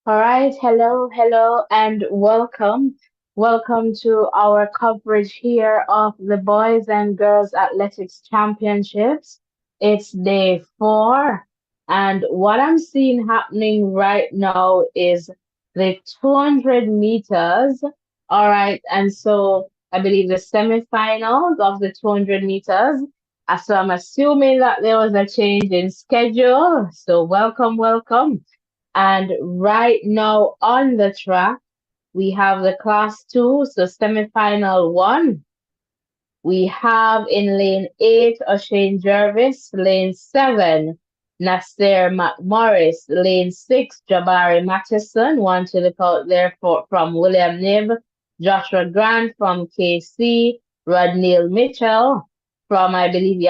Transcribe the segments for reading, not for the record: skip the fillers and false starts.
All right, hello, and welcome. Welcome to our coverage here of the Boys and Girls Athletics Championships. It's day 4, and what I'm seeing happening right now is the 200 meters. All right, and so I believe the semifinals of the 200 meters. So I'm assuming that there was a change in schedule. So welcome. And right now on the track, we have the class two, so semifinal one. We have in lane 8, O'Shane Jervis, lane 7, Nasser McMorris, lane 6, Jabari Matheson, one to look out there from William Nib, Joshua Grant from KC, Rodneil Mitchell from, I believe,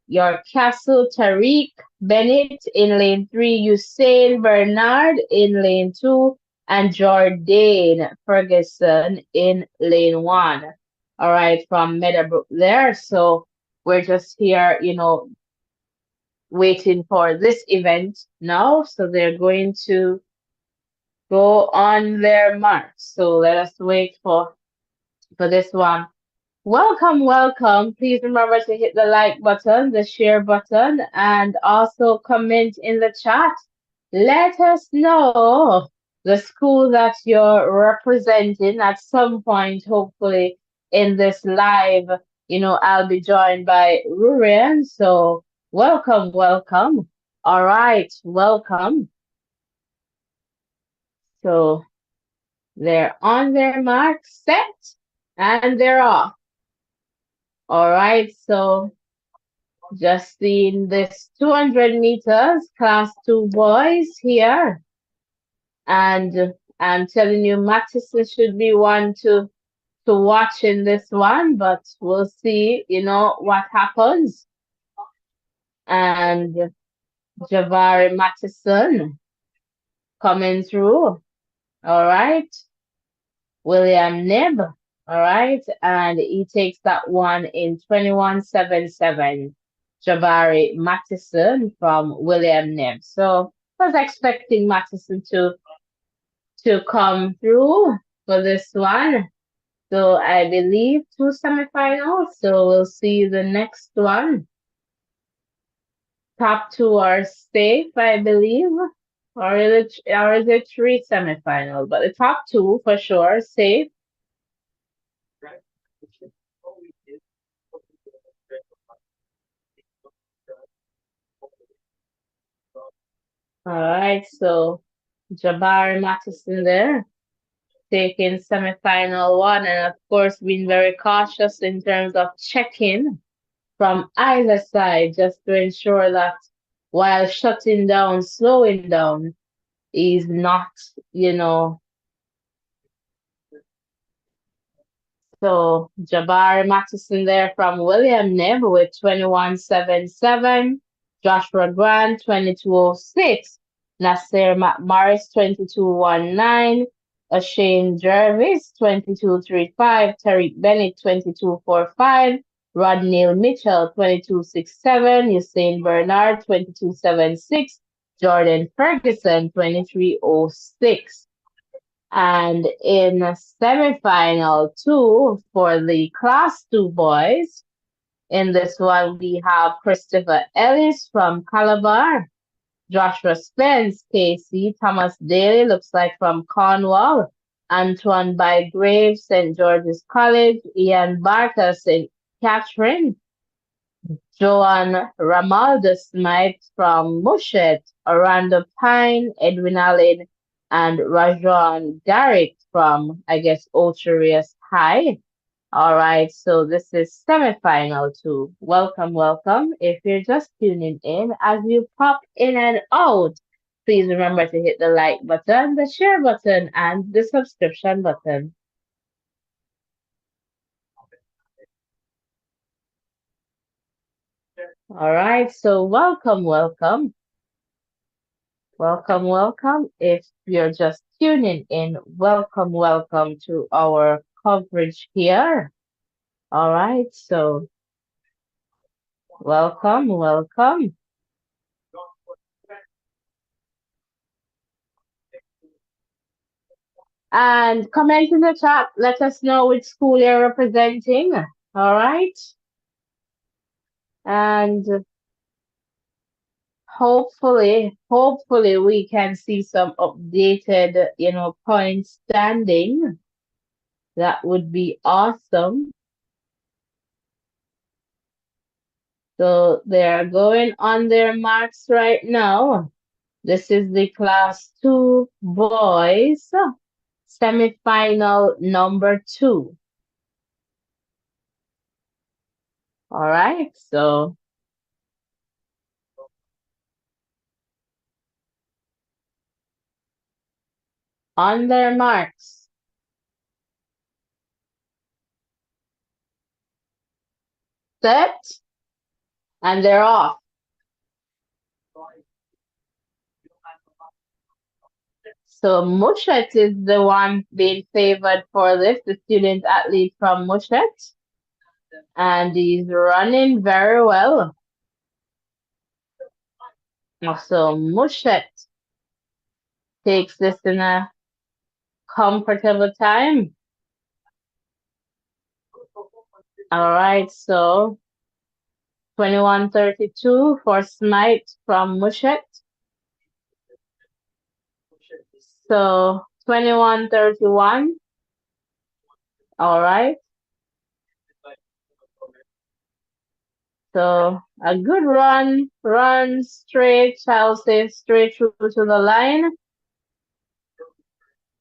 your Castle, Tariq Bennett in lane 3, Usain Bernard in lane 2, and Jordan Ferguson in lane 1. All right, from Meadowbrook there. So we're just here, waiting for this event now. So they're going to go on their mark. So let us wait for this one. Welcome. Please remember to hit the like button, the share button, and also comment in the chat. Let us know the school that you're representing at some point, hopefully in this live. I'll be joined by Rurian. So welcome. All right, welcome. So they're on their mark, set, and they're off. All right, so just seeing this 200 meters, class 2 boys here. And I'm telling you, Mattison should be one to watch in this one, but we'll see, what happens. And Javari Mattison coming through. All right. William Nib. All right. And he takes that one in 21.77. Javari Mattison from William Nib. So I was expecting Mattison to come through for this one. So I believe 2 semifinals. So we'll see the next one. Top 2 are safe, I believe. Or is it 3 semifinals? But the top 2 for sure safe. All right, so Jabari Mattison there taking semifinal 1, and of course being very cautious in terms of checking from either side just to ensure that while shutting down, slowing down is not, you know. So Jabari Mattison there from William Nib with 21.77. Joshua Grant 22.06. Nasir McMorris 22.19. O'Shane Jervis 22.35. Tariq Bennett 22.45. Rodneil Mitchell 22.67. Usain Bernard 22.76. Jordan Ferguson 23.06. And in semifinal 2 for the class 2 boys, in this one we have Christopher Ellis from Calabar, Joshua Spence, KC, Thomas Daly, looks like from Cornwall, Antoine Bygrave, St. George's College, Ian Barker, St. Catherine, Joan Ramaldo Smith from Mushet, Orlando Pine, Edwin Allen, and Rajon Garrick from, I guess, Ocherius High. All right, so this is semifinal 2. Welcome. If you're just tuning in, as you pop in and out, please remember to hit the like button, the share button, and the subscription button. All right, so welcome. If you're just tuning in, welcome to our coverage here. All right, so welcome. And comment in the chat. Let us know which school you're representing. All right. And hopefully we can see some updated, point standing. That would be awesome. So they're going on their marks right now. This is the class 2 boys semifinal number 2. All right. So on their marks. Set. And they're off. So Mushet is the one being favored for this, the student athlete from Mushet. And he's running very well. So Mushet takes this in a comfortable time. All right, so 21:32 for Smite from Mushet. So 21:31. All right. So a good run straight, Chelsea, straight through to the line.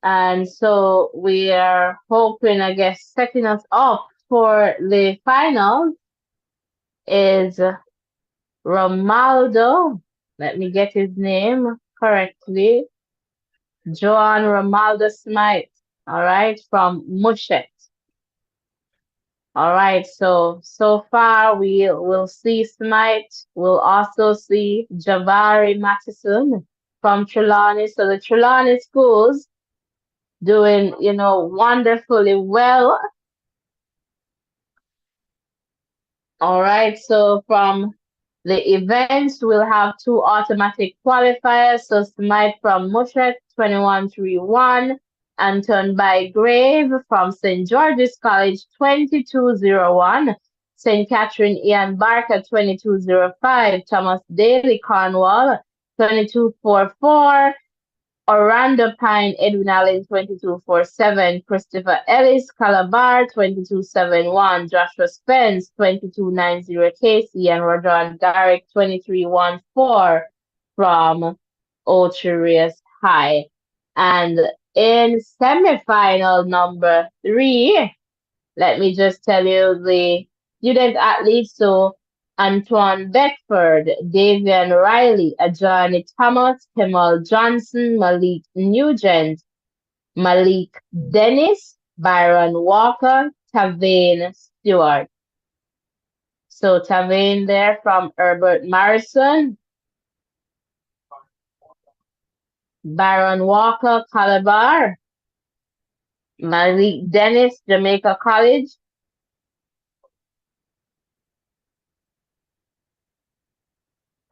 And so we are hoping, I guess, setting us up for the finals is Romaldo. Let me get his name correctly. Joan Romaldo Smith. All right, from Mushet. All right, so far we will see Smite. We'll also see Javari Mattison from Trelawney. So the Trelawney schools doing, wonderfully well. All right, so from the events, we'll have 2 automatic qualifiers. So Smite from Mushet, 21:31. Anton Bygrave from St. George's College, 22:01. St. Catherine Ian Barker, 22:05. Thomas Daly Cornwall, 22:44. Orlando Pine, Edwin Allen, 22:47. Christopher Ellis, Calabar, 22:71. Joshua Spence, 22:90. Casey and Rodon Garrick, 23:14 from Ocherius High. And in semifinal number 3, let me just tell you the student athletes. So Antoine Beckford, Davian Riley, Ajani Thomas, Kemal Johnson, Malik Nugent, Malik Dennis, Byron Walker, Tavane Stewart. So Tavane there from Herbert Morrison, Byron Walker, Calabar, Malik Dennis, Jamaica College,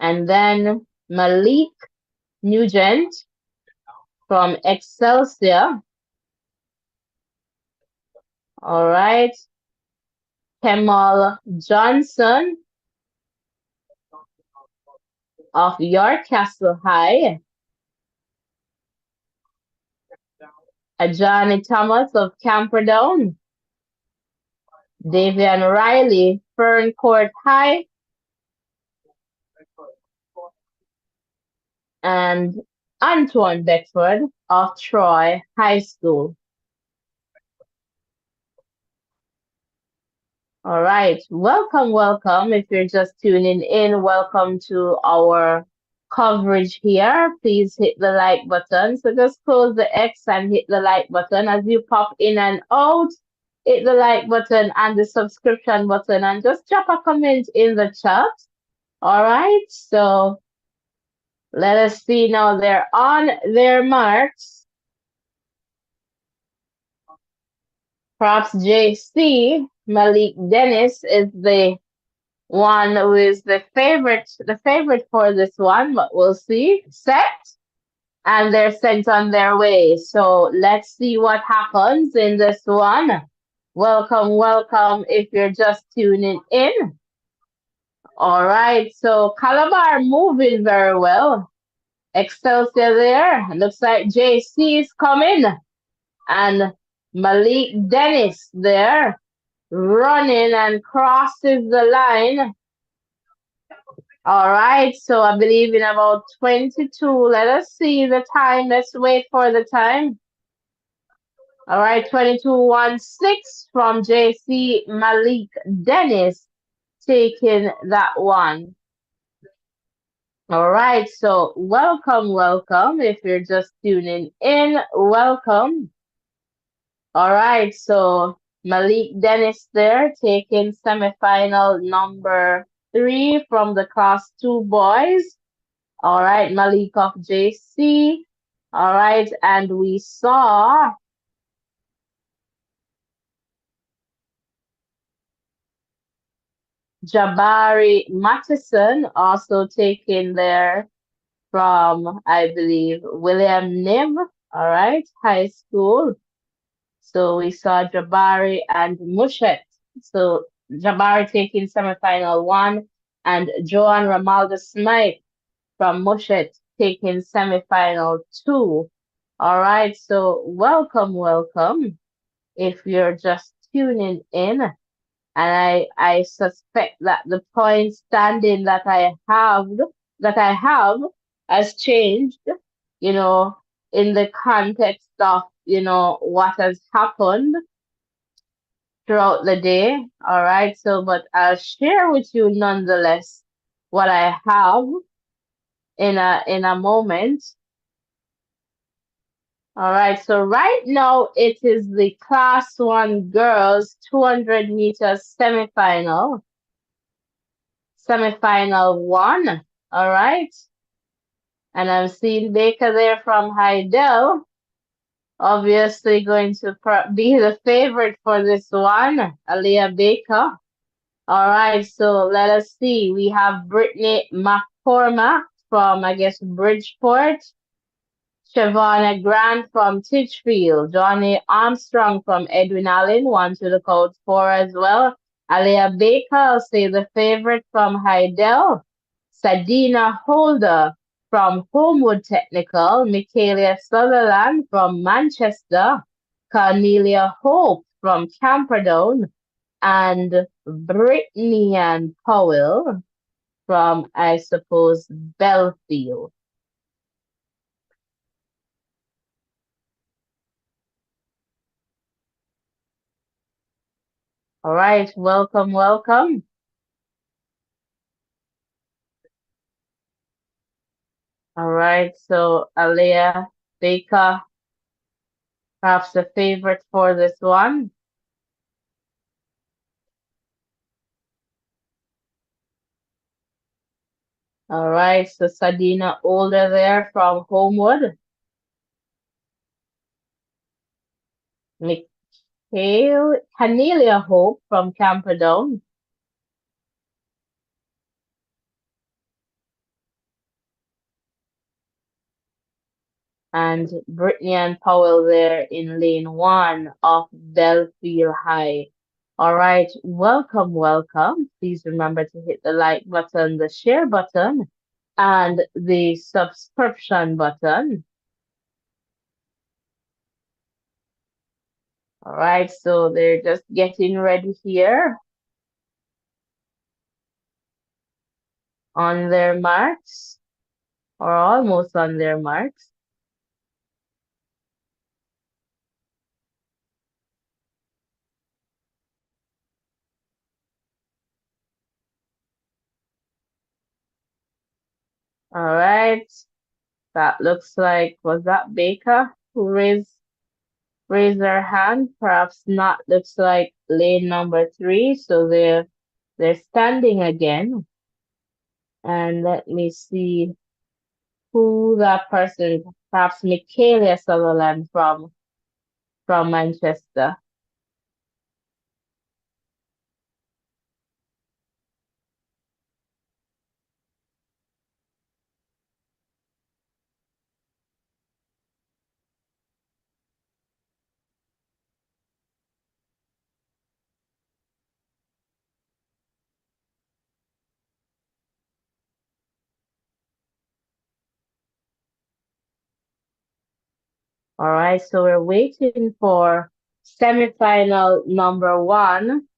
and then Malik Nugent from Excelsior. All right. Kemal Johnson of York Castle High. Johnny Thomas of Camperdown. Davian Riley, Fern Court High. And Antoine Beckford of Troy High School. All right, welcome. If you're just tuning in, welcome to our coverage here. Please hit the like button. So just close the X and hit the like button as you pop in and out. Hit the like button and the subscription button and just drop a comment in the chat. All right, so let us see now. They're on their marks. Perhaps JC, Malik Dennis is the one who is the favorite for this one, but we'll see. Set. and they're sent on their way. So let's see what happens in this one. Welcome, welcome if you're just tuning in. All right, so Calabar moving very well. Excelsior there. Looks like JC is coming. And Malik Dennis there running and crosses the line. All right, so I believe in about 22. Let us see the time. Let's wait for the time. All right, 22:16 from JC Malik Dennis taking that one. All right, so welcome, welcome. If you're just tuning in, welcome. All right, so Malik Dennis there taking semifinal number 3 from the class 2 boys. All right, Malik of JC. All right, and we saw Jabari Mattison also taken there from, I believe, William Nim, all right, high school. So we saw Jabari and Mushet. So Jabari taking semifinal 1 and Joan Ramalda Smith from Mushet taking semifinal 2. All right, so welcome, welcome. If you're just tuning in, and I suspect that the point standing that I have has changed, you know, in the context of, what has happened throughout the day. All right, so but I'll share with you nonetheless what I have in a moment. All right, so right now it is the class 1 girls 200 meters semifinal. Semifinal 1. All right. And I'm seeing Baker there from Heidel. Obviously going to be the favorite for this one, Aliyah Baker. All right, so let us see. We have Brittany McCormack from, I guess, Bridgeport. Shavonna Grant from Titchfield, Johnny Armstrong from Edwin Allen, one to look out for as well. Alia Baker, I'll say the favorite from Heidel. Sadina Holder from Homewood Technical. Michaela Sutherland from Manchester. Cornelia Hope from Camperdown. And Brittany Ann Powell from, I suppose, Belfield. All right, welcome, welcome. All right, so Alea Baker, perhaps the favorite for this one. All right, so Sadina Older there from Homewood. Mikhail Canelia Hope from Camperdown. And Brittany and Powell there in lane 1 of Belfield High. All right, welcome, welcome. Please remember to hit the like button, the share button, and the subscription button. All right, so they're just getting ready here on their marks, or almost on their marks. All right, that looks like, was that Baker who raised their hand? Perhaps not. Looks like lane number 3, so they're standing again. And let me see who that person, perhaps Michaela Sutherland from Manchester. All right, so we're waiting for semifinal number one,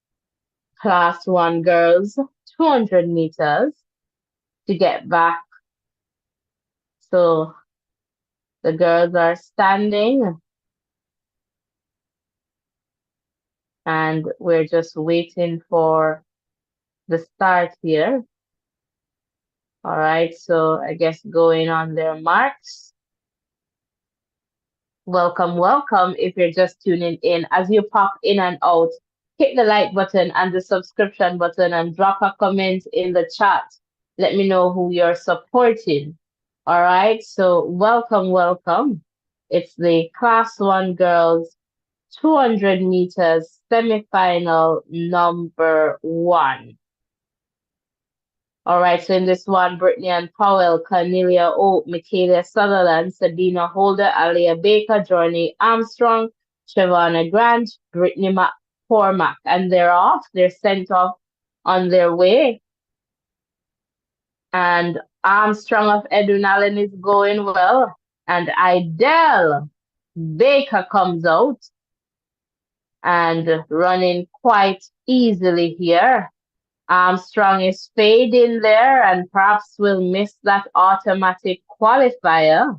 class one girls, 200 meters to get back. So the girls are standing and we're just waiting for the start here. All right, so I guess going on their marks. Welcome, welcome. If you're just tuning in, as you pop in and out, hit the like button and the subscription button and drop a comment in the chat. Let me know who you're supporting. All right, so welcome, welcome. It's the Class 1 girls 200 meters semifinal number one. All right, so in this one, Brittany and Powell, Cornelia Oak, Michaela Sutherland, Sabina Holder, Alia Baker, Journey Armstrong, Shavana Grant, Brittany McCormack, and they're off. They're sent off on their way. And Armstrong of Edwin Allen is going well. And Idell Baker comes out and running quite easily here. Armstrong is fading there and perhaps will miss that automatic qualifier,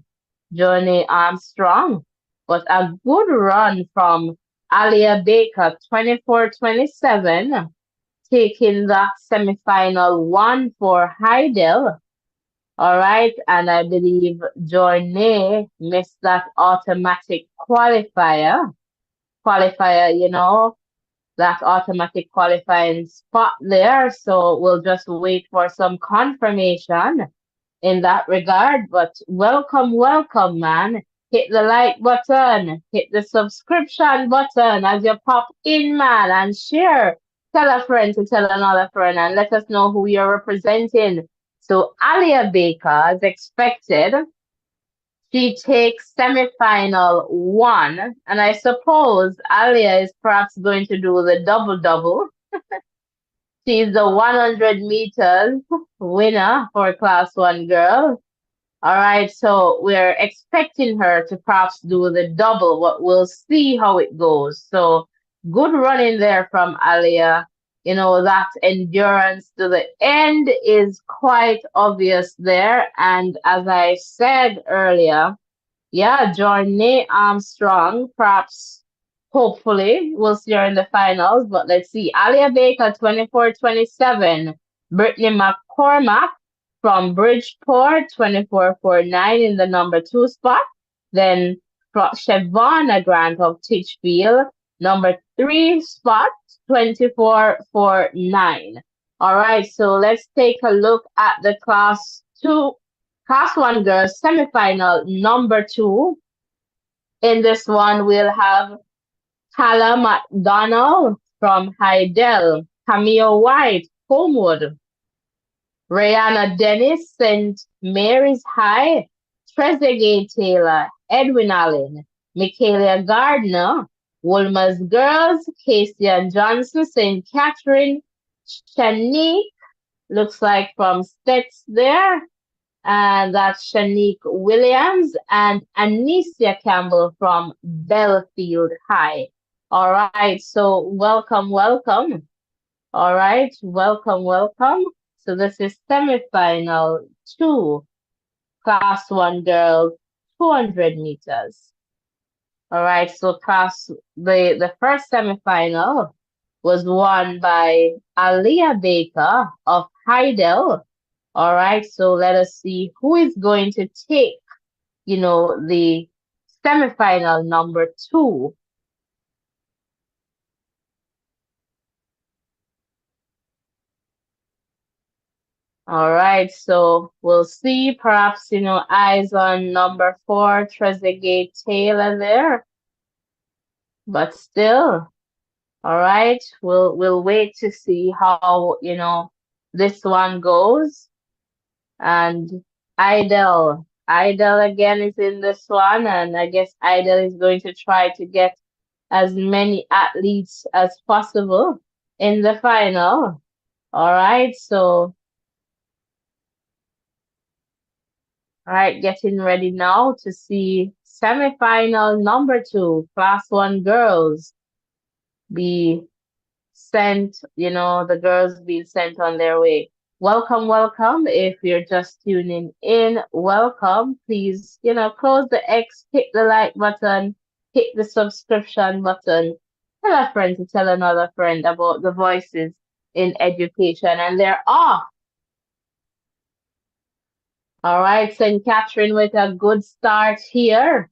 Johnny Armstrong. But a good run from Alia Baker, 24-27, taking that semifinal one for Heidel. All right, and I believe Journey missed that automatic qualifier. That automatic qualifying spot there. So we'll just wait for some confirmation in that regard. But welcome, welcome, man. Hit the like button, hit the subscription button as you pop in, man, and share. Tell a friend to tell another friend and let us know who you're representing. So Alia Baker, as expected, she takes semifinal one, and I suppose Alia is perhaps going to do the double-double. She's the 100 meters winner for Class 1 girl. All right, so we're expecting her to perhaps do the double, but we'll see how it goes. So good running there from Alia. That endurance to the end is quite obvious there. And as I said earlier, yeah, Journey Armstrong, perhaps, hopefully, we'll see her in the finals. But let's see. Alia Baker, 24-27. Brittany McCormack from Bridgeport, 24-49 in the number two spot. Then Shavana Grant of Titchfield, number three spot, 24-49. All right, so let's take a look at the Class 1 girls semifinal number two. In this one, we'll have Kala McDonald from Heidel, Camille White, Homewood, Rihanna Dennis, St. Mary's High, Trezeguet Taylor, Edwin Allen, Michaela Gardner, Wolmer's Girls, Casey and Johnson, St. Catherine, Shanique, looks like from Stets there, and that's Shanique Williams and Anicia Campbell from Belfield High. All right, so welcome, welcome. All right, welcome, welcome. So this is semifinal two, Class 1 girls, 200 meters. All right, so the first semifinal was won by Alia Baker of Heidel. All right, so let us see who is going to take, the semifinal number two. All right, so we'll see, perhaps, eyes on number four, Trezeguet Taylor there. But still, all right, we'll wait to see how, this one goes. And Idel again is in this one, and I guess Idel is going to try to get as many athletes as possible in the final. All right, so All right, getting ready now to see semifinal number two, class one girls be sent, the girls being sent on their way. Welcome, welcome. If you're just tuning in, welcome. Please, close the X, hit the like button, hit the subscription button. Tell a friend to tell another friend about the voices in education. And they're off. All right, St. Catherine with a good start here.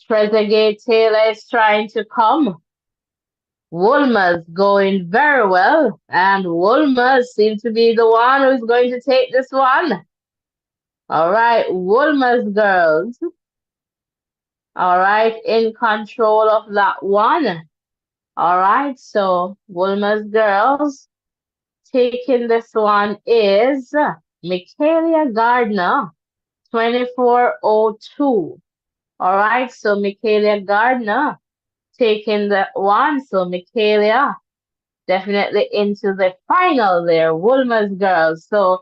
Trezeguet Taylor is trying to come. Woolmer's going very well, and Woolmer seems to be the one who's going to take this one. All right, Woolmer's girls. All right, in control of that one. All right, so Woolmer's girls taking this one is Michaelia Gardner, 2402. All right, so Michaelia Gardner taking the one. So Michaelia definitely into the final there, Woolmer's girls. So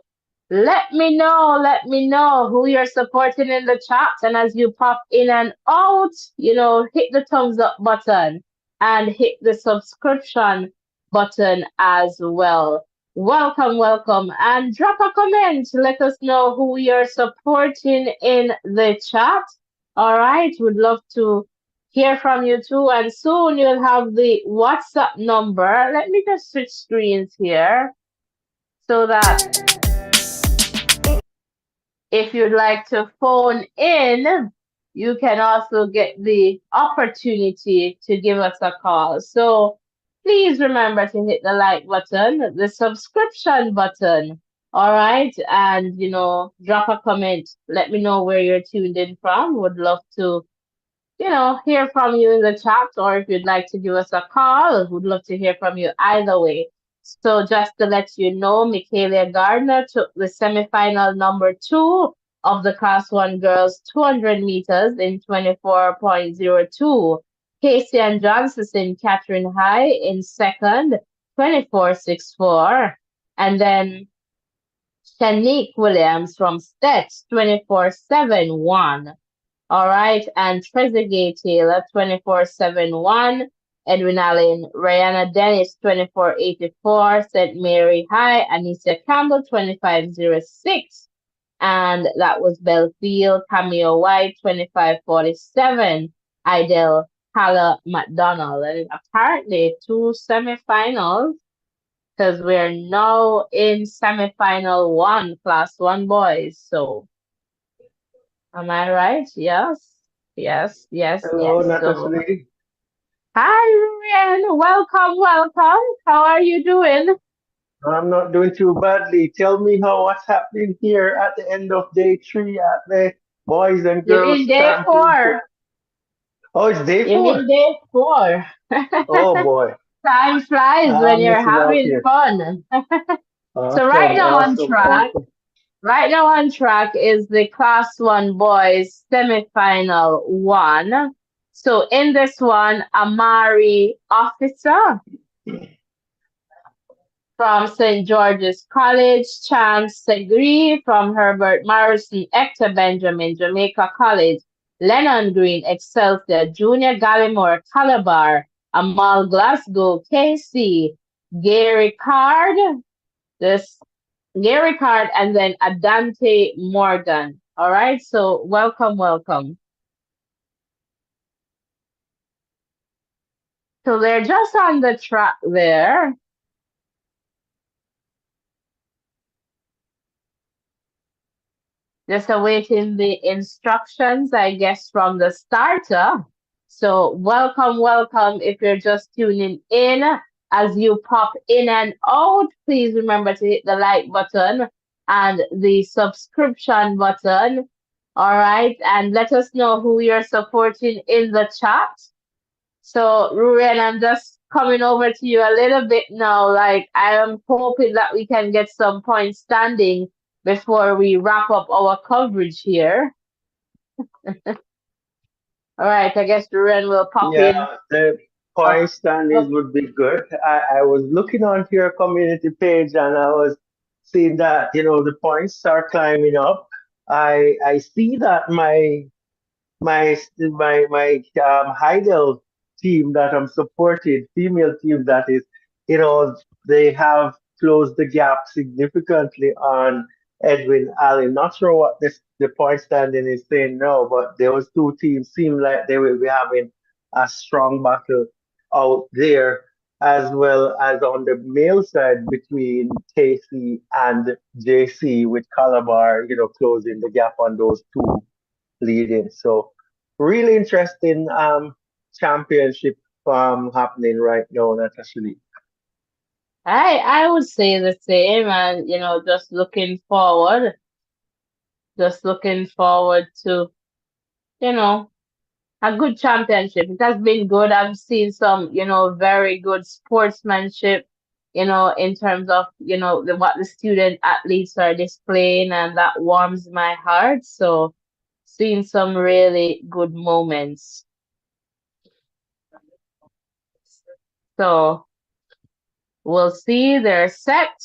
let me know who you're supporting in the chat. And as you pop in and out, hit the thumbs up button and hit the subscription button as well. Welcome, welcome. And drop a comment. Let us know who you're supporting in the chat. All right. Would love to hear from you too. And soon you'll have the WhatsApp number. Let me just switch screens here so that if you'd like to phone in, you can also get the opportunity to give us a call. So please remember to hit the like button, the subscription button. All right. And, drop a comment. Let me know where you're tuned in from. Would love to hear from you in the chat, or if you'd like to give us a call, would love to hear from you either way. So just to let you know, Michaelia Gardner took the semifinal number two of the Class 1 girls 200 meters in 24.02. Casey and Johnson, Catherine High in second, 24.64. And then Shanique Williams from Stets, 24.71. All right, and Trezeguet Taylor, 2471. Edwin Allen, Rihanna Dennis, 2484. St. Mary High, Anissa Campbell, 2506. And that was Belfield, Camille White, 2547. Idel Haller McDonald. And apparently two semifinals, because we're now in semifinal one, class one boys. So am I right? Yes. Yes, yes, Hello, yes. So, Natasha. hi, Ryan. Welcome, welcome. How are you doing? I'm not doing too badly. Tell me what's happening here at the end of day three at the Boys and You mean Girls day Championship. four? Oh, it's day You four. mean day four? Oh boy, Time flies when I'm you're missing out having here. fun. So right Awesome, now on awesome, track, awesome. right now on track is the Class 1 boys semifinal one. So in this one, Amari Officer from St. George's College, Chance Segri from Herbert Morrison, Hector Benjamin, Jamaica College, Lennon Green, Excelsior, Junior Gallimore, Calabar, Amal Glasgow, KC, Gary Card, this Gary Card, and then Adante Morgan. All right, so welcome, welcome. So they're just on the track there. Just awaiting the instructions, I guess, from the starter. So welcome, welcome. If you're just tuning in, as you pop in and out, please remember to hit the like button and the subscription button. All right. And let us know who you're supporting in the chat. So, Ruben, I'm just coming over to you a little bit now. Like, I am hoping that we can get some points standing before we wrap up our coverage here. All right, I guess Ruben will pop Yeah, in. the Oh, point standings oh, would be good. I was looking onto your community page and I was seeing that, the points are climbing up. I see that my Heidel team that I'm supporting, female team that is, they have closed the gap significantly on Edwin Allen. Not sure what the point standing is saying now, but those two teams seem like they will be having a strong battle out there, as well as on the male side between Casey and JC, with Calabar, closing the gap on those two leading. So really interesting championship happening right now, Natasha. I would say the same, and just looking forward to you know a good championship. It has been good. I've seen some very good sportsmanship, in terms of what the student athletes are displaying, and that warms my heart. So seeing some really good moments. So we'll see. They're set,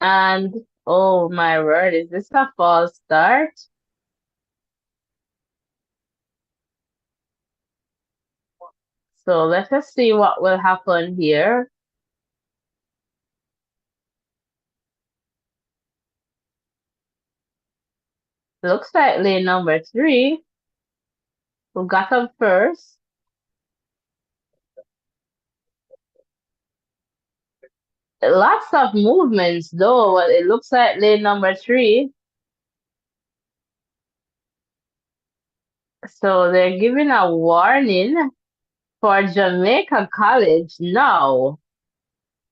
and oh my word, is this a false start? So let us see what will happen here. Looks like lane number 3 who got up first. Lots of movements though, but it looks like lane number 3. So they're giving a warning for Jamaica College. Now,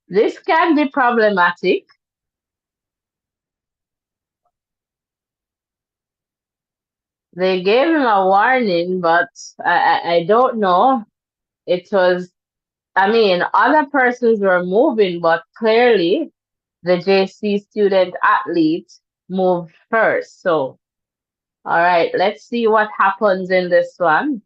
this can be problematic. They gave him a warning, but I don't know. It was, I mean, other persons were moving, but clearly the JC student athlete moved first. So, all right, let's see what happens in this one.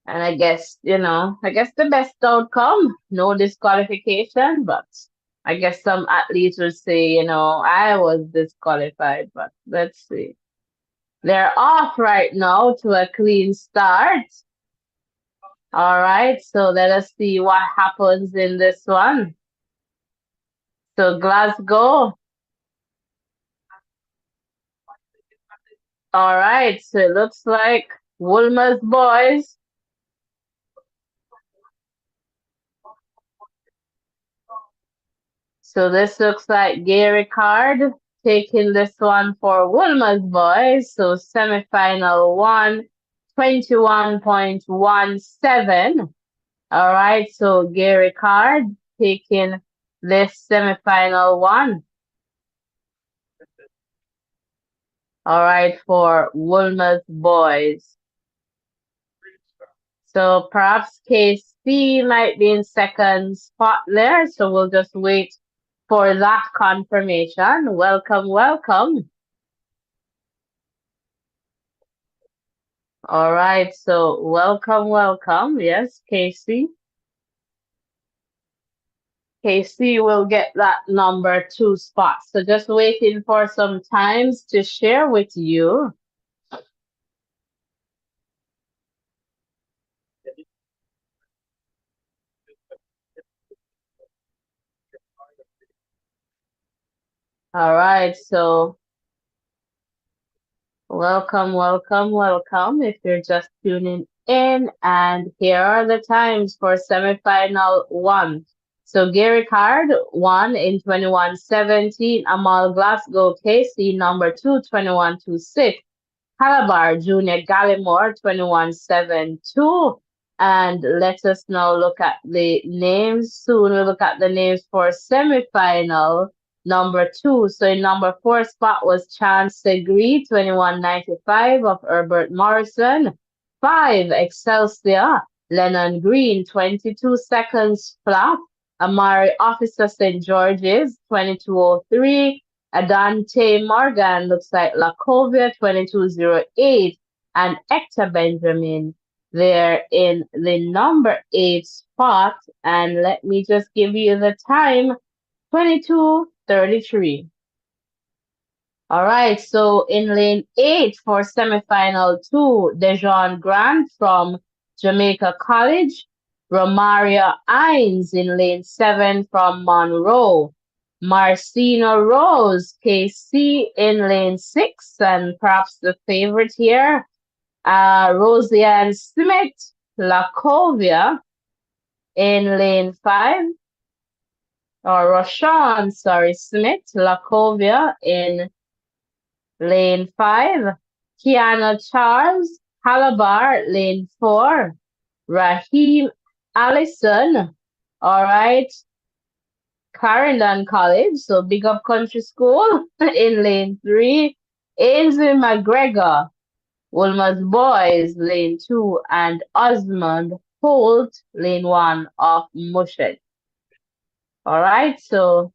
And I guess the best outcome, no disqualification, but I guess some athletes will say, I was disqualified, but let's see. They're off right now to a clean start. All right, so let us see what happens in this one. So Glasgow. All right, so it looks like Woolmer's boys. So this looks like Gary Card taking this one for Woolmer's boys. So semifinal 1, 21.17. All right, so Gary Card taking this semifinal 1. All right, for Woolmer's boys. So perhaps KC might be in second spot there. So we'll just wait for that confirmation. Welcome, welcome. All right, so welcome, welcome. Yes, Casey. Casey will get that number 2 spot. So just waiting for some times to share with you. All right, so welcome, welcome, welcome. If you're just tuning in, and here are the times for semifinal 1. So Gary Card won in 21:17. Amal Glasgow Casey number 2, 21:26. Calabar Junior Gallimore 21:72. And let us now look at the names. Soon we'll look at the names for semifinal number 2. So in number 4 spot was Chance Segri 21:95 of Herbert Morrison. 5 Excelsior Lennon Green 22 seconds flat. Amari Officer St. George's 22:03. Adante Morgan looks like Lacovia 22:08, and Hector Benjamin They're in the number 8 spot. And let me just give you the time, 22:33. All right, so in lane 8 for semifinal 2, Dejon Grant from Jamaica College, Romaria Ines in lane 7 from Monroe, Marcino Rose, KC in lane 6, and perhaps the favorite here, Rosianne Smith, Lacovia in lane 5, or Roshan, sorry, Smith, Lacovia in lane 5, Kiana Charles, Halabar, lane 4, Raheem Allison, all right, Clarendon College, so Big Up Country School in lane 3, Ainsley McGregor, Wolmer's Boys, lane 2, and Osmond Holt, lane 1 of Mushet. All right, so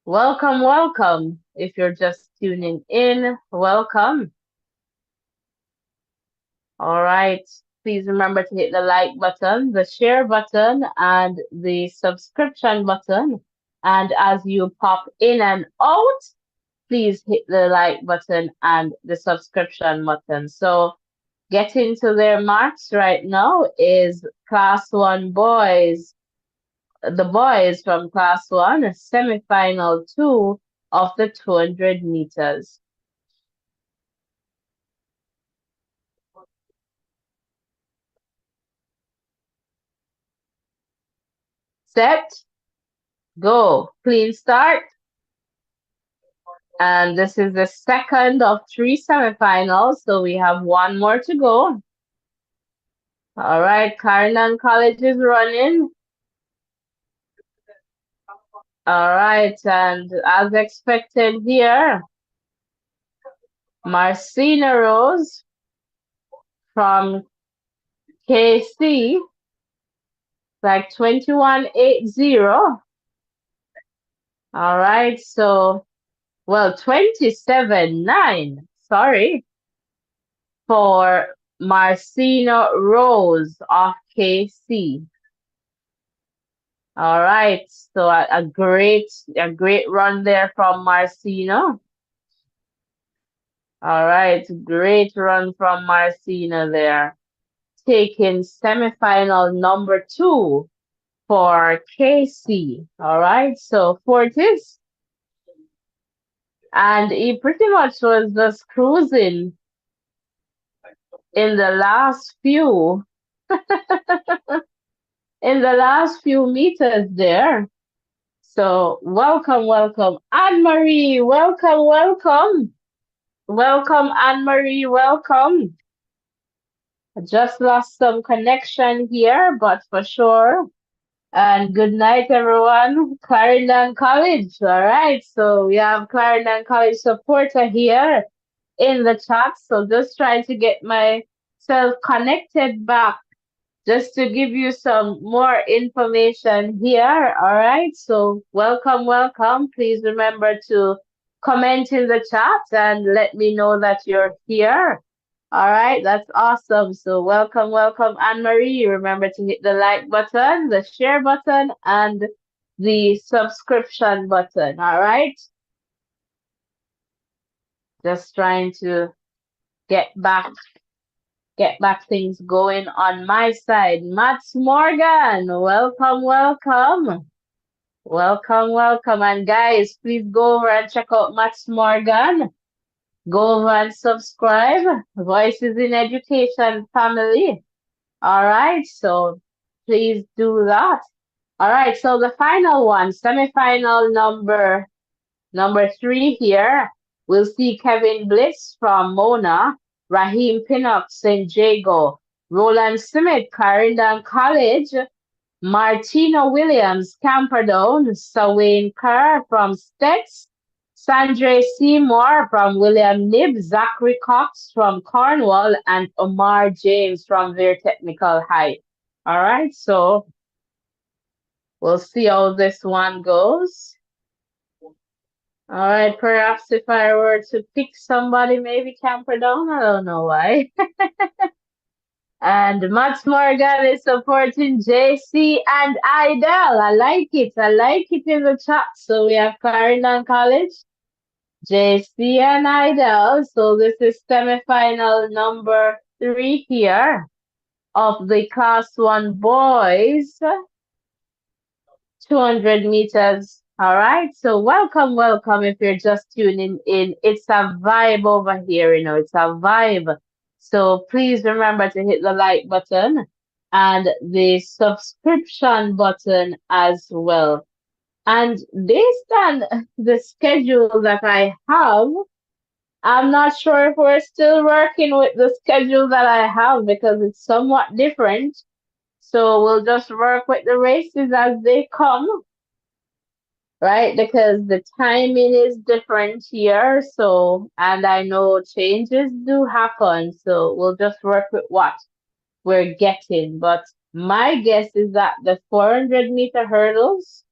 welcome, welcome. If you're just tuning in, welcome. All right. Please remember to hit the like button, the share button, and the subscription button. And as you pop in and out, please hit the like button and the subscription button. So getting to their marks right now is Class 1 boys. The boys from Class 1, semifinal 2 of the 200 meters. Set, go. Clean start. And this is the second of 3 semifinals, so we have one more to go. All right, Clarendon College is running. All right, and as expected here, Marcina Rose from KC, like 21.80. All right, so, well, 27.9, sorry, for Marcina Rose of KC. All right, so a great run there from Marcina. All right, great run from Marcina there. Taking semifinal number 2 for KC. All right, so Fortis. And he pretty much was just cruising in the last few meters there. So welcome, welcome. Anne-Marie, welcome, welcome. Welcome, Anne-Marie, welcome. I just lost some connection here, but for sure. And good night, everyone. Clarendon College. All right. So we have Clarendon College supporter here in the chat. So just trying to get myself connected back just to give you some more information here. All right. So welcome, welcome. Please remember to comment in the chat and let me know that you're here. All right, that's awesome. So welcome, welcome, Anne-Marie. Remember to hit the like button, the share button, and the subscription button. All right. Just trying to get back things going on my side. Mats Morgan, welcome, welcome. Welcome, welcome. And guys, please go over and check out Mats Morgan. Go over and subscribe. Voices in Education family. All right, so please do that. All right, so the final one, semifinal number 3 here. We'll see Kevin Bliss from Mona, Raheem Pinnock, St. Jago, Roland Smith, Clarendon College, Martina Williams, Camperdown, Sawane Kerr from Stets, Sandre Seymour from William Knibb, Zachary Cox from Cornwall, and Omar James from their Technical High. All right, so we'll see how this one goes. All right, perhaps if I were to pick somebody, maybe Camperdown. I don't know why. And Max Morgan is supporting JC and Idel. I like it. I like it in the chat. So we have Clarendon College, JC and Idel. So this is semifinal number 3 here of the Class 1 boys. 200 meters. All right. So welcome, welcome. If you're just tuning in, it's a vibe over here. It's a vibe. So please remember to hit the like button and the subscription button as well. And based on the schedule that I have, I'm not sure if we're still working with the schedule that I have because it's somewhat different. So we'll just work with the races as they come, right? Because the timing is different here. So, and I know changes do happen. So we'll just work with what we're getting. But my guess is that the 400-meter hurdles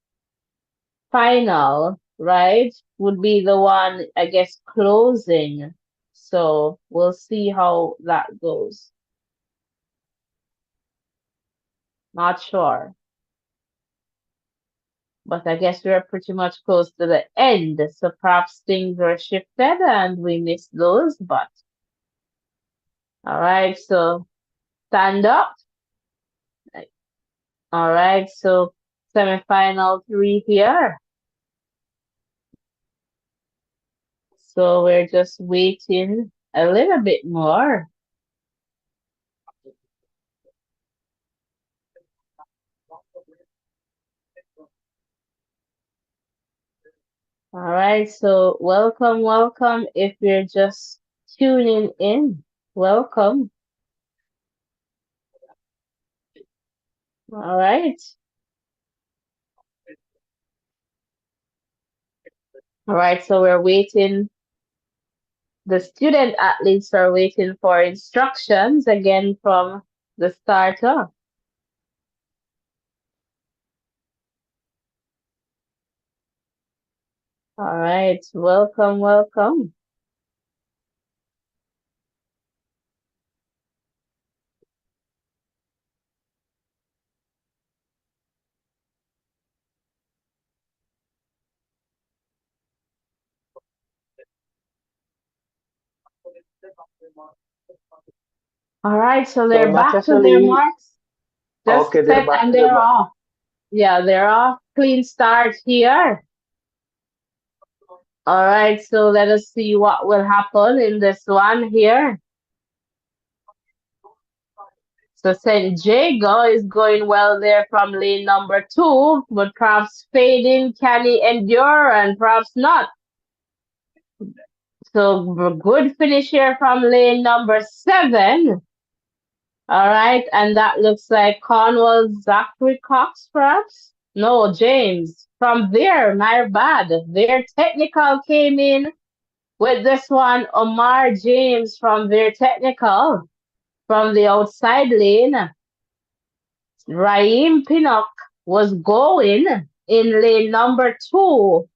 final, right, would be the one, I guess, closing. So we'll see how that goes. Not sure. But I guess we're pretty much close to the end. So perhaps things were shifted and we missed those. But all right, so stand up. All right, so semifinal 3 here. So we're just waiting a little bit more. All right, so welcome, welcome. If you're just tuning in, welcome. All right. All right, so we're waiting. The student athletes are waiting for instructions again from the starter. All right, welcome, welcome. All right, so So they're back to their Natasha, marks. Just okay, they're set back and to the they're mark. off. Yeah, they're off. Clean start here. All right, so let us see what will happen in this one here. So St. Jago is going well there from lane number 2, but perhaps fading, can he endure and perhaps not. So good finish here from lane number 7. All right, and that looks like Cornwall Zachary Cox, perhaps? No, James. From there, my bad. Their technical came in with this one. Omar James from their technical from the outside lane. Raheem Pinnock was going in lane number 2,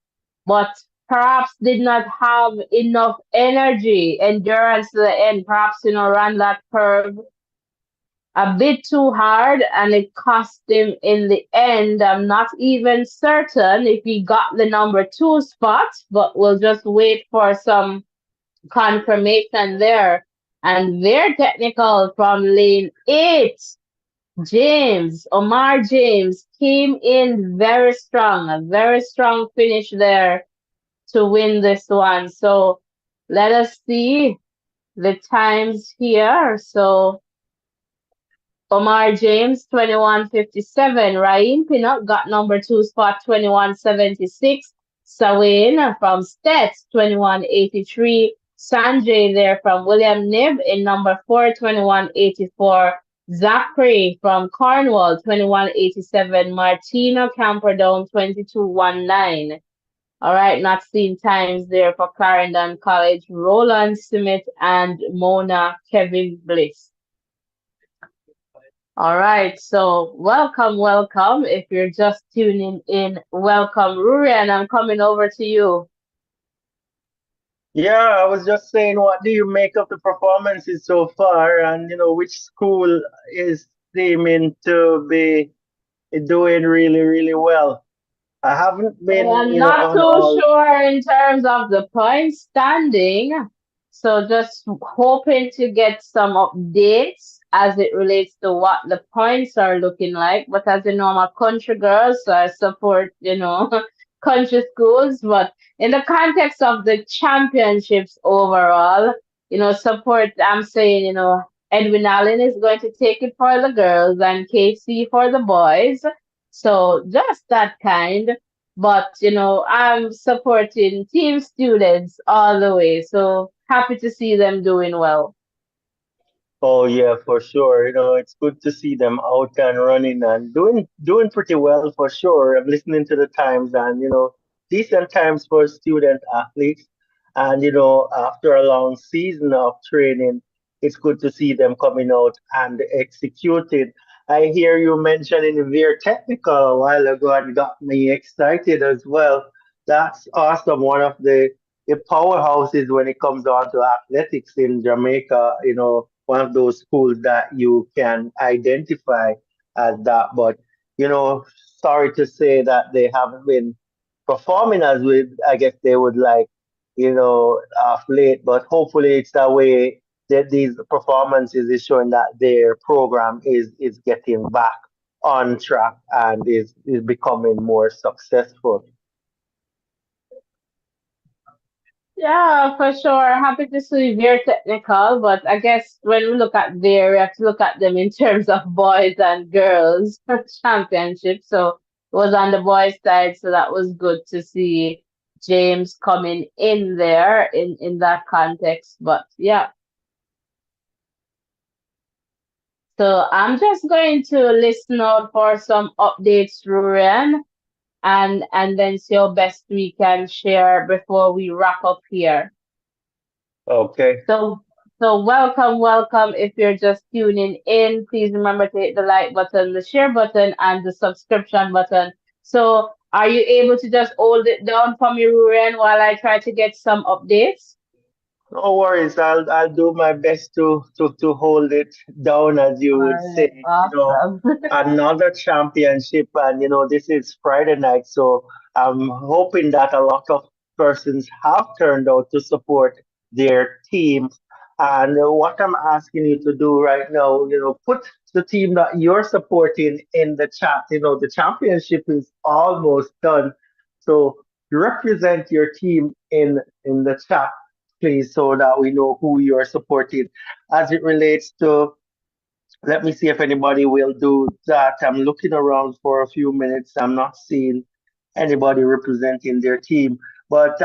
but perhaps did not have enough energy, endurance to the end. Perhaps, ran that curve a bit too hard and it cost him in the end. I'm not even certain if he got the number 2 spot, but we'll just wait for some confirmation there. And their technical from lane 8, Omar James came in very strong, a very strong finish there to win this one. So let us see the times here. So Omar James, 21:57. Raheem Pinnock got number 2 spot, 21:76. Sawane from Stets, 21:83. Sanjay there from William Nib in number 4, 21:84. Zachary from Cornwall, 21:87. Martino Camperdown, 22:19. All right, not seeing times there for Clarendon College, Roland Smith and Mona Kevin Bliss. All right, so welcome, welcome. If you're just tuning in, welcome, Ruri, and I'm coming over to you. Yeah, I was just saying, what do you make of the performances so far? And, which school is seeming to be doing really, really well? I haven't I been, am not on too all. sure in terms of the point standing, so just hoping to get some updates as it relates to what the points are looking like. But as you know, I'm a country girl, so I support, country schools. But in the context of the championships overall, support, I'm saying, Edwin Allen is going to take it for the girls and KC for the boys. So just that kind. But, I'm supporting team students all the way. So happy to see them doing well. Oh yeah, for sure. It's good to see them out and running and doing pretty well for sure. I'm listening to the times and decent times for student athletes. And after a long season of training, it's good to see them coming out and executing. I hear you mentioning Veer Technical a while ago and got me excited as well. That's awesome. One of the powerhouses when it comes down to athletics in Jamaica, one of those schools that you can identify as that. But, sorry to say that they haven't been performing as I guess they would like, of late. But hopefully it's a way that these performances is showing that their program is getting back on track and is becoming more successful. Yeah, for sure. Happy to see very technical, but I guess when we look at there, we have to look at them in terms of boys and girls championship. So it was on the boys' side, so that was good to see James coming in there in that context. But yeah, so I'm just going to listen out for some updates, Ruren, and then see how best we can share before we wrap up here. Okay. So, so welcome, welcome. If you're just tuning in, please remember to hit the like button, the share button, and the subscription button. So, are you able to just hold it down for me, Ruren, while I try to get some updates? No worries. I'll do my best to hold it down, as you All would right, say. awesome. Another championship, and this is Friday night, so I'm hoping that a lot of persons have turned out to support their teams. And what I'm asking you to do right now, put the team that you're supporting in the chat. The championship is almost done, so represent your team in the chat, please, so that we know who you are supporting. As it relates to, let me see if anybody will do that. I'm looking around for a few minutes. I'm not seeing anybody representing their team. But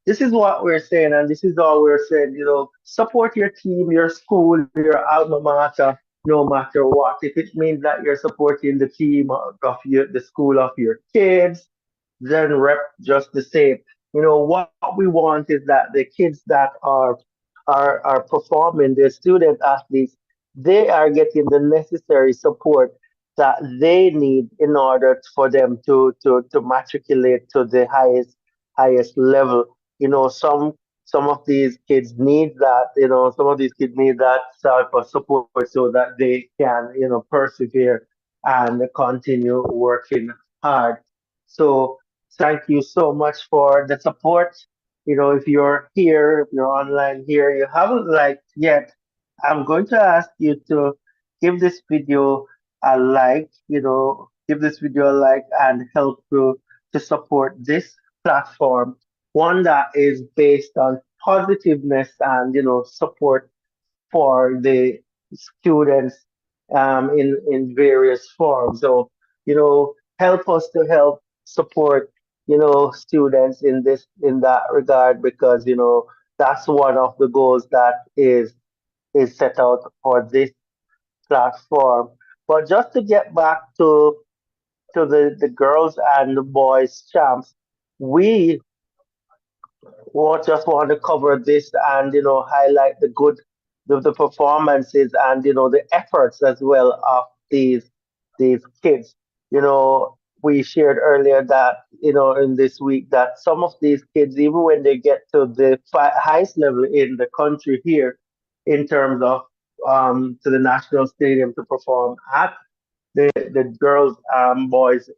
this is what we're saying, and this is all we're saying. Support your team, your school, your alma mater, no matter what. If it means that you're supporting the team the school of your kids, then rep just the same. What we want is that the kids that are performing, the student athletes, they are getting the necessary support that they need in order for them to matriculate to the highest level. Some of these kids need that, some of these kids need that type of support so that they can, persevere and continue working hard. So thank you so much for the support. If you're here, if you're online here, you haven't liked yet, I'm going to ask you to give this video a like, give this video a like and help to support this platform, one that is based on positiveness and, support for the students in various forms. So, help us to help support, students in that regard, because, that's one of the goals that is set out for this platform. But just to get back to the girls and the boys champs, we just want to cover this and highlight the performances and the efforts as well of these kids. You know, we shared earlier that, in this week, that some of these kids, even when they get to the highest level in the country here, in terms of to the national stadium to perform at the girls and boys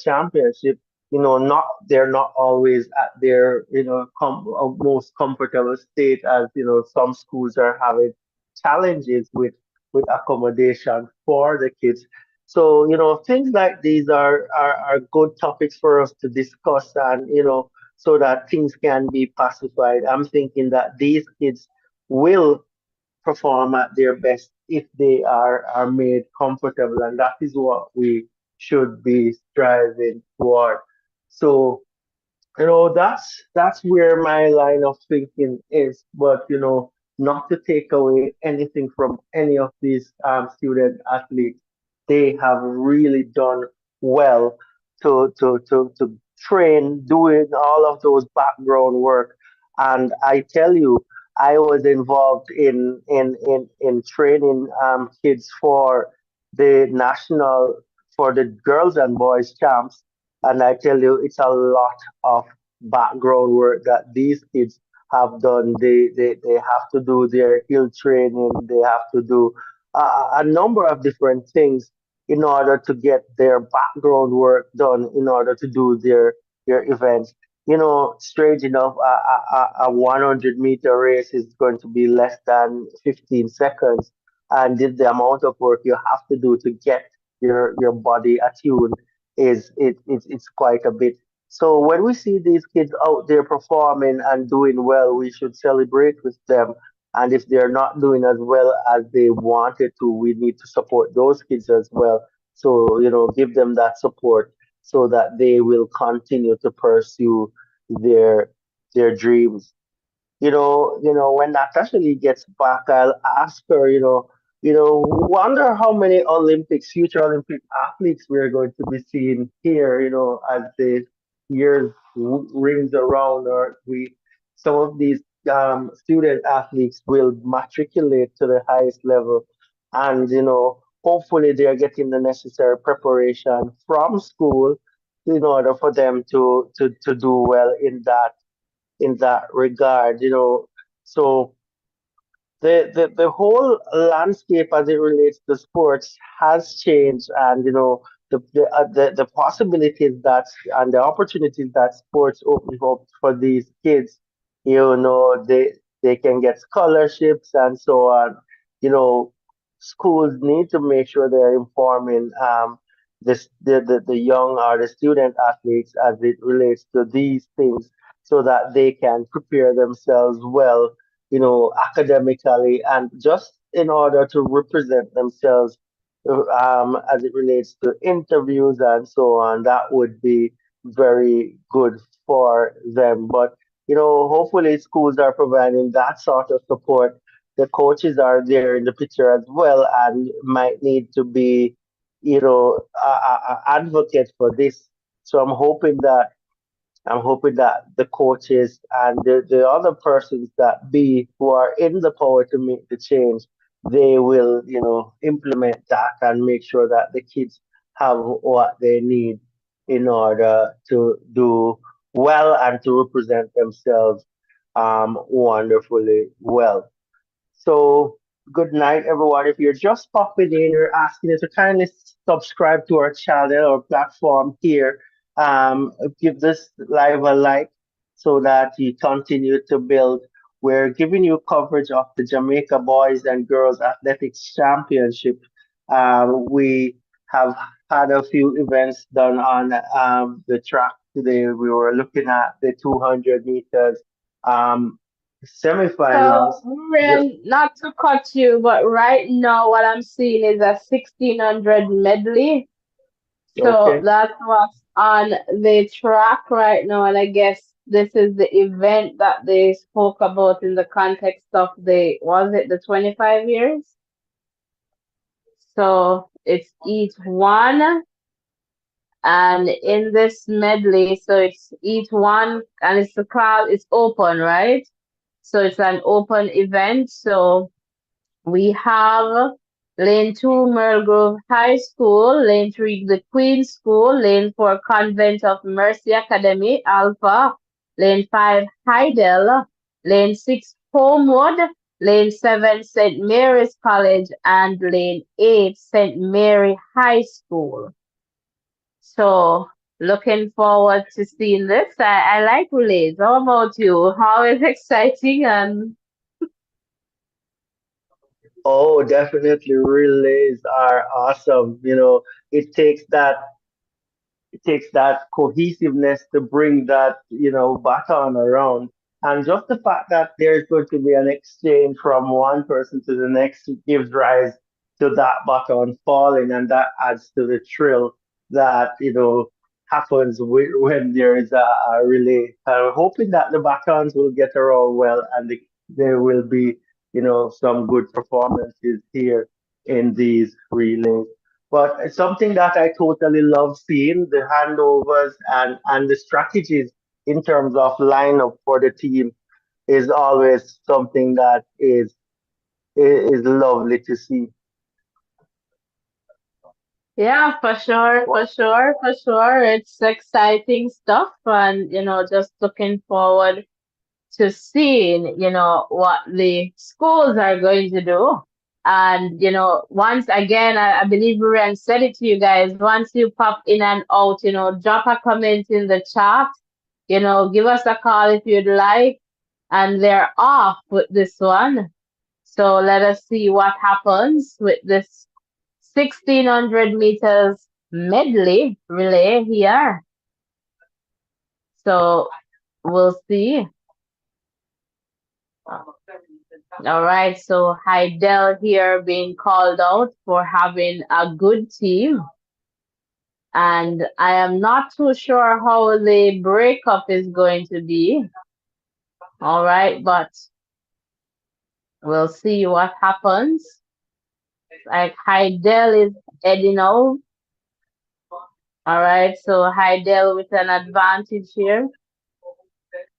championship, not they're not always at their most comfortable state, as some schools are having challenges with accommodation for the kids. So things like these are good topics for us to discuss, and so that things can be pacified. I'm thinking that these kids will perform at their best if they are made comfortable, and that is what we should be striving toward. So that's where my line of thinking is. But not to take away anything from any of these student athletes, they have really done well to train, doing all of those background work. And I tell you, I was involved in training kids for the national, for the girls and boys champs, and I tell you, it's a lot of background work that these kids have done. They have to do their hill training. They have to do a number of different things in order to get their background work done, in order to do their events. Strange enough, a 100-meter race is going to be less than 15 seconds. And the amount of work you have to do to get your body attuned it's quite a bit. So when we see these kids out there performing and doing well, we should celebrate with them. And if they're not doing as well as they wanted to, we need to support those kids as well. So, give them that support so that they will continue to pursue their their dreams. When Natasha Lee gets back, I'll ask her, wonder how many future Olympic athletes we're going to be seeing here, as the years rings around, or some of these student athletes will matriculate to the highest level, and hopefully they are getting the necessary preparation from school in order for them to do well in that regard. So the whole landscape as it relates to sports has changed, and the possibilities that and the opportunities that sports open up for these kids. They can get scholarships and so on. Schools need to make sure they're informing the young or the student athletes as it relates to these things, so that they can prepare themselves well, academically, and just in order to represent themselves as it relates to interviews and so on. That would be very good for them. But, hopefully schools are providing that sort of support. The coaches are there in the picture as well, and might need to be, a advocate for this. So I'm hoping that the coaches and the other persons that be who are in the power to make the change, they will, implement that and make sure that the kids have what they need in order to do well and to represent themselves wonderfully well. So, good night, everyone. If you're just popping in, we're asking you to kindly subscribe to our channel or platform here. Give this live a like so that you continue to build. We're giving you coverage of the Jamaica Boys and Girls Athletics Championship. We have had a few events done on the track today. We were looking at the 200 meters um, So, semifinals. not to cut you, but right now what I'm seeing is a 1600 medley. So Okay. that's what's on the track right now, and I guess this is the event that they spoke about in the context of was it the 25 years? So it's each one, and in this medley, so it's each one, and it's open, right? So it's an open event. So we have Lane 2, Merle Grove High School. Lane 3, the Queen School. Lane 4, Convent of Mercy Academy, Alpha. Lane 5, Hydel. Lane 6, Homewood. Lane 7, St. Mary's College. And Lane 8, St. Mary High School. So, looking forward to seeing this. I like relays. How about you? How is exciting and Oh, definitely relays are awesome. It takes that it takes that cohesiveness to bring that, baton around. And just the fact that there's going to be an exchange from one person to the next gives rise to that baton falling, and that adds to the thrill that, happens when there is a relay. Hoping that the batons will get around well and there will be, some good performances here in these relays. But it's something that I totally love seeing the handovers and the strategies in terms of lineup for the team is always something that is lovely to see. yeah, for sure, for sure, for sure. It's exciting stuff, and just looking forward to seeing, what the schools are going to do. And, once again, I believe Ryan said it to you guys, once you pop in and out, drop a comment in the chat, give us a call if you'd like. And they're off with this one. So let us see what happens with this 1600 meters medley relay here. So we'll see. All right, so Heidel here being called out for having a good team. And I am not too sure how the breakup is going to be. All right, but we'll see what happens. Like Heidel is heading out. All right, so Heidel with an advantage here.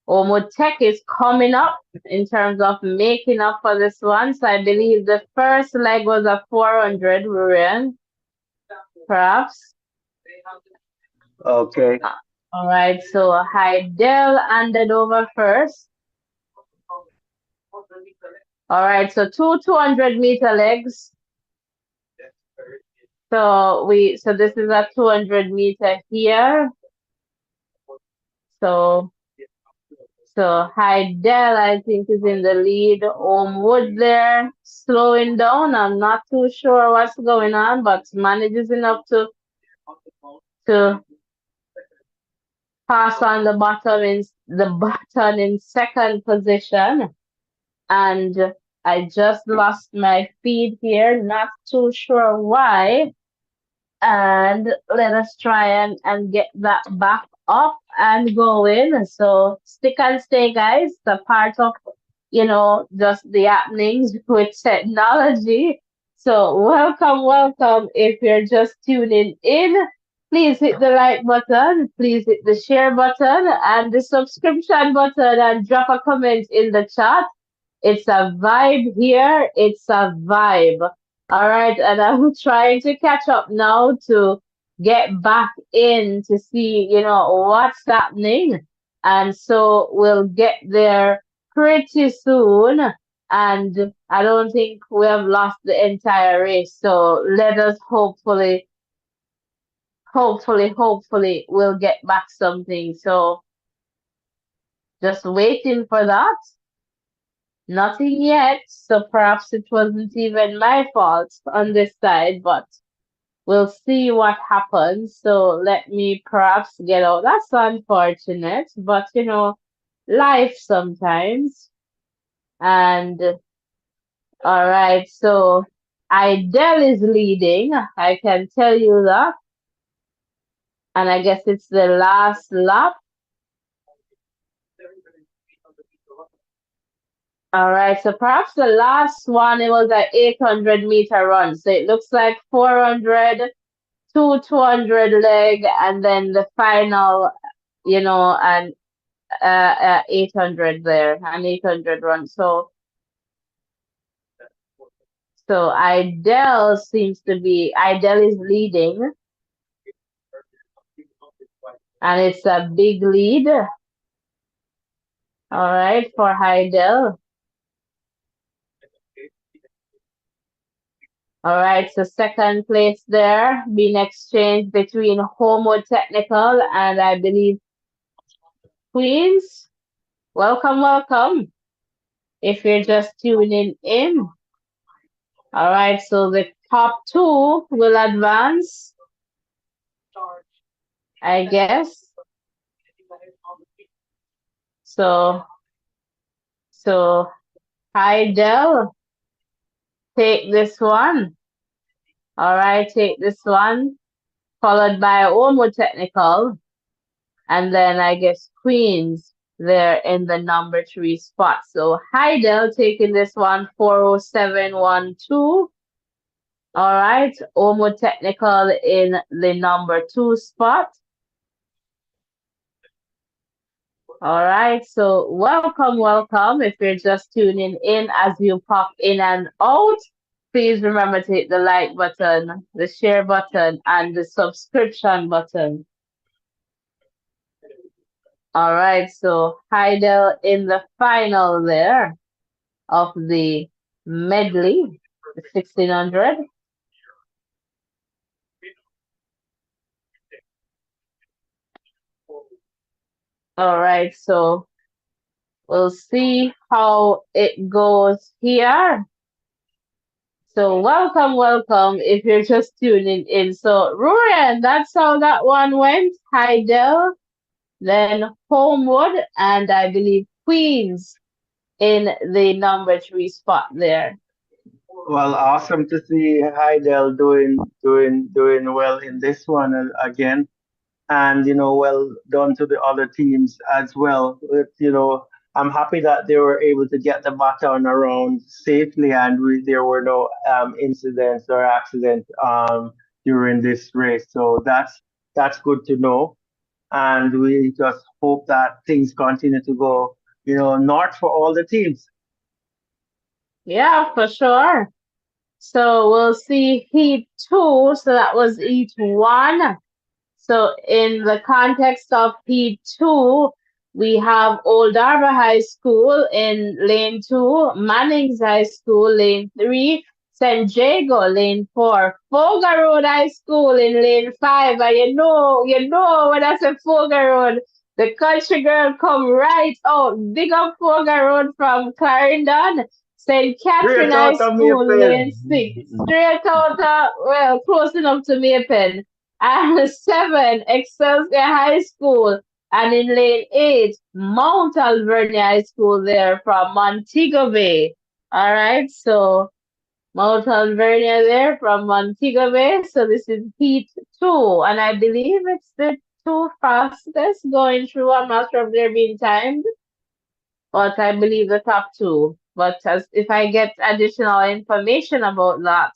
Omotek is coming up in terms of making up for this one. So I believe the first leg was a 400, Rurian, perhaps. Okay. All right, so Heidel handed over first. All right, so two 200-meter legs. So this is a 200-meter here. So Heidel, I think, is in the lead. Wood there, slowing down. I'm not too sure what's going on, but manages enough to pass on the button in second position. And I just lost my feed here, not too sure why. And let us try and get that back up and going. So stick and stay, guys. The part of, just the happenings with technology. So welcome, welcome. If you're just tuning in, please hit the like button, please hit the share button and the subscription button and drop a comment in the chat. It's a vibe here. It's a vibe. All right. And I'm trying to catch up now to get back in to see, what's happening. And so we'll get there pretty soon. And I don't think we have lost the entire race. So let us hopefully we'll get back something. So just waiting for that. Nothing yet, so perhaps it wasn't even my fault on this side, but we'll see what happens. So let me perhaps get out. That's unfortunate, but life sometimes. And all right, so Idel is leading, I can tell you that. And I guess it's the last lap. All right, so perhaps the last one, it was an 800-meter run. So it looks like 400, 200 leg, and then the final, and 800 there, an 800 run. So So Idel is leading, and it's a big lead. All right, for Idel. All right, so second place there being exchanged between Homo Technical and I believe Queens. Welcome, welcome. If you're just tuning in. All right, so the top two will advance, I guess. So, so hi Del, take this one. All right, take this one, followed by Homo Technical, and then I guess Queens there in the number three spot. So Heidel taking this one 40712. All right, Homo Technical in the number two spot. All right, so welcome, welcome. If you're just tuning in as you pop in and out, please remember to hit the like button, the share button, and the subscription button. All right, so Heidel in the final there of the medley, the 1600. All right, so we'll see how it goes here. So welcome, welcome if you're just tuning in. So Rurian, that's how that one went. Heidel, then Homewood, and I believe Queens in the number three spot there. Well, awesome to see Heidel doing well in this one again, and well done to the other teams as well. I'm happy that they were able to get the baton around safely, and there were no incidents or accidents during this race. So that's good to know, and we just hope that things continue to go north for all the teams. Yeah, for sure. So we'll see heat two. So that was heat one. So in the context of P2, we have Old Harbor High School in lane two, Manning's High School lane three, San Diego lane four, Foga Road High School in lane five. And you know when I say Foga Road, the country girl come right out. Big up Foga Road from Clarendon. St. Catherine Straight High out of me School lane six. pen. Straight out of, well, close enough to Maypen and seven, Excelsior High School. And in lane eight, Mount Alvernia High School there from Montego Bay. All right, so Mount Alvernia there from Montego Bay. So this is heat two, and I believe it's the two fastest going through. I'm not sure if they're being timed, but I believe the top two. But as if I get additional information about that,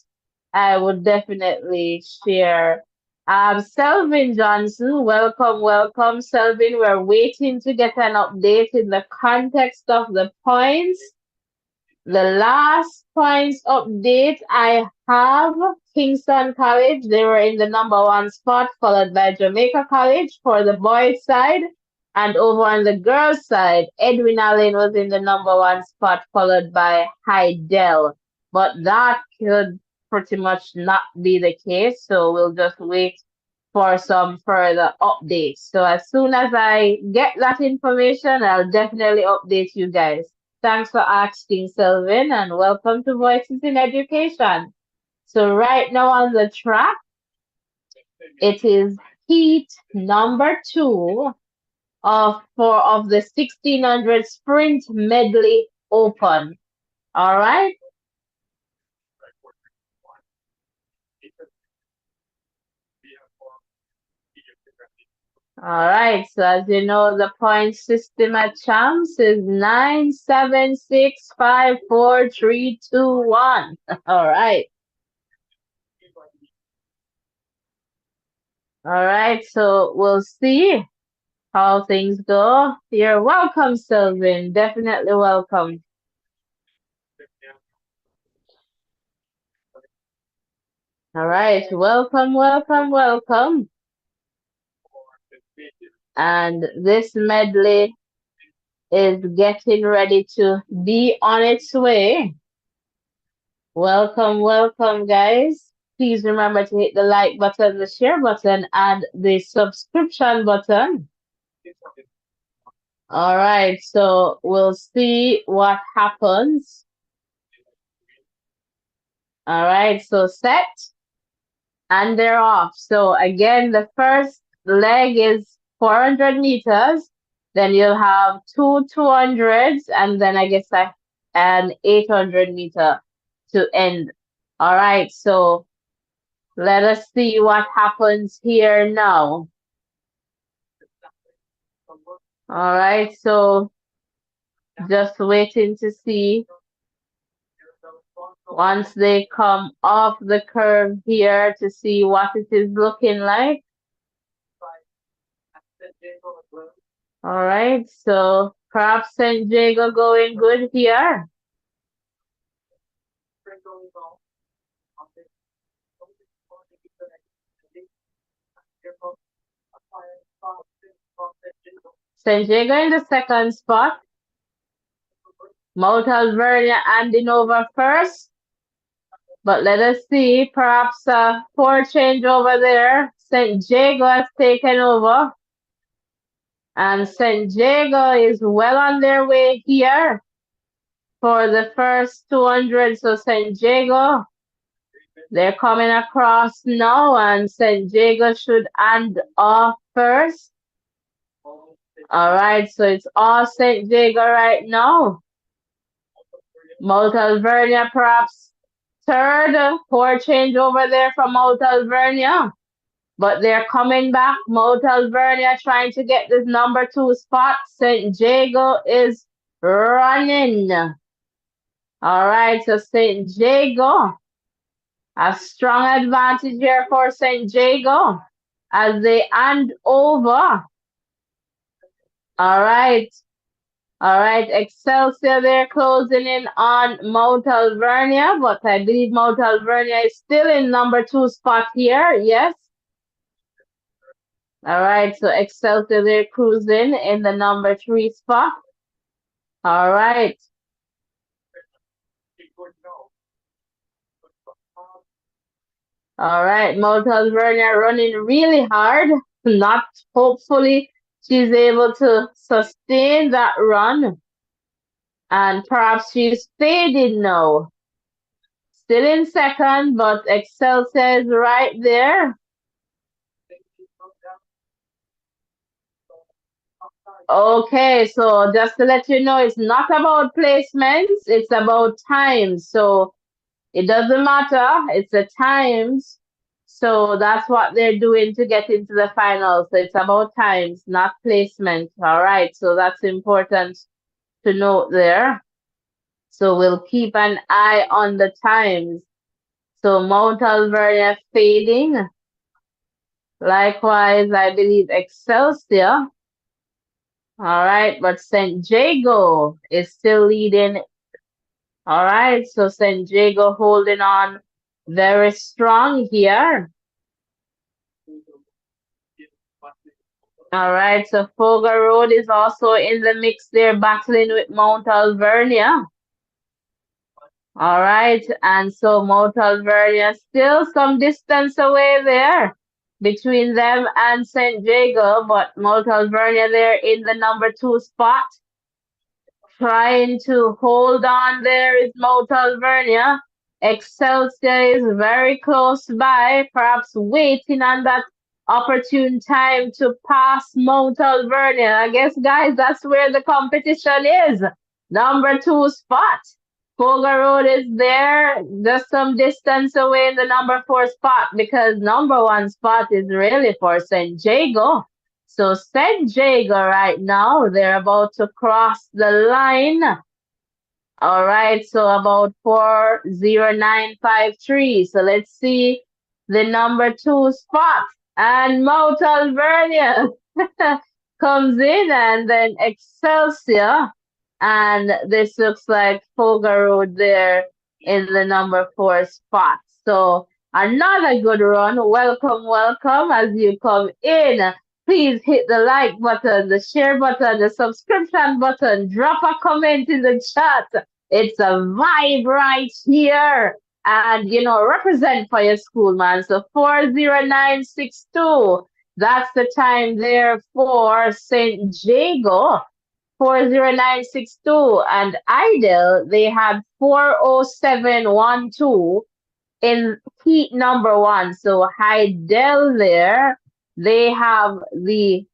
I would definitely share. Selvin Johnson, welcome, welcome, Selvin. We're waiting to get an update in the context of the points. The last points update I have Kingston College. They were in the number one spot, followed by Jamaica College for the boys' side. And over on the girls' side, Edwin Allen was in the number one spot, followed by Heidel. But that could pretty much not be the case. So we'll just wait for some further updates. So as soon as I get that information, I'll definitely update you guys. Thanks for asking, Selvin, and welcome to Voices in Education. So right now on the track, it is heat number two of the 1600 sprint medley open. All right. All right, so as you know, the point system at Champs is 9, 7, 6, 5, 4, 3, 2, 1. All right. All right, so we'll see how things go. You're welcome, Sylvan. Definitely welcome. All right. Welcome, welcome, welcome. And this medley is getting ready to be on its way. Welcome, welcome, guys. Please remember to hit the like button, the share button, and the subscription button. All right, so we'll see what happens. All right, so set and they're off. So again, the first leg is 400 meters. Then you'll have two 200s, and then I guess an 800-meter to end. All right, so let us see what happens here now. All right, so just waiting to see once they come off the curve here to see what it is looking like. All right, so perhaps San Diego going good here. San Diego in the second spot. Mount Alvernia handing over first. But let us see, perhaps a poor change over there. St. Diego has taken over. And St. Diego is well on their way here for the first 200. So St. Diego, they're coming across now, and St. Diego should hand off first. All right, so it's all St. Diego right now. Mount Alvernia perhaps third, poor change over there from Mount Alvernia. But they're coming back. Mount Alvernia trying to get this number 2 spot. St. Diego is running. All right, so St. Diego, a strong advantage here for St. Diego as they hand over. All right. All right, Excelsior, they're closing in on Mount Alvernia, but I believe Mount Alvernia is still in number 2 spot here. Yes. All right, so Excelsior, they're cruising in the number 3 spot. All right. All right, Mount Alvernia running really hard. Not hopefully she's able to sustain that run. And perhaps she's fading now. Still in second, but Excelsior is right there. Okay, so just to let you know, it's not about placements, it's about times. So it doesn't matter, it's the times. So that's what they're doing to get into the finals. So it's about times, not placement. All right, so that's important to note there. So we'll keep an eye on the times. So Mount Alvernia fading. Likewise, I believe Excelsior. All right, but St. Jago is still leading. All right, so St. Jago holding on very strong here. All right, so Foga Road is also in the mix there, battling with Mount Alvernia. All right, and so Mount Alvernia still some distance away there between them and St. Jago, but Mount Alvernia there in the number 2 spot. Trying to hold on there is Mount Alvernia. Excelsior is very close by, perhaps waiting on that opportune time to pass Mount Alvernia. I guess, guys, that's where the competition is. Number 2 spot. Foga Road is there, just some distance away in the number 4 spot because number 1 spot is really for St. Jago. So St. Jago right now, they're about to cross the line. All right, so about 40953. So let's see the number 2 spot. And Mount Alvernia comes in, and then Excelsior. And this looks like Foga Road there in the number 4 spot. So Another good run. Welcome, welcome as you come in. Please hit the like button, the share button, the subscription button. Drop a comment in the chat. It's a vibe right here. And, represent for your school, man. So 40962. That's the time there for St. Jago. 40962. And Idle, they had 40712 in heat number one. So Heidel there, they have the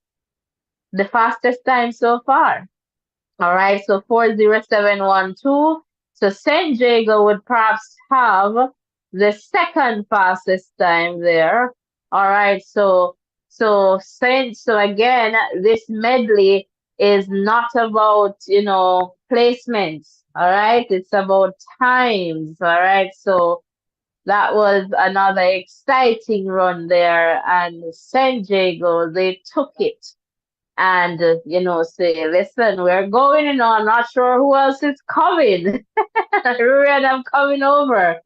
fastest time so far. All right, so 40712. So St. Jago would perhaps have the second fastest time there. All right, so again, this medley is not about placements. All right, it's about times. All right, so that was another exciting run there, and San Diego, they took it and, say, listen, we're going, I'm not sure who else is coming. Ruben, I'm coming over.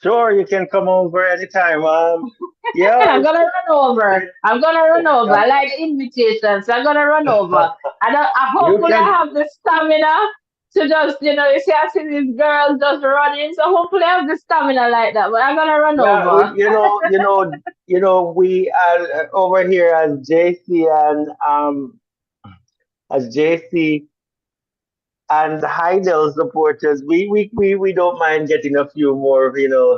Sure, you can come over anytime. Yeah, I'm gonna run over. I'm gonna run over. I like the invitation, so I'm gonna run over. I you hopefully I can. have the stamina to just, you see, I see these girls just running, so hopefully I have the stamina like that. But I'm gonna run Yeah, over. we are over here as JC and as JC and Heidel supporters. We don't mind getting a few more,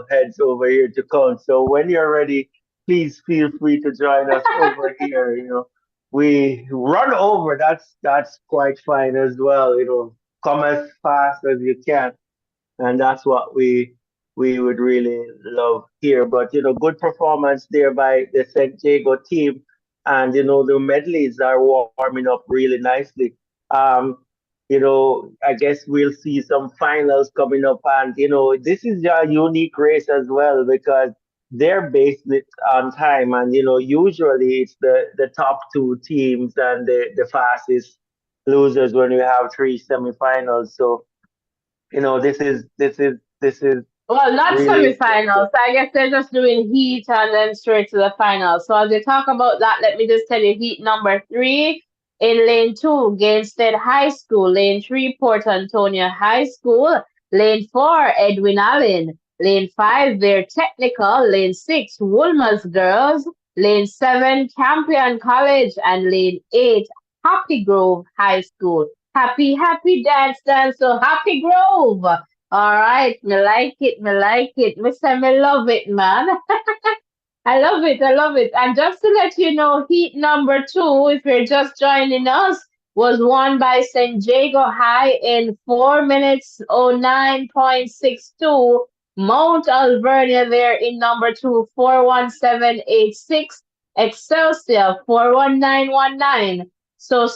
heads over here to count. So when you're ready, please feel free to join us over here. We run over. That's quite fine as well. Come as fast as you can, and that's what we would really love here. But good performance there by the San Diego team, and the medleys are warming up really nicely. Um, I guess we'll see some finals coming up, and this is a unique race as well because they're based it on time, and usually it's the top two teams and the fastest losers when we have three semifinals. So this is Well, not really semifinals. I guess they're just doing heat and then straight to the finals. So as they talk about that, let me just tell you heat number three in lane two, Gainstead High School, lane three, Port Antonio High School, lane four, Edwin Allen, lane five, Their Technical, lane six, Woolmer's Girls, lane seven, Campion College, and lane eight, Happy Grove High School. Happy, happy dance, dance, so Happy Grove. All right, me like it, me like it. Me say me love it, man. I love it, I love it. And just to let you know, heat number two, if you're just joining us, was won by San Diego High in 4 minutes 09.62. Mount Alvernia there in number two, 41786. Excelsior 41919. So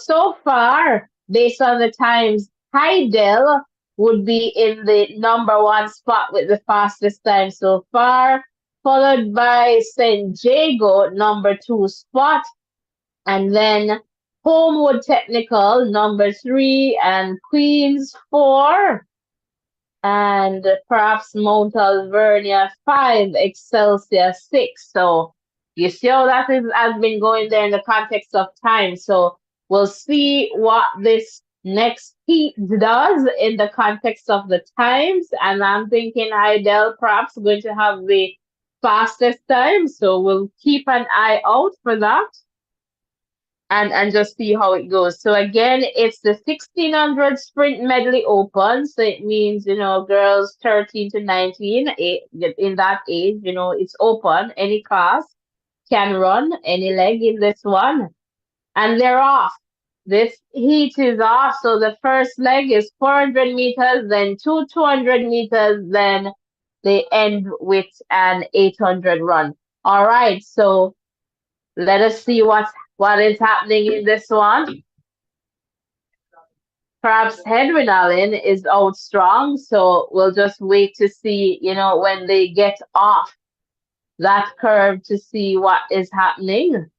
far, based on the times, Heidel would be in the number one spot with the fastest time so far, followed by St. Jago, number two spot, and then Homewood Technical, number three, and Queens, four, and perhaps Mount Alvernia, five, Excelsior, six. So you see how has been going there in the context of time. So we'll see what this next heat does in the context of the times. And I'm thinking Idel perhaps going to have the fastest time. So we'll keep an eye out for that and just see how it goes. So again, it's the 1600 sprint medley open. So it means, girls 13 to 19 in that age, it's open. Any class can run any leg in this one. And they're off. This heat is off. So the first leg is 400 meters, then 200 meters, then they end with an 800 run. All right. So let us see what is happening in this one. Perhaps Henry Allen is out strong, so we'll just wait to see, when they get off that curve to see what is happening.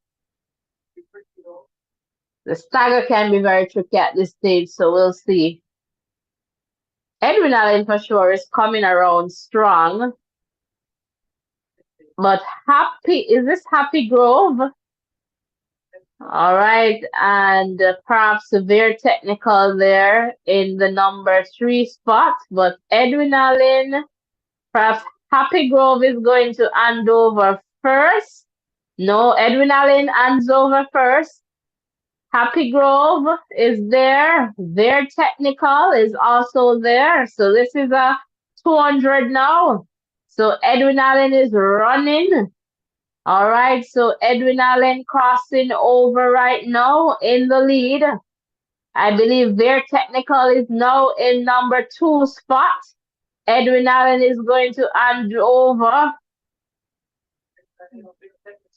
The stagger can be very tricky at this stage, so we'll see. Edwin Allen for sure is coming around strong. But Happy, is this Happy Grove? All right, and perhaps severe technical there in the number 3 spot, but Edwin Allen, perhaps Happy Grove is going to hand over first. No, Edwin Allen hands over first. Happy Grove is there. Their technical is also there. So this is a 200 now. So Edwin Allen is running. All right, so Edwin Allen crossing over right now in the lead. I believe their technical is now in number 2 spot. Edwin Allen is going to hand over.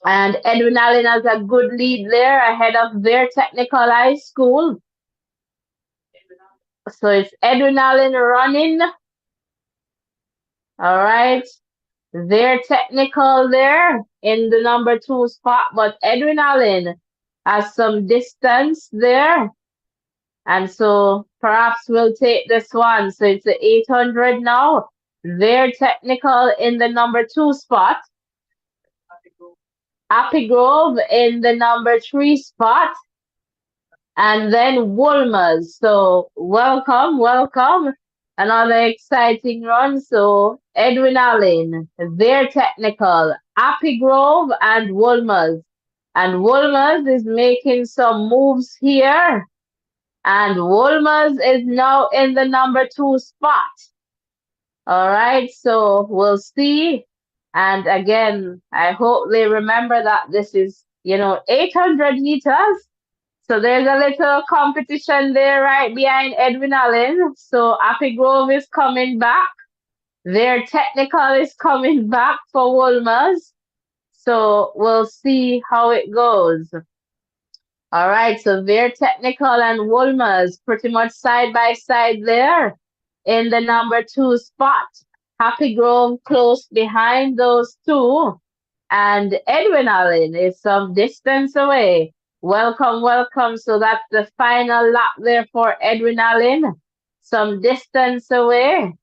And Edwin Allen has a good lead there ahead of their technical high school. So it's Edwin Allen running. All right. They're technical there in the number 2 spot, but Edwin Allen has some distance there. And so perhaps we'll take this one. So it's the 800 now. They're technical in the number 2 spot. Happy Grove in the number 3 spot. And then Woolmers. So welcome, welcome. Another exciting run. So Edwin Allen, their technical, Happy Grove and Woolmers. And Woolmers is making some moves here. And Woolmers is now in the number 2 spot. All right, so we'll see. And again, I hope they remember that this is, 800 meters. So there's a little competition there right behind Edwin Allen. So Happy Grove is coming back. Their technical is coming back for Wolmer's. So we'll see how it goes. All right, so their technical and Wolmer's pretty much side by side there in the number 2 spot. Happy Grove close behind those two. And Edwin Allen is some distance away. Welcome, welcome. So that's the final lap there for Edwin Allen. Some distance away.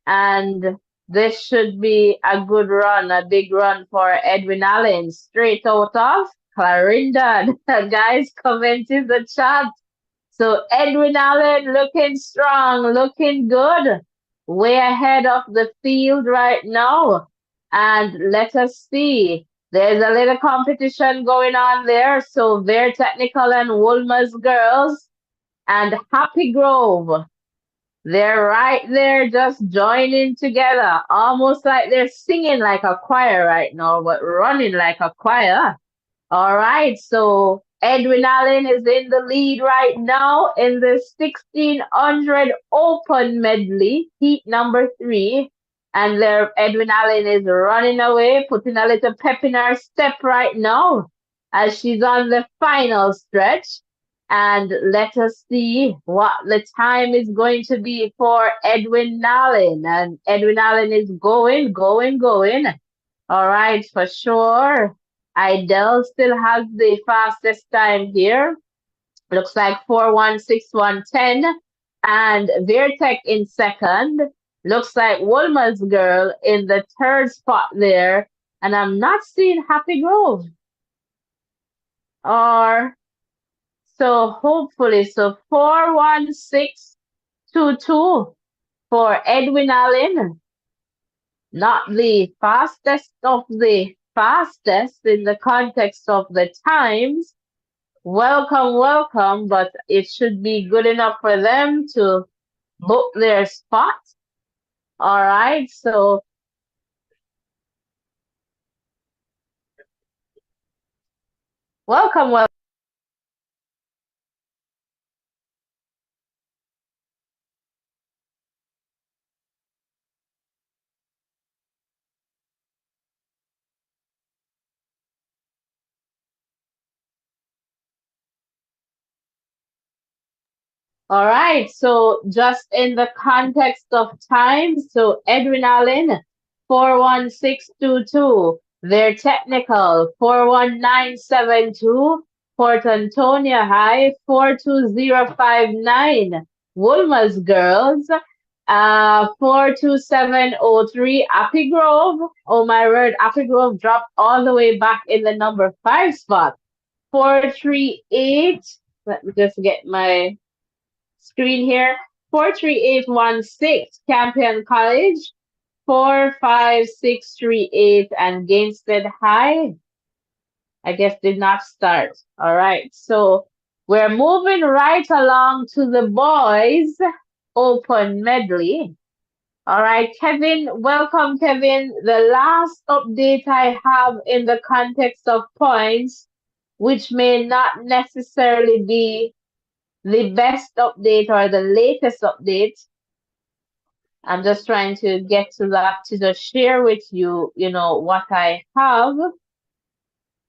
And this should be a good run, a big run for Edwin Allen. Straight out of Clarendon. Guys, comment in the chat. So Edwin Allen looking strong, looking good. Way ahead of the field right now. And let us see. There's a little competition going on there. So Very Technical and Wolmer's Girls and Happy Grove. They're right there just joining together. Almost like they're singing like a choir right now, but running like a choir. All right, so Edwin Allen is in the lead right now in the 1600 open medley, heat number 3. And there, Edwin Allen is running away, putting a little pep in her step right now as she's on the final stretch. And let us see what the time is going to be for Edwin Allen. And Edwin Allen is going. All right, for sure. Idel still has the fastest time here. Looks like 4:1:61:10. And Vertec in second. Looks like Wolmer's Girl in the 3rd spot there. And I'm not seeing Happy Grove. Or so hopefully, so 4:16:22 for Edwin Allen. Not the fastest of the fastest in the context of the times. Welcome, welcome, but it should be good enough for them to book their spot. All right, so welcome, welcome. All right, so just in the context of time, so Edwin Allen, 4:16:22. Their technical, 4:19:72. Port Antonio High, 4:20:59. Wolmer's Girls, 42703 Appy Grove. Oh my word, Appy Grove dropped all the way back in the number 5 spot. 438. Let me just get my screen here. 43816 Campion College. 45638 and Gainstead High. I guess did not start. All right. So we're moving right along to the boys open medley. All right, Kevin, welcome, Kevin. The last update I have in the context of points, which may not necessarily be the best update or the latest update. I'm just trying to get to that to just share with you, what I have.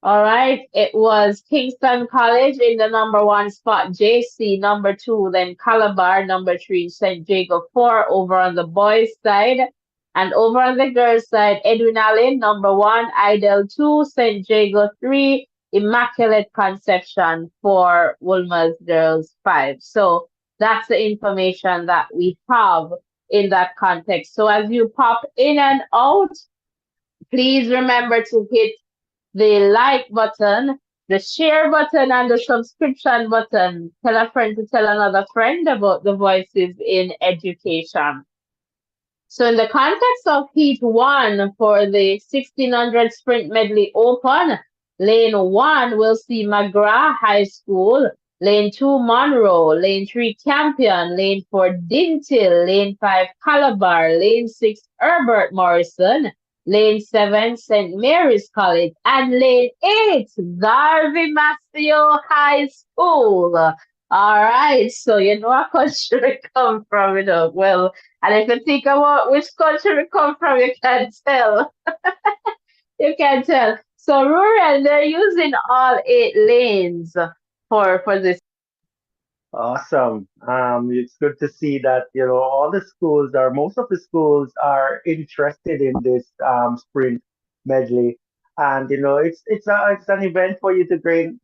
All right, it was Kingston College in the number 1 spot, JC number 2, then Calabar number 3, St. Jago 4 over on the boys' side. And over on the girls' side, Edwin Allen number 1, Idel 2, St. Jago 3, Immaculate Conception for Wolmer's girls 5. So that's the information that we have in that context. So as you pop in and out, please remember to hit the like button, the share button, and the subscription button. Tell a friend to tell another friend about the Voices in Education. So in the context of Heat 1 for the 1600 Sprint Medley Open, Lane 1 will see McGrath High School, Lane 2 Monroe, Lane 3 Campion, Lane 4 Dintil, Lane 5 Calabar, Lane 6 Herbert Morrison, Lane 7 St. Mary's College, and Lane 8 Garvey Massio High School. All right, so you know what country we come from, Well, and if you think about which country we come from, you can tell. You can tell. So rural, they're using all 8 lanes for this. Awesome. It's good to see that, all the schools or most of the schools are interested in this sprint medley. And, it's an event for you to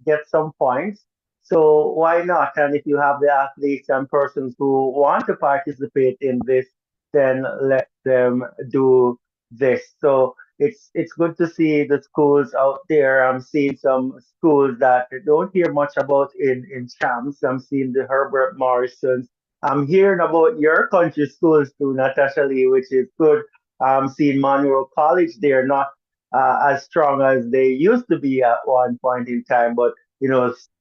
get some points. So why not? And if you have the athletes and persons who want to participate in this, then let them do this. So it's good to see the schools out there. I'm seeing some schools that I don't hear much about in champs. I'm seeing the Herbert Morrisons. I'm hearing about your country schools too, Natasha Lee, which is good. I'm seeing Monroe College. They're not as strong as they used to be at one point in time, but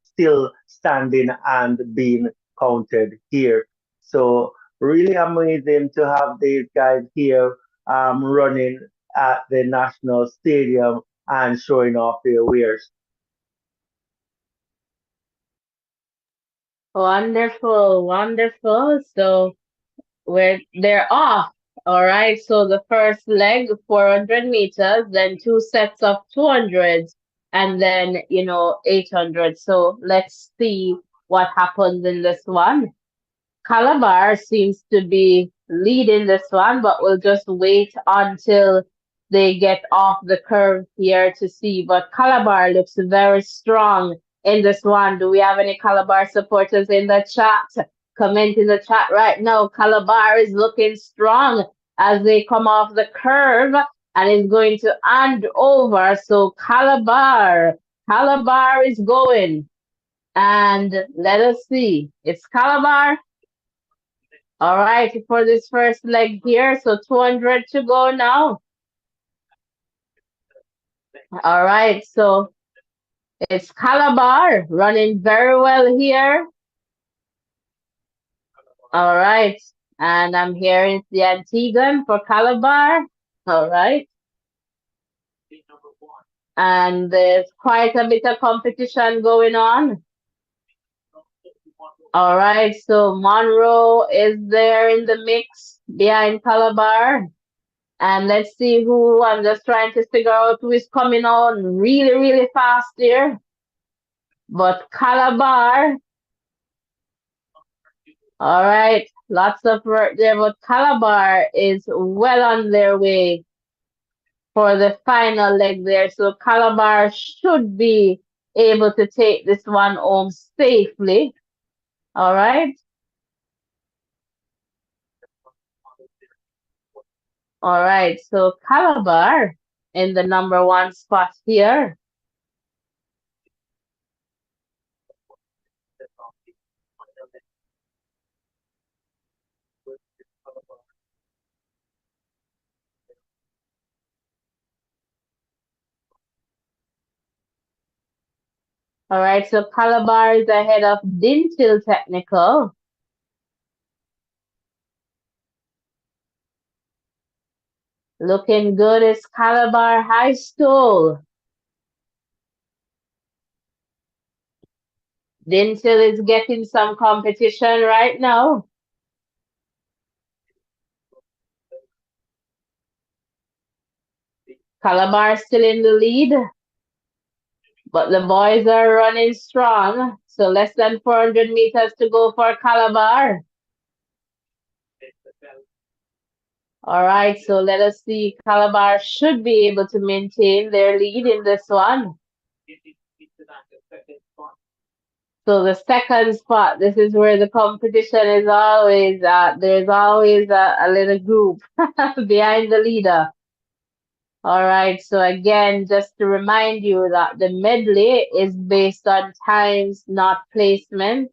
still standing and being counted here. So really amazing to have these guys here running at the national stadium and showing off their wares. Wonderful, wonderful. So they're off. All right. So the first leg, 400 meters, then 2 sets of 200s, and then 800. So let's see what happens in this one. Calabar seems to be leading this one, but we'll just wait until they get off the curve here to see. But Calabar looks very strong in this one. Do we have any Calabar supporters in the chat? Comment in the chat right now. Calabar is looking strong as they come off the curve and is going to hand over. So Calabar is going. And let us see. It's Calabar. All right, for this first leg here, so 200 to go now. All right, so it's Calabar running very well here. All right, and I'm hearing the Antiguan for Calabar. All right. And there's quite a bit of competition going on. All right, so Monroe is there in the mix behind Calabar. And let's see who, I'm just trying to figure out who is coming on really, really fast here. But Calabar, all right, lots of work there, but Calabar is well on their way for the final leg there. So Calabar should be able to take this one home safely. All right. All right, so Calabar in the number one spot here. All right, so Calabar is ahead of Dintil Technical. Looking good is Calabar High School. Dintil is getting some competition right now. Calabar still in the lead, but the boys are running strong. So less than 400 meters to go for Calabar. All right, so let us see. Calabar should be able to maintain their lead in this one. So the second spot, this is where the competition is always at. There's always a little group behind the leader. All right, so again, just to remind you that the medley is based on times, not placement.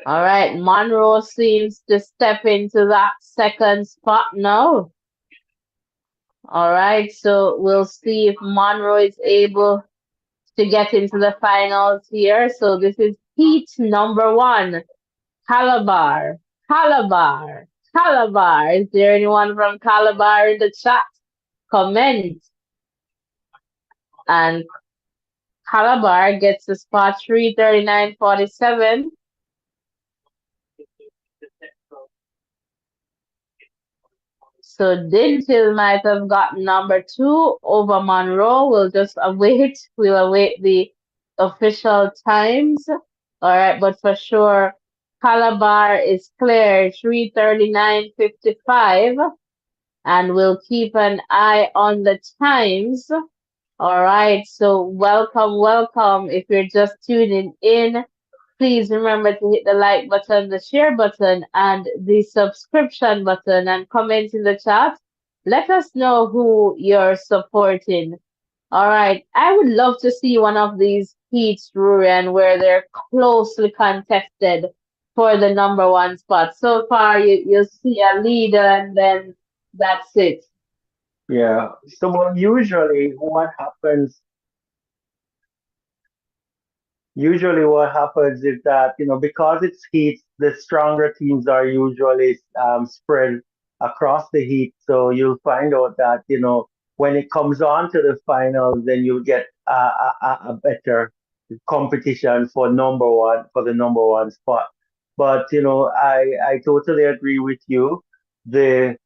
All right, Monroe seems to step into that second spot now. All right, so we'll see if Monroe is able to get into the finals here. So this is heat number one, Calabar, Calabar, Calabar. Is there anyone from Calabar in the chat? Comment. And Calabar gets the spot 3:39:47. So Dintil might have gotten number two over Monroe. We'll just await. We'll await the official times. All right, but for sure, Calabar is clear 3:39:55, and we'll keep an eye on the times. All right, so welcome, welcome. If you're just tuning in, please remember to hit the like button, the share button, and the subscription button, and comment in the chat. Let us know who you're supporting. All right, I would love to see one of these heats, Rurian, where they're closely contested for the number one spot. So far, you see a leader, and then that's it. Yeah. So usually what happens Usually, what happens is that, because it's heat, the stronger teams are usually spread across the heat. So you'll find out that, when it comes on to the finals, then you'll get a better competition for the number one spot. But, I totally agree with you. The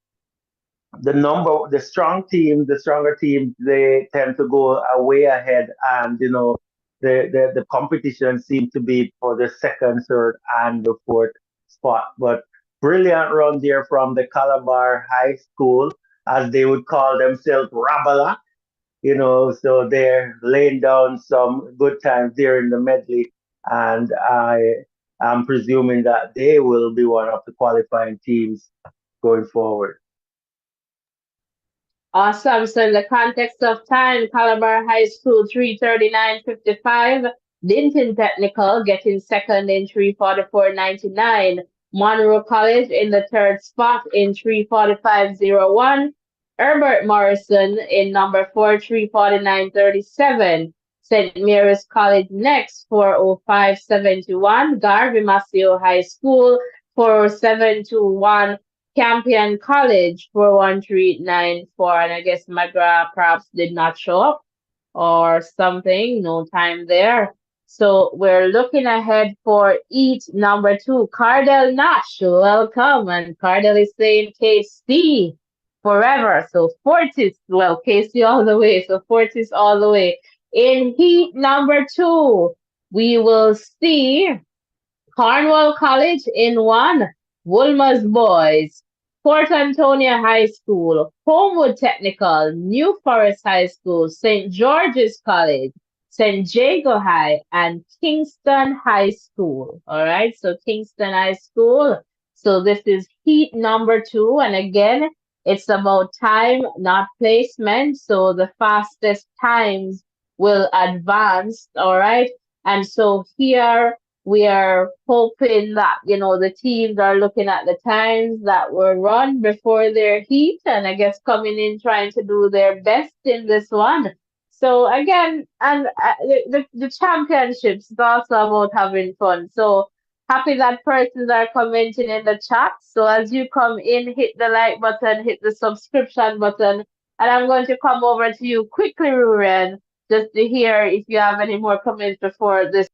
the stronger teams, they tend to go way ahead, and the competition seems to be for the second, third, and the fourth spot. But brilliant run there from the Calabar High School, as they would call themselves, Rabala. So they're laying down some good times there in the medley, and I am presuming that they will be one of the qualifying teams going forward. Awesome. So in the context of time, Calabar High School 3:39:55, Linton Technical getting second in 3:44:99, Monroe College in the third spot in 3:45:01, Herbert Morrison in number four 3:49:37, St. Mary's College next 4:05:71, Garvey Maceo High School 4:07:21, Campion College 41394, and I guess McGrath perhaps did not show up or something, no time there. So we're looking ahead for each number two. Cardell Nash, welcome. And Cardell is saying KC forever. So Fortis, well, KC all the way. So Fortis all the way. In heat number two, we will see Cornwall College in one, Woolmer's Boys, Port Antonio High School, Homewood Technical, New Forest High School, St. George's College, St. Jago High, and Kingston High School. All right, so Kingston High School So this is heat number two. And again, it's about time, not placement. So the fastest times will advance. All right. And so here we are hoping that, the teams are looking at the times that were run before their heat and I guess coming in trying to do their best in this one. So again, and the championships is also about having fun. So happy that persons are commenting in the chat. So as you come in, hit the like button, hit the subscription button, and I'm going to come over to you quickly, Ruren, just to hear if you have any more comments before this.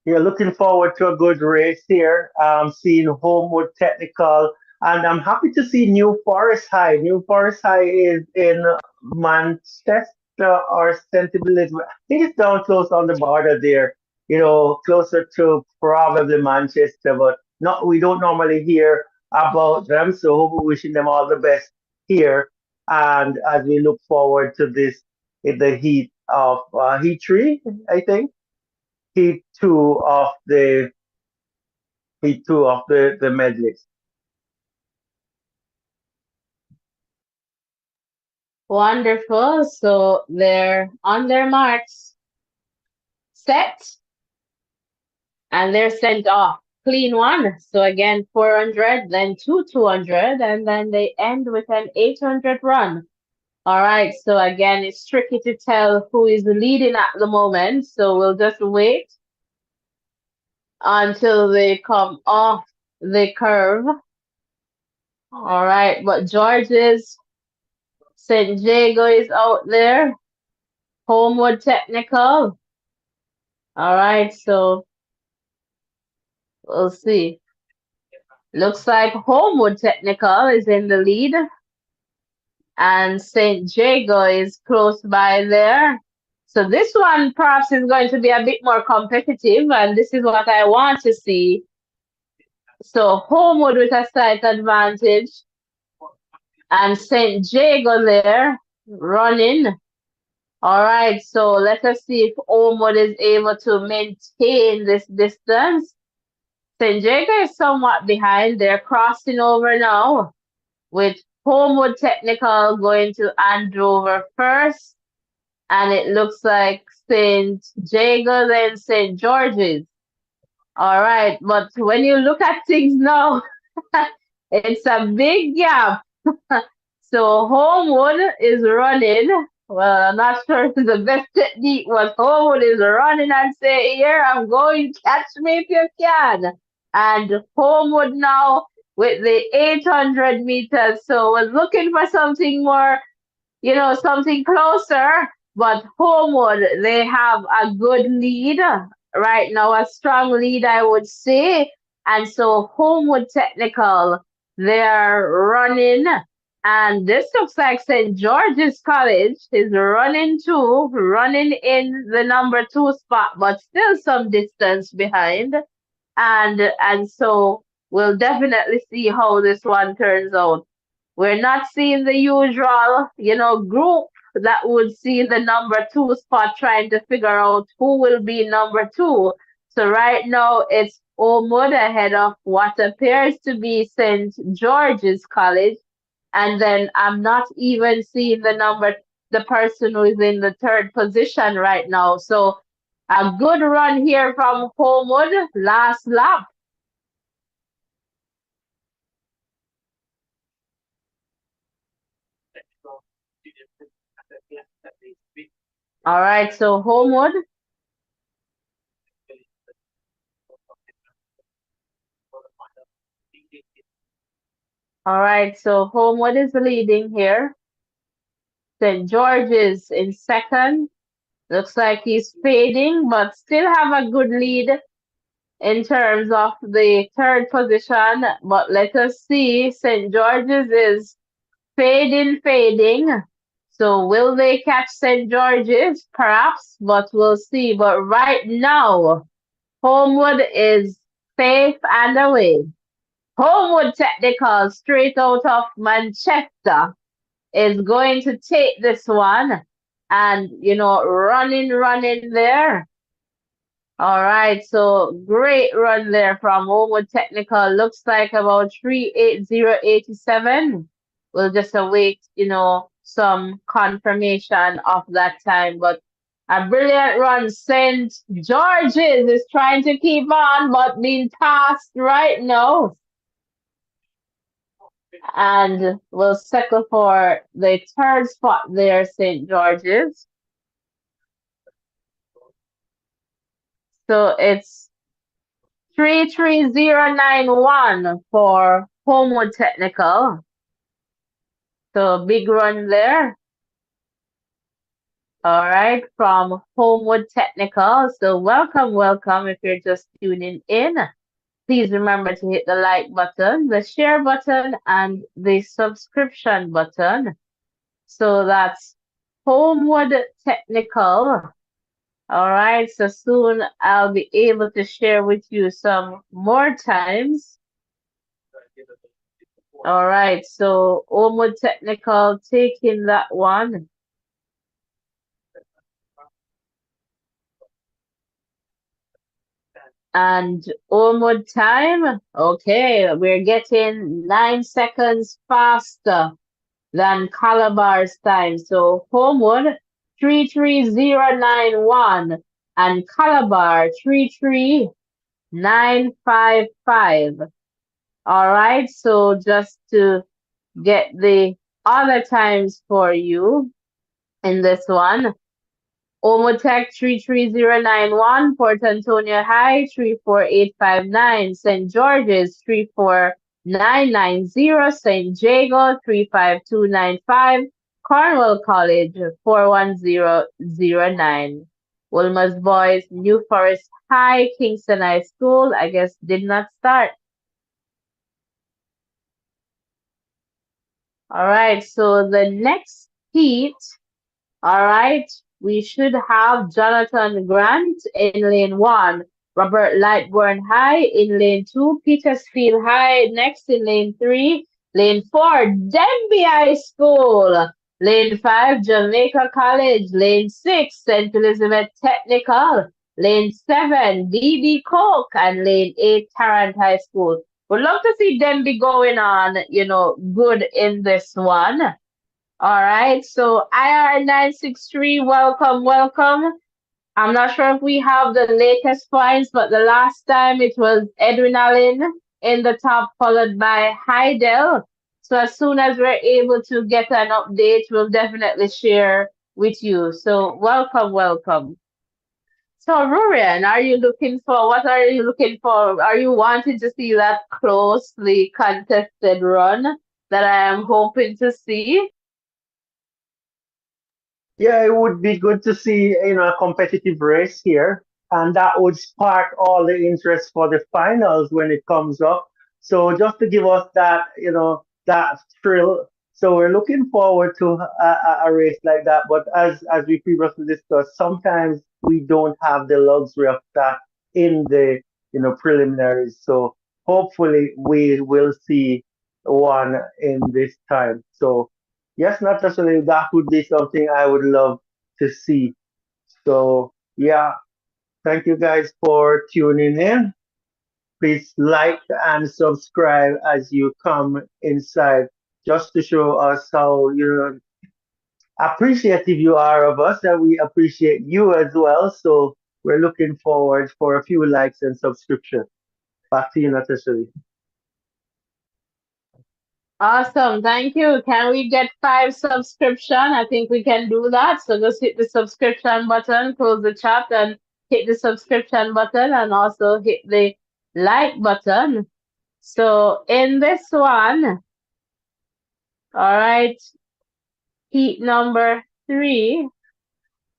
Yeah, looking forward to a good race here. Seeing Homewood Technical, and I'm happy to see New Forest High. New Forest High is in Manchester or Sensibility. I think it's down close on the border there. Closer to probably Manchester, but not. We don't normally hear about them. So we're wishing them all the best here. And as we look forward to this, in the heat of heat three, I think heat two of the medleys. Wonderful. So they're on their marks, set, and they're sent off. Clean one. So again, 400, then 200, and then they end with an 800 run. All right. So again, it's tricky to tell who is leading at the moment. So we'll just wait until they come off the curve. All right. But George's St. Jago is out there. Homewood Technical. All right. So we'll see. Looks like Homewood Technical is in the lead, and St. Jago is close by there. So this one perhaps is going to be a bit more competitive, and this is what I want to see. So Homewood with a slight advantage, and St. Jago there running. All right, so let us see if Homewood is able to maintain this distance. St. Jago is somewhat behind. They're crossing over now with Homewood Technical going to Andover first. And it looks like St. Jago then St. George's. All right, but when you look at things now, it's a big gap. So Homewood is running. Well, I'm not sure if it's the best technique, but Homewood is running and say, here, I'm going, catch me if you can. And Homewood now with the 800 meters. So was looking for something more, something closer. But Homewood, they have a good lead right now, a strong lead, I would say. And so Homewood Technical, they're running. And this looks like St. George's College is running too, running in the number two spot, but still some distance behind. And so we'll definitely see how this one turns out. We're not seeing the usual, group that would see the number two spot trying to figure out who will be number two. So right now it's Homewood ahead of what appears to be St. George's College. And then I'm not even seeing the person who is in the third position right now. So a good run here from Homewood, last lap. All right, so Homewood. All right, so Homewood is leading here. St. George's in second. Looks like he's fading, but still have a good lead in terms of the third position. But let us see. St. George's is fading. So will they catch St. George's? Perhaps, but we'll see. But right now, Homewood is safe and away. Homewood Technical, straight out of Manchester, is going to take this one and, running there. All right, so great run there from Homewood Technical. Looks like about 38087. We'll just await, some confirmation of that time. But a brilliant run. St. George's is trying to keep on, but being passed right now. And we'll settle for the third spot there, St. George's. So it's 33091 for Homewood Technical. So big run there. All right, from Homewood Technical. So welcome, welcome. If you're just tuning in, please remember to hit the like button, the share button, and the subscription button. So that's Homewood Technical. All right, so soon I'll be able to share with you some more times. All right, so Homewood Technical taking that one. And Homewood time. Okay, we're getting 9 seconds faster than Calabar's time. So Homewood 33091 and Calabar 33955. All right, so just to get the other times for you in this one. Omotech 33091, Port Antonio High 34859, St. George's 34990, St. Jago 35295, Cornwall College 41009. Wilma's Boys, New Forest High, Kingston High School, I guess did not start. All right, so the next heat, all right, we should have Jonathan Grant in lane one, Robert Lightburn High in lane two, Petersfield High next in lane three, lane four, Denby High School, lane five, Jamaica College, lane six, St. Elizabeth Technical, lane seven, DB Coke, and lane eight, Tarrant High School. Would love to see Denby going on, good in this one. All right, so IR963, welcome, welcome. I'm not sure if we have the latest points, but the last time it was Edwin Allen in the top, followed by Heidel. So as soon as we're able to get an update, we'll definitely share with you. So welcome, welcome. So Rurian, what are you looking for? Are you wanting to see that closely contested run that I am hoping to see? Yeah, it would be good to see, a competitive race here, and that would spark all the interest for the finals when it comes up. So just to give us that, that thrill. So we're looking forward to a race like that. But as we previously discussed, sometimes we don't have the luxury of that in the, preliminaries. So hopefully we will see one in this time. So yes, not necessarily that would be something I would love to see. So yeah, thank you guys for tuning in. Please like and subscribe as you come inside, just to show us how appreciative you are of us, and we appreciate you as well. So we're looking forward for a few likes and subscription. Back to you, Natasha. Awesome. Thank you. Can we get 5 subscription? I think we can do that. So just hit the subscription button, close the chat and hit the subscription button and also hit the like button. So in this one, all right, heat number 3.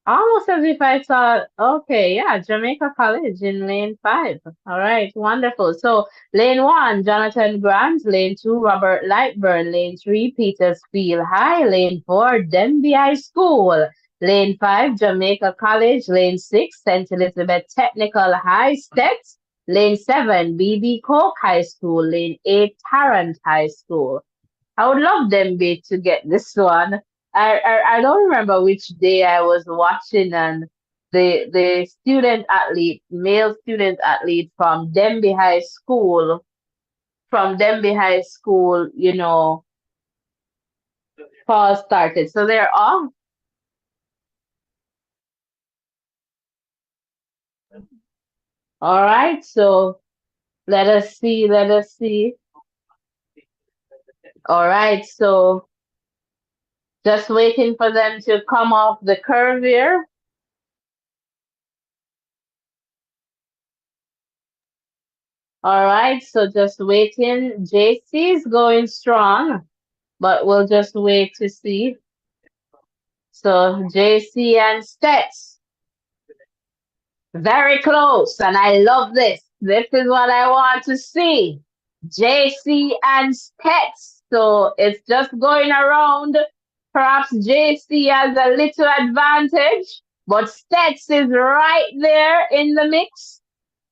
Almost as if I saw, okay, yeah, Jamaica College in lane 5. All right, wonderful. So lane 1, Jonathan Grant. Lane 2, Robert Lightburn. Lane 3, Petersfield High. Lane 4, Denby High School. Lane 5, Jamaica College. Lane 6, St. Elizabeth Technical High Steps. Lane 7, BB Coke High School. Lane 8, Tarrant High School. I would love Dembe to get this one. I don't remember which day I was watching, and the student athlete, male student athlete from Denby High School, fall started. So they're off. All right. So let us see. Let us see. All right. So just waiting for them to come off the curve here. All right. So just waiting. JC is going strong, but we'll just wait to see. So JC and Stets. Very close, and I love this. This is what I want to see. JC and Stets. So it's just going around. Perhaps JC has a little advantage, but Stets is right there in the mix,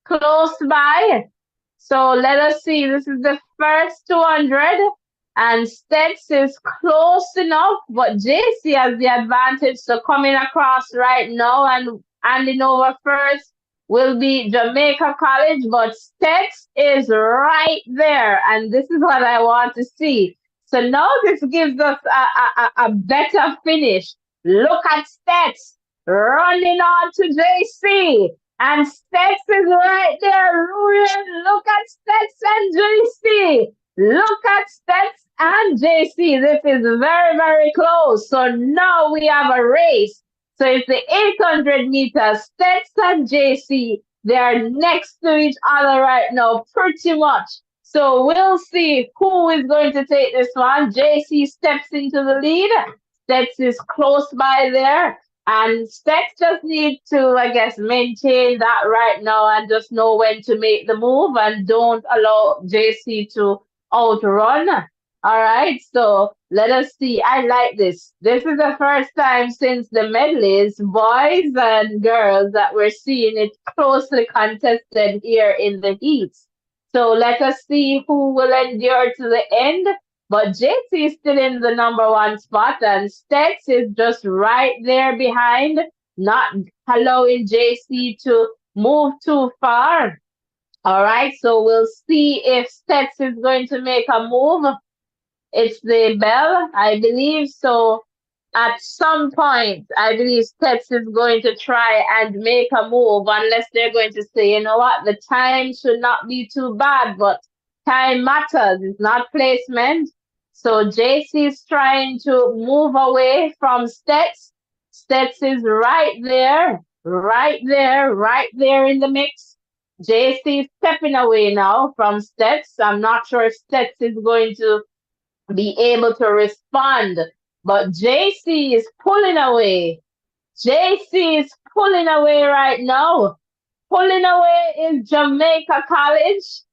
close by. So let us see. This is the first 200, and Stets is close enough, but JC has the advantage. So coming across right now and handing over first will be Jamaica College, but Stets is right there, and this is what I want to see. So now this gives us a better finish. Look at Stets running on to JC. And Stets is right there. Ruin. Look at Stets and JC. Look at Stets and JC. This is very, very close. So now we have a race. So it's the 800 meters. Stets and JC, they are next to each other right now, pretty much. So we'll see who is going to take this one. JC steps into the lead. Stets is close by there. And Stets just need to, I guess, maintain that right now and just know when to make the move and don't allow JC to outrun. All right, so let us see. I like this. This is the first time since the medleys, boys and girls, that we're seeing it closely contested here in the heats. So let us see who will endure to the end. But JC is still in the number one spot, and Stets is just right there behind, not allowing JC to move too far. All right, so we'll see if Stets is going to make a move. It's the bell, I believe. So at some point, I believe Stets is going to try and make a move, unless they're going to say, you know what, the time should not be too bad, but time matters. It's not placement. So JC is trying to move away from Stets. Stets is right there, right there, right there in the mix. JC is stepping away now from Stets. I'm not sure if Stets is going to be able to respond. But JC is pulling away. JC is pulling away right now. Pulling away is Jamaica College.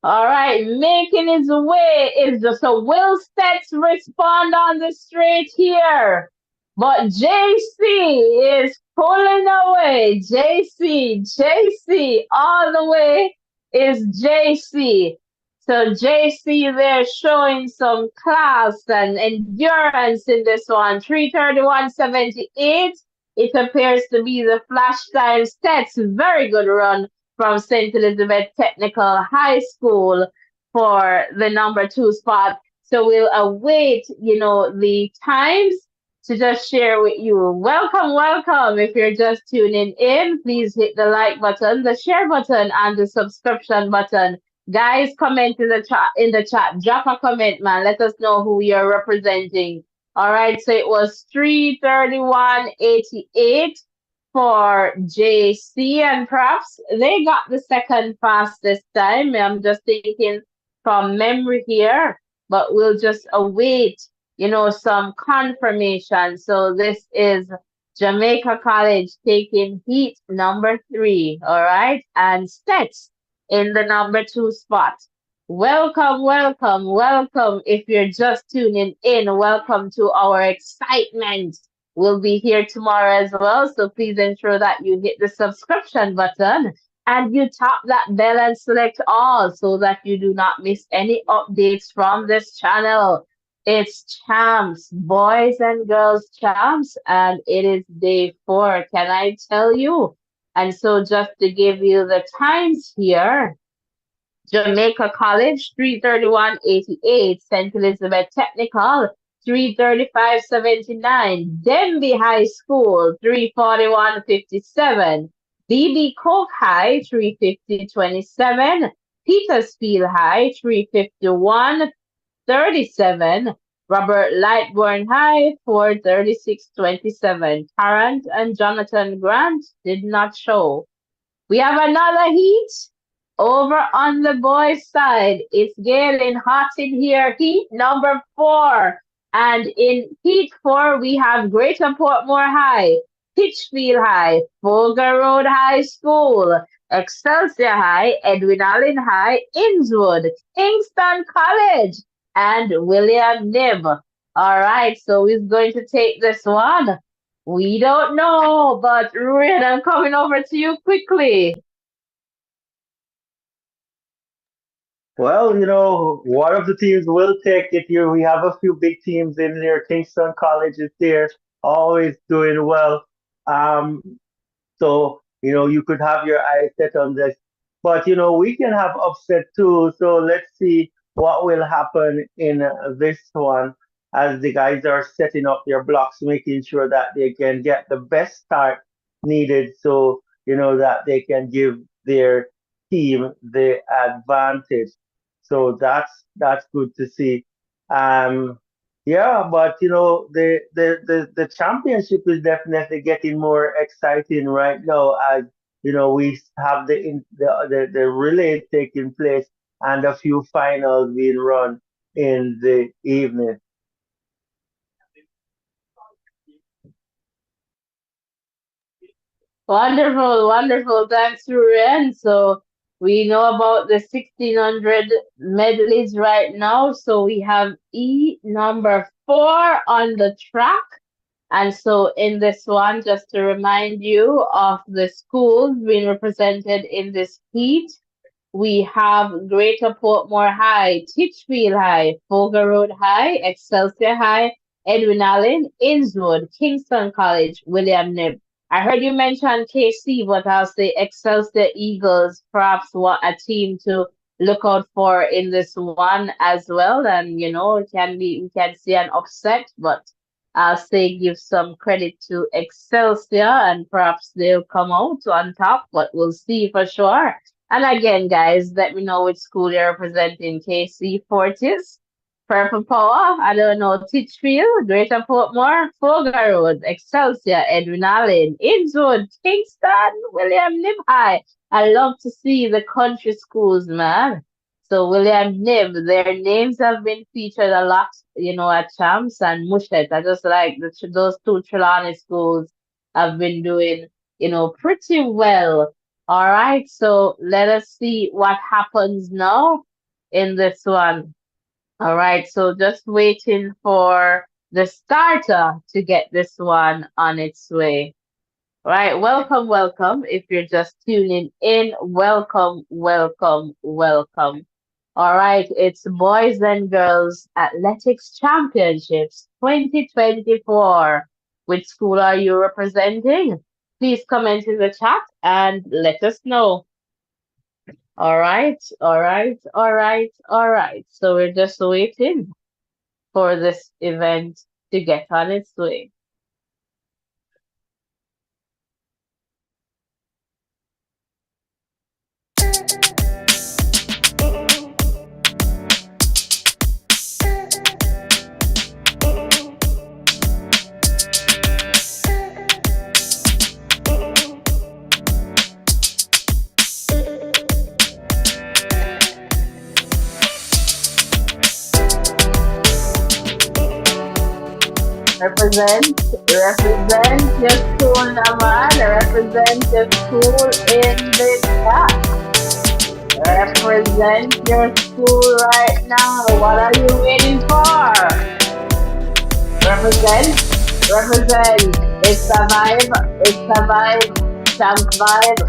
All right, making his way is just a Will Stets respond on the straight here. But JC is pulling away. JC, all the way is JC. So JC there showing some class and endurance in this one. 3:31.78. It appears to be the flash time stats. Very good run from St. Elizabeth Technical High School for the number two spot. So we'll await, the times to just share with you. Welcome, welcome. If you're just tuning in, please hit the like button, the share button, and the subscription button. Guys, comment in the chat. Drop a comment, man. Let us know who you're representing. All right, so it was 3:31.88 for JC, and perhaps they got the second fastest time. I'm just thinking from memory here, but we'll just await, some confirmation. So this is Jamaica College taking heat number 3, all right, and Stets in the number 2 spot. Welcome, welcome, welcome. If you're just tuning in, welcome to our excitement. We'll be here tomorrow as well, so please ensure that you hit the subscription button and you tap that bell and select all so that you do not miss any updates from this channel. It's champs, boys and girls champs, and it is day 4. Can I tell you? And so just to give you the times here, Jamaica College, 331.88. St. Elizabeth Technical, 335.79. Denby High School, 341.57. BB Coke High, 350.27. Petersfield High, 351.37. Robert Lightbourne High, 436.27. Tarrant and Jonathan Grant did not show. We have another heat over on the boys' side. It's getting hot in here. Heat number 4. And in heat 4, we have Greater Portmore High, Pitchfield High, Folger Road High School, Excelsior High, Edwin Allen High, Innswood, Kingston College, and William Nib. All right, so who's going to take this one? We don't know, but Ruin, I'm coming over to you quickly. Well, one of the teams will take it here. We have a few big teams in there. Kingston College is there, always doing well. Um, So, you could have your eyes set on this. But, we can have upset too. So let's see what will happen in this one as the guys are setting up their blocks, making sure that they can get the best start needed so, that they can give their team the advantage. So that's good to see. Um, yeah, but the championship is definitely getting more exciting right now as we have the relay taking place and a few finals being run in the evening. Wonderful, wonderful. Thanks, Ruin. So we know about the 1600 medleys right now. So we have E number 4 on the track. And so in this one, just to remind you of the schools being represented in this heat, we have Greater Portmore High, Titchfield High, Folger Road High, Excelsior High, Edwin Allen, Innswood, Kingston College, William Nib. I heard you mention KC, but I'll say Excelsior Eagles, perhaps what a team to look out for in this one as well. And it can be we can see an upset, but I'll say give some credit to Excelsior and perhaps they'll come out on top, but we'll see for sure. And again, guys, let me know which school you're representing. KC Fortis, Purple Power, I don't know, Titchfield, Greater Portmore, Folger Road, Excelsior, Edwin Allen, Innswood, Kingston, William Nib High. I love to see the country schools, man. So William Nib, their names have been featured a lot, at Champs and Mushet. I just like those two Trelawney schools have been doing, pretty well. All right, so let us see what happens now in this one. All right, so just waiting for the starter to get this one on its way. All right, welcome, welcome. If you're just tuning in, welcome, welcome, welcome. All right, it's Boys and Girls Athletics Championships 2024. Which school are you representing? Please comment in the chat and let us know. All right, all right, all right, all right. So we're just waiting for this event to get on its way. Represent, represent your school, Naman. Represent your school in the chat. Represent your school right now. What are you waiting for? Represent, represent. It's a vibe, it's a vibe, champs vibe,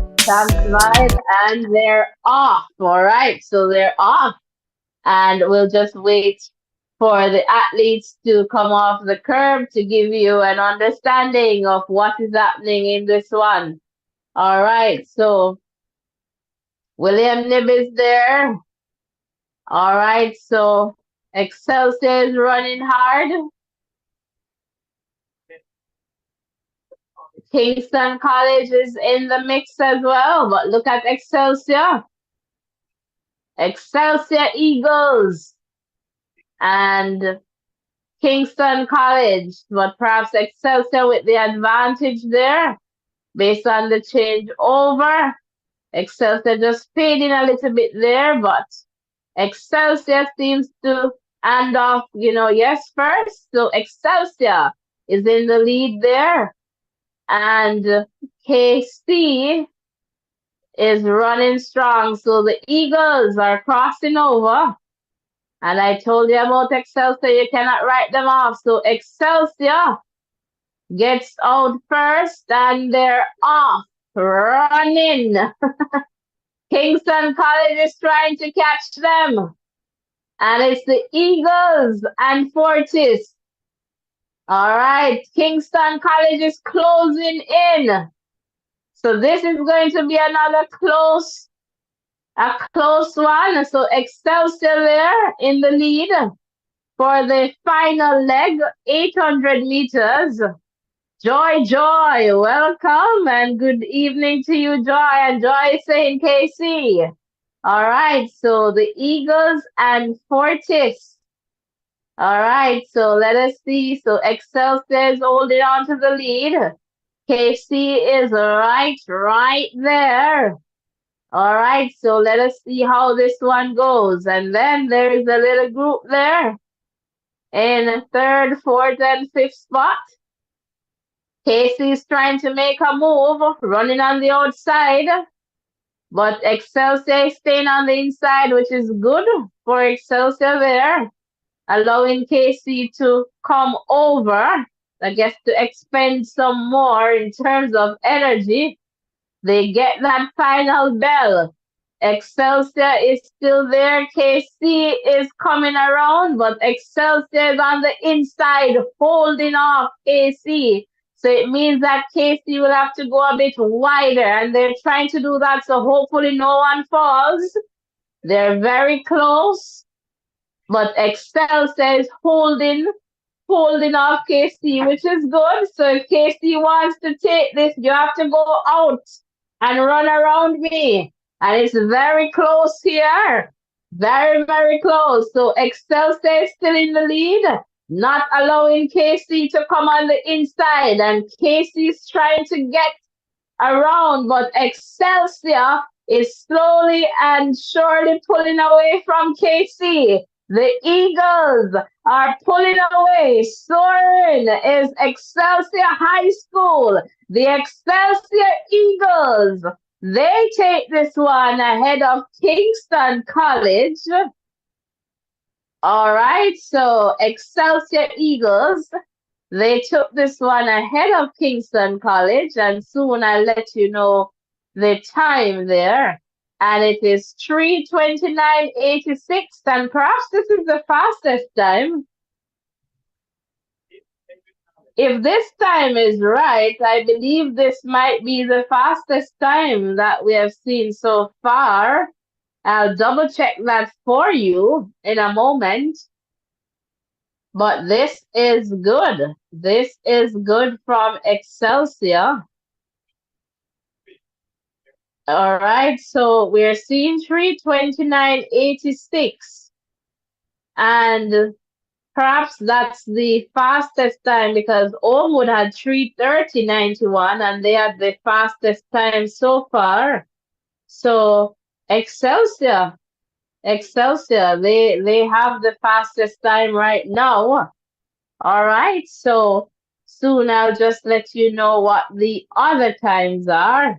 and they're off. All right, so they're off, and we'll just wait for the athletes to come off the curb to give you an understanding of what is happening in this one. All right, so William Nib is there. All right, so Excelsior is running hard. Kingston College is in the mix as well, but look at Excelsior. Excelsior Eagles and Kingston College, but perhaps Excelsior with the advantage there based on the change over. Excelsior just fading a little bit there, but Excelsior seems to hand off, yes, first. So Excelsior is in the lead there. And KC is running strong. So the Eagles are crossing over. And I told you about Excelsior, you cannot write them off. So Excelsior gets out first and they're off, running. Kingston College is trying to catch them. And it's the Eagles and Fortis. All right, Kingston College is closing in. So this is going to be another close one. So Excelsior there in the lead for the final leg, 800 meters. Joy, welcome and good evening to you, Joy. And Joy is saying KC. All right, so the Eagles and Fortis. All right, so let us see. So Excelsior is holding on to the lead. KC is right there. All right, so let us see how this one goes. And then there is a little group there in third, fourth, and fifth spot. Casey is trying to make a move, running on the outside. But Excelsior is staying on the inside, which is good for Excelsior there, allowing Casey to come over, I guess, to expend some more in terms of energy. They get that final bell. Excelsior is still there. KC is coming around, but Excelsior is on the inside, holding off KC. So it means that KC will have to go a bit wider, and they're trying to do that, so hopefully no one falls. They're very close, but Excelsior is holding off KC, which is good. So if KC wants to take this, you have to go out and run around me. And it's very close here. Very, very close. So Excelsior is still in the lead, not allowing KC to come on the inside. And KC is trying to get around, but Excelsior is slowly and surely pulling away from KC. The Eagles are pulling away. Soaring is Excelsior High School. The Excelsior Eagles, they take this one ahead of Kingston College. All right, so Excelsior Eagles, they took this one ahead of Kingston College, and soon I'll let you know the time there. And it is 3:29:86, and perhaps this is the fastest time. If this time is right, I believe this might be the fastest time that we have seen so far. I'll double check that for you in a moment. But this is good. This is good from Excelsior. All right, so we're seeing 3:29:86. And perhaps that's the fastest time because Oakwood had 3:30:91 and they had the fastest time so far. So Excelsior, they have the fastest time right now. All right, so soon I'll just let you know what the other times are.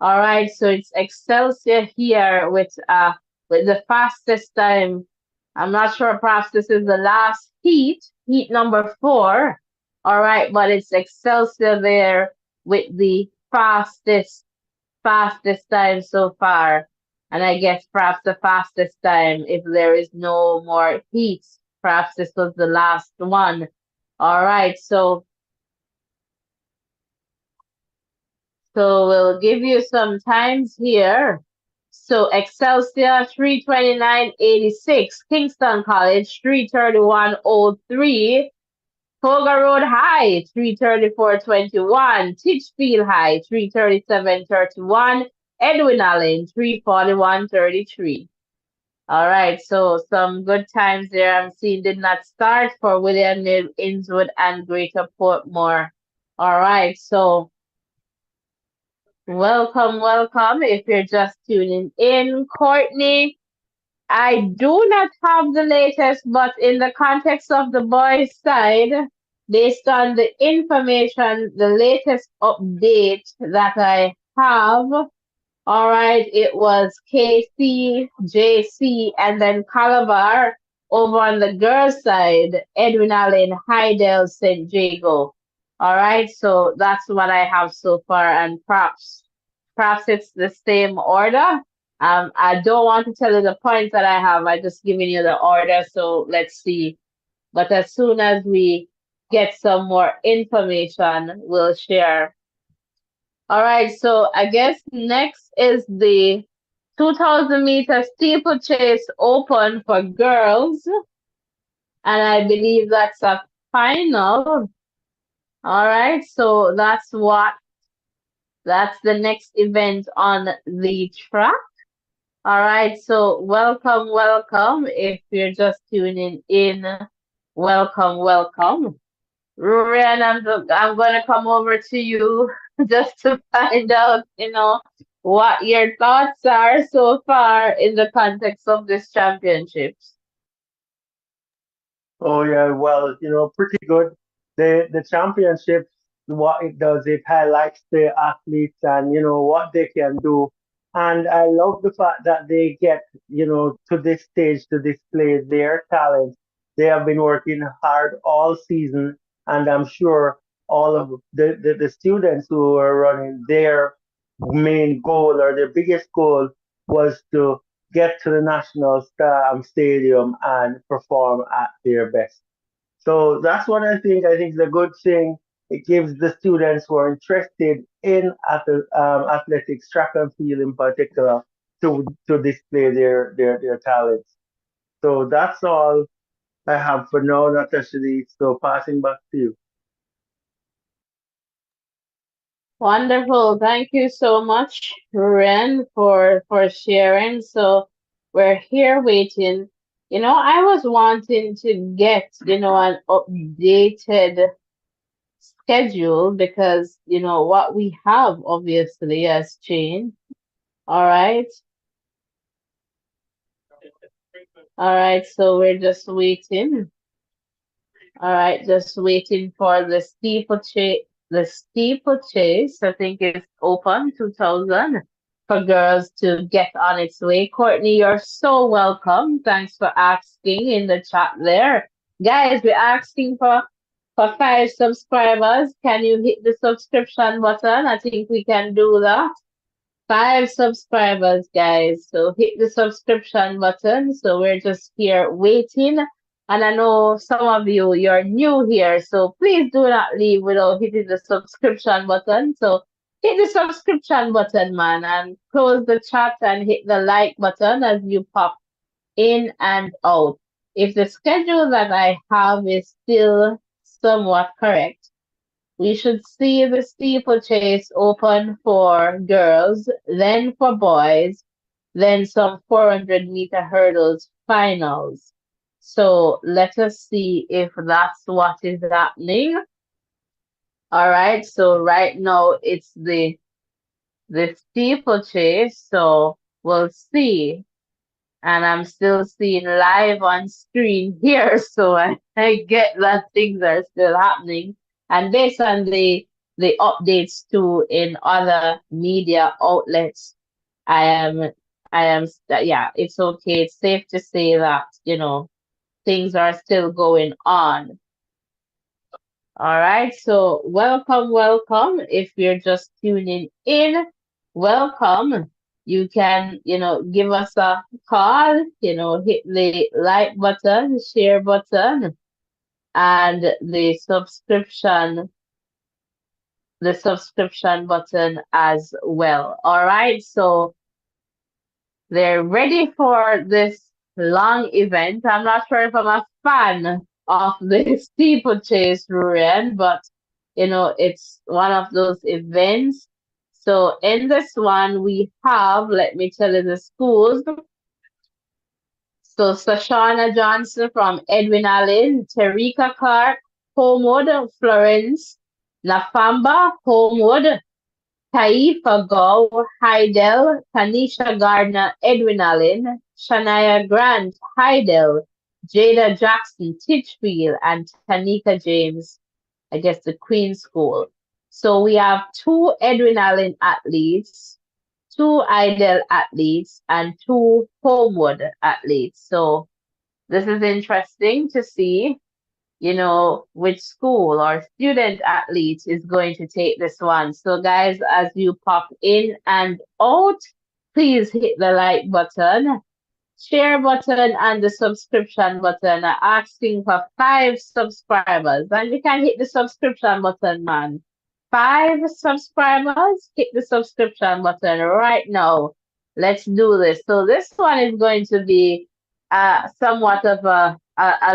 All right, so it's Excelsior here with the fastest time. I'm not sure, perhaps this is the last heat number 4. All right, but it's Excelsior there with the fastest time so far. And I guess perhaps the fastest time if there is no more heat perhaps this was the last one. All right, so we'll give you some times here. So Excelsior 329.86, Kingston College 331.03, Foga Road High 334.21, Titchfield High 337.31, Edwin Allen 341.33. All right, so some good times there. I'm seeing did not start for William Mill, Innswood, and Greater Portmore. All right, so welcome, welcome. If you're just tuning in, Courtney, I do not have the latest, but in the context of the boys' side, based on the information, the latest update that I have, all right, it was KC, JC, and then Calabar over on the girls' side, Edwin Allen, Heidel, St. Jago. All right, so that's what I have so far, and perhaps it's the same order. I don't want to tell you the points that I have. I just giving you the order, so let's see. But as soon as we get some more information, we'll share. All right, so I guess next is the 2,000-meter steeplechase open for girls, and I believe that's a final. All right, so that's the next event on the track. All right, so welcome, welcome. If you're just tuning in, welcome, welcome. Rurian, I'm gonna come over to you just to find out, what your thoughts are so far in the context of this championships. Oh yeah, well, pretty good. The championships, what it does, it highlights the athletes and what they can do. And I love the fact that they get, to this stage to display their talents. They have been working hard all season, and I'm sure all of the students who are running their main goal or their biggest goal was to get to the national stadium and perform at their best. So that's what I think. I think is a good thing. It gives the students who are interested in athletics, track and field in particular, to display their talents. So that's all I have for now, Natasha Lee. So passing back to you. Wonderful. Thank you so much, Ren, for sharing. So we're here waiting. I was wanting to get, an updated schedule because, what we have obviously has changed. All right. All right. So we're just waiting. All right. Just waiting for the steeplechase. The steeplechase, I think, is open 2000 for girls to get on its way. Courtney, you're so welcome. Thanks for asking in the chat there. Guys, we're asking for 5 subscribers. Can you hit the subscription button? I think we can do that. 5 subscribers, guys. So hit the subscription button. So we're just here waiting. And I know some of you're new here. So please do not leave without hitting the subscription button. So hit the subscription button, man, and close the chat and hit the like button as you pop in and out. If the schedule that I have is still somewhat correct, we should see the steeplechase open for girls, then for boys, then some 400-meter hurdles finals. So let us see if that's what is happening. All right, so right now it's the steeplechase, so we'll see. And I'm still seeing live on screen here, so I get that things are still happening. And based on the updates too in other media outlets, yeah, it's okay. It's safe to say that, things are still going on. All right, so welcome, welcome. If you're just tuning in, welcome. you can, give us a call, hit the like button, share button, and the subscription button as well. All right. So they're ready for this long event. I'm not sure if I'm a fan of the steeplechase, Rurian, but it's one of those events. So in this one, we have, let me tell you the schools. So Sashana Johnson from Edwin Allen, Terika Clark, Homewood, Florence, Nafamba, Homewood, Taifa Go, Heidel, Tanisha Gardner, Edwin Allen, Shania Grant, Heidel, Jada Jackson, Titchfield, and Tanika James, I guess the Queen School. So we have two Edwin Allen athletes, two Idel athletes, and two Homewood athletes. So this is interesting to see, which school or student athlete is going to take this one. So guys, as you pop in and out, please hit the like button, share button, and the subscription button. I'm asking for 5 subscribers. And you can hit the subscription button, man. 5 subscribers, hit the subscription button right now. Let's do this. So this one is going to be somewhat of a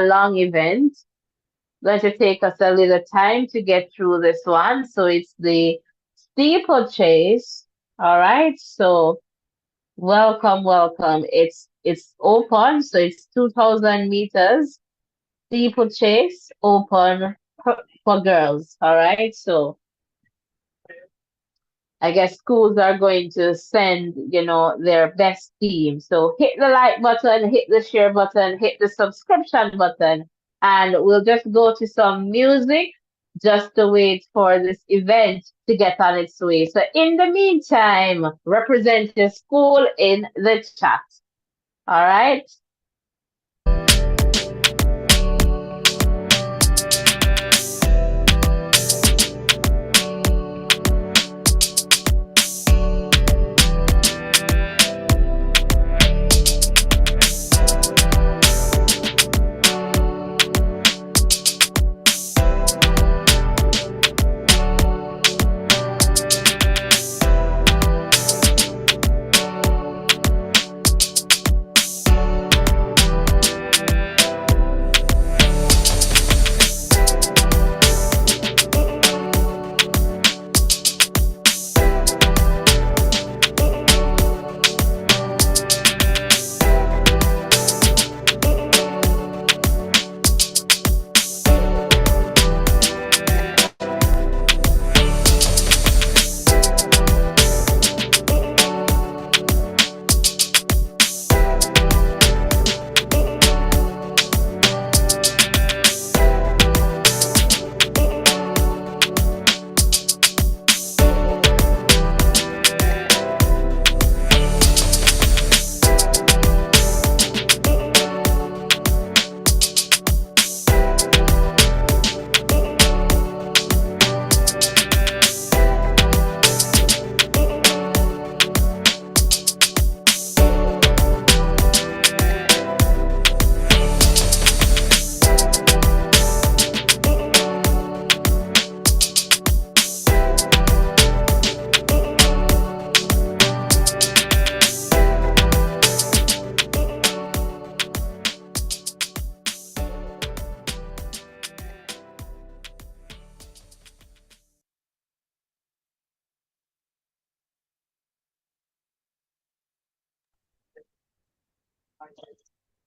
long event. Going to take us a little time to get through this one. So it's the steeplechase. All right. So welcome, welcome. It's open, so it's 2,000 meters. Steeplechase open for girls. All right. So I guess schools are going to send, their best team. So hit the like button, hit the share button, hit the subscription button, and we'll just go to some music just to wait for this event to get on its way. So in the meantime, represent your school in the chat. All right.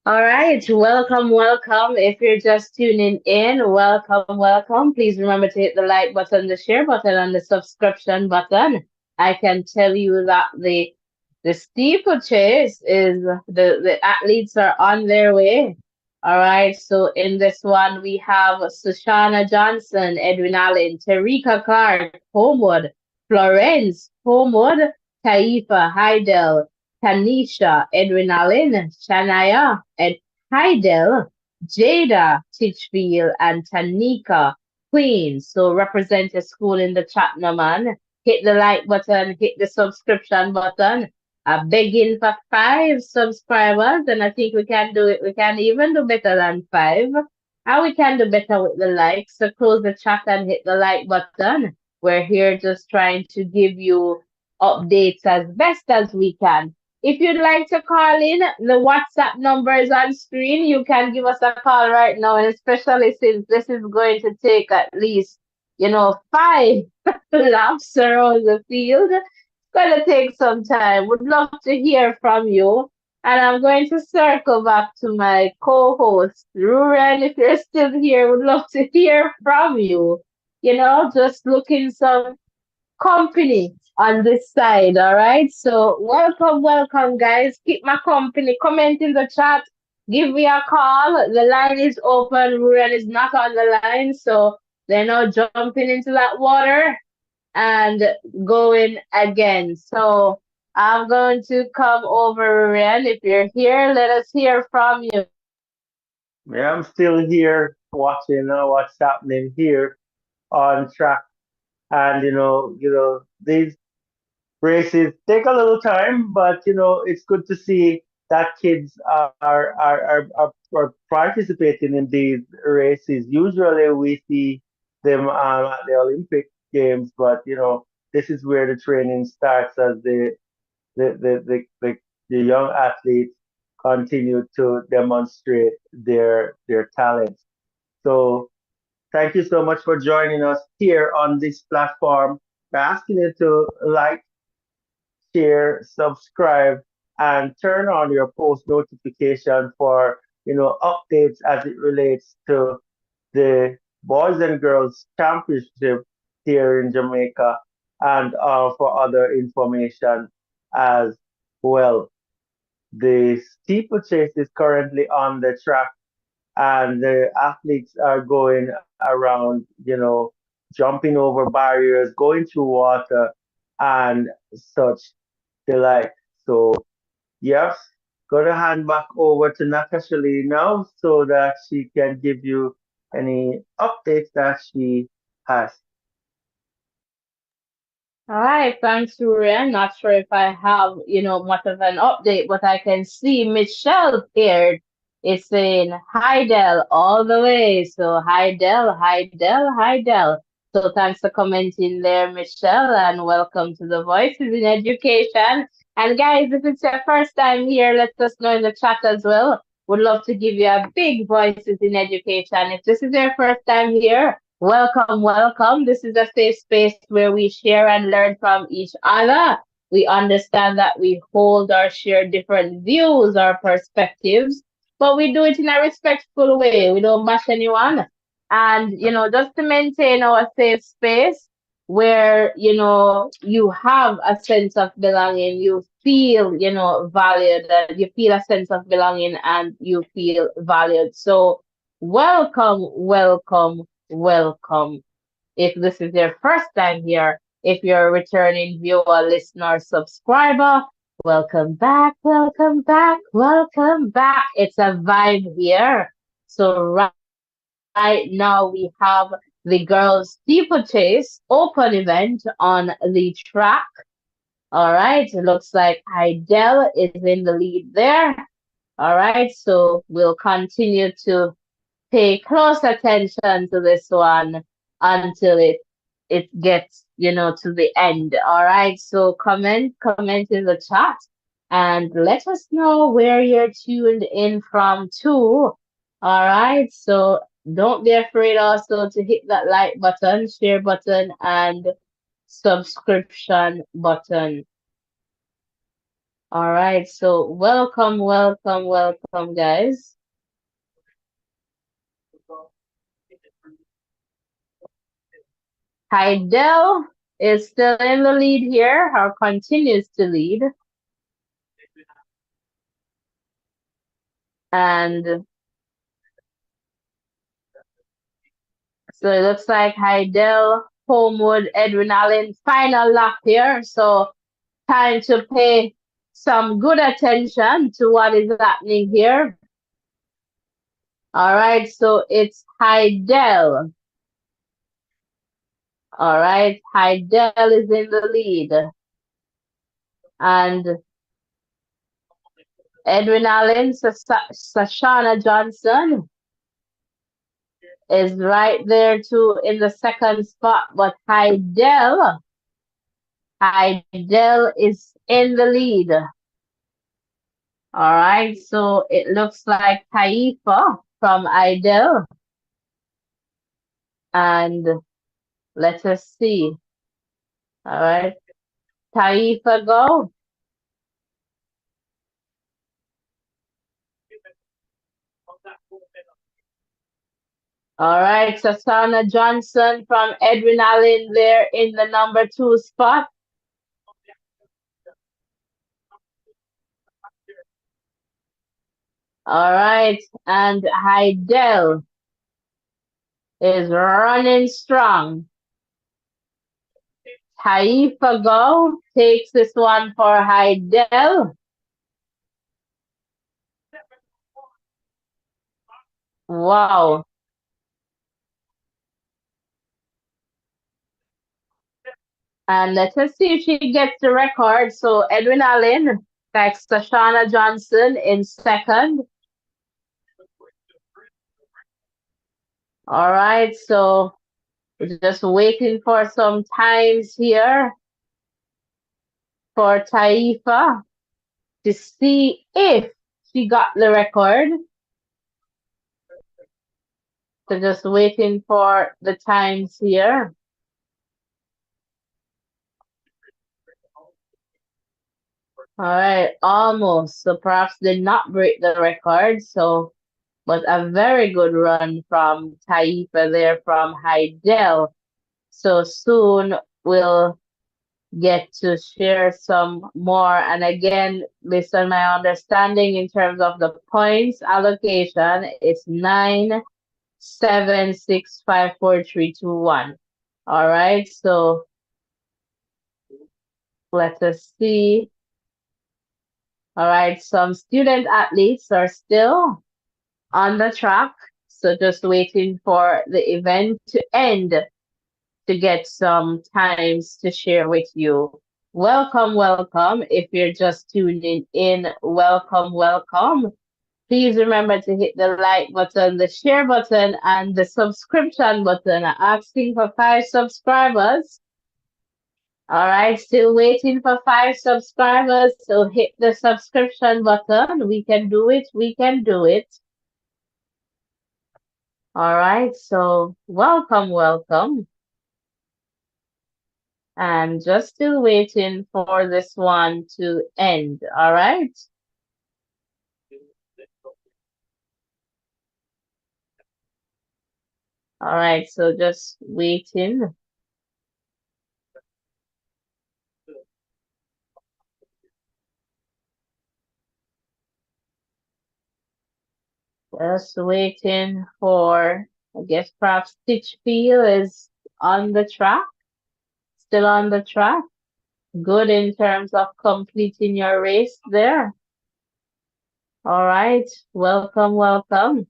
All right, welcome, welcome. If you're just tuning in, welcome, welcome. Please remember to hit the like button, the share button, and the subscription button. I can tell you that the steeplechase is the athletes are on their way. All right, so in this one we have Sushana Johnson, Edwin Allen, Terika Clark, Homewood, Florence, Homewood, Taifa, Heidel, Tanisha, Edwin Allen, Shania, Ed Heidel, Jada, Titchfield, and Tanika, Queen. So represent your school in the chat, no man. Hit the like button, hit the subscription button, begging for 5 subscribers, and I think we can do it. We can even do better than 5. And we can do better with the likes. So close the chat and hit the like button. We're here just trying to give you updates as best as we can. If you'd like to call in, the WhatsApp number is on screen. You can give us a call right now, and especially since this is going to take at least, 5 laps around the field, gonna take some time. Would love to hear from you. And I'm going to circle back to my co-host, Ruren. If you're still here, would love to hear from you. Just looking some company on this side. All right. So welcome, welcome, guys. Keep my company. Comment in the chat. Give me a call. The line is open. Ruren is not on the line, so they're not jumping into that water and going again. So I'm going to come over, Rian. If you're here, let us hear from you. Yeah, I'm still here watching what's happening here on track. And these races take a little time, but it's good to see that kids are participating in these races. Usually we see them at the Olympic Games, but this is where the training starts as the the the, the, the young athletes continue to demonstrate their talents. So thank you so much for joining us here on this platform. We're asking you to like, share, subscribe, and turn on your post notification for updates as it relates to the Boys and Girls Championship here in Jamaica, and for other information as well. The steeplechase is currently on the track, and the athletes are going around, jumping over barriers, going through water, and such the like. So, yes, gonna hand back over to Natasha Lee now so that she can give you any updates that she has. All right, thanks, Ruren. Not sure if I have, much of an update, but I can see Michelle here is saying hi Del all the way. So hi Del, hi Del, hi Del. So thanks for commenting there, Michelle, and welcome to the Voices in Education. And guys, if it's your first time here, let us know in the chat as well. Would love to give you a big Voices in Education. If this is your first time here, welcome, welcome. This is a safe space where we share and learn from each other. We understand that we hold or share different views or perspectives, but we do it in a respectful way. We don't bash anyone. And, just to maintain our safe space where, you have a sense of belonging, you feel, valued, you feel a sense of belonging and you feel valued. So, welcome, welcome, welcome. If this is your first time here, if you're a returning viewer, listener, subscriber, welcome back, welcome back, welcome back. It's a vibe here. So right now we have the girls steeplechase open event on the track. All right, it looks like Idel is in the lead there. All right, so we'll continue to pay close attention to this one until it gets to the end. All right, so comment in the chat and let us know where you're tuned in from too. All right, so don't be afraid also to hit that like button, share button, and subscription button. All right, so welcome, welcome, welcome, guys. Heidel is still in the lead here, or continues to lead. And so it looks like Heidel, Homewood, Edwin Allen, final lap here. So time to pay some good attention to what is happening here. All right, so it's Heidel. All right, Heidel is in the lead. And Edwin Allen, Sashana Johnson is right there too in the second spot, but Heidel is in the lead. All right, so it looks like Taifa from Idel, and let us see. All right, Taifa go. All right, Sasana Johnson from Edwin Allen there in the number 2 spot. All right, and Heidel is running strong. Taifa go takes this one for Heidel. Wow. And let us see if she gets the record. So Edwin Allen takes Tashana Johnson in second. All right, so we're just waiting for some times here for Taifa to see if she got the record. So just waiting for the times here. All right, almost. So perhaps did not break the record. So, but a very good run from Taifa there from Heidel. So soon we'll get to share some more. And again, based on my understanding in terms of the points allocation, it's 9, 7, 6, 5, 4, 3, 2, 1. All right, so let us see. All right, some student athletes are still on the track. So just waiting for the event to end to get some times to share with you. Welcome, welcome. If you're just tuning in, welcome, welcome. Please remember to hit the like button, the share button, and the subscription button. I'm asking for 5 subscribers. All right, still waiting for 5 subscribers. So hit the subscription button. We can do it. We can do it. All right, so welcome, welcome. And just still waiting for this one to end. All right. All right, so just waiting. Just waiting for, I guess perhaps Stitchfield is on the track, still on the track. Good in terms of completing your race there. All right, welcome, welcome.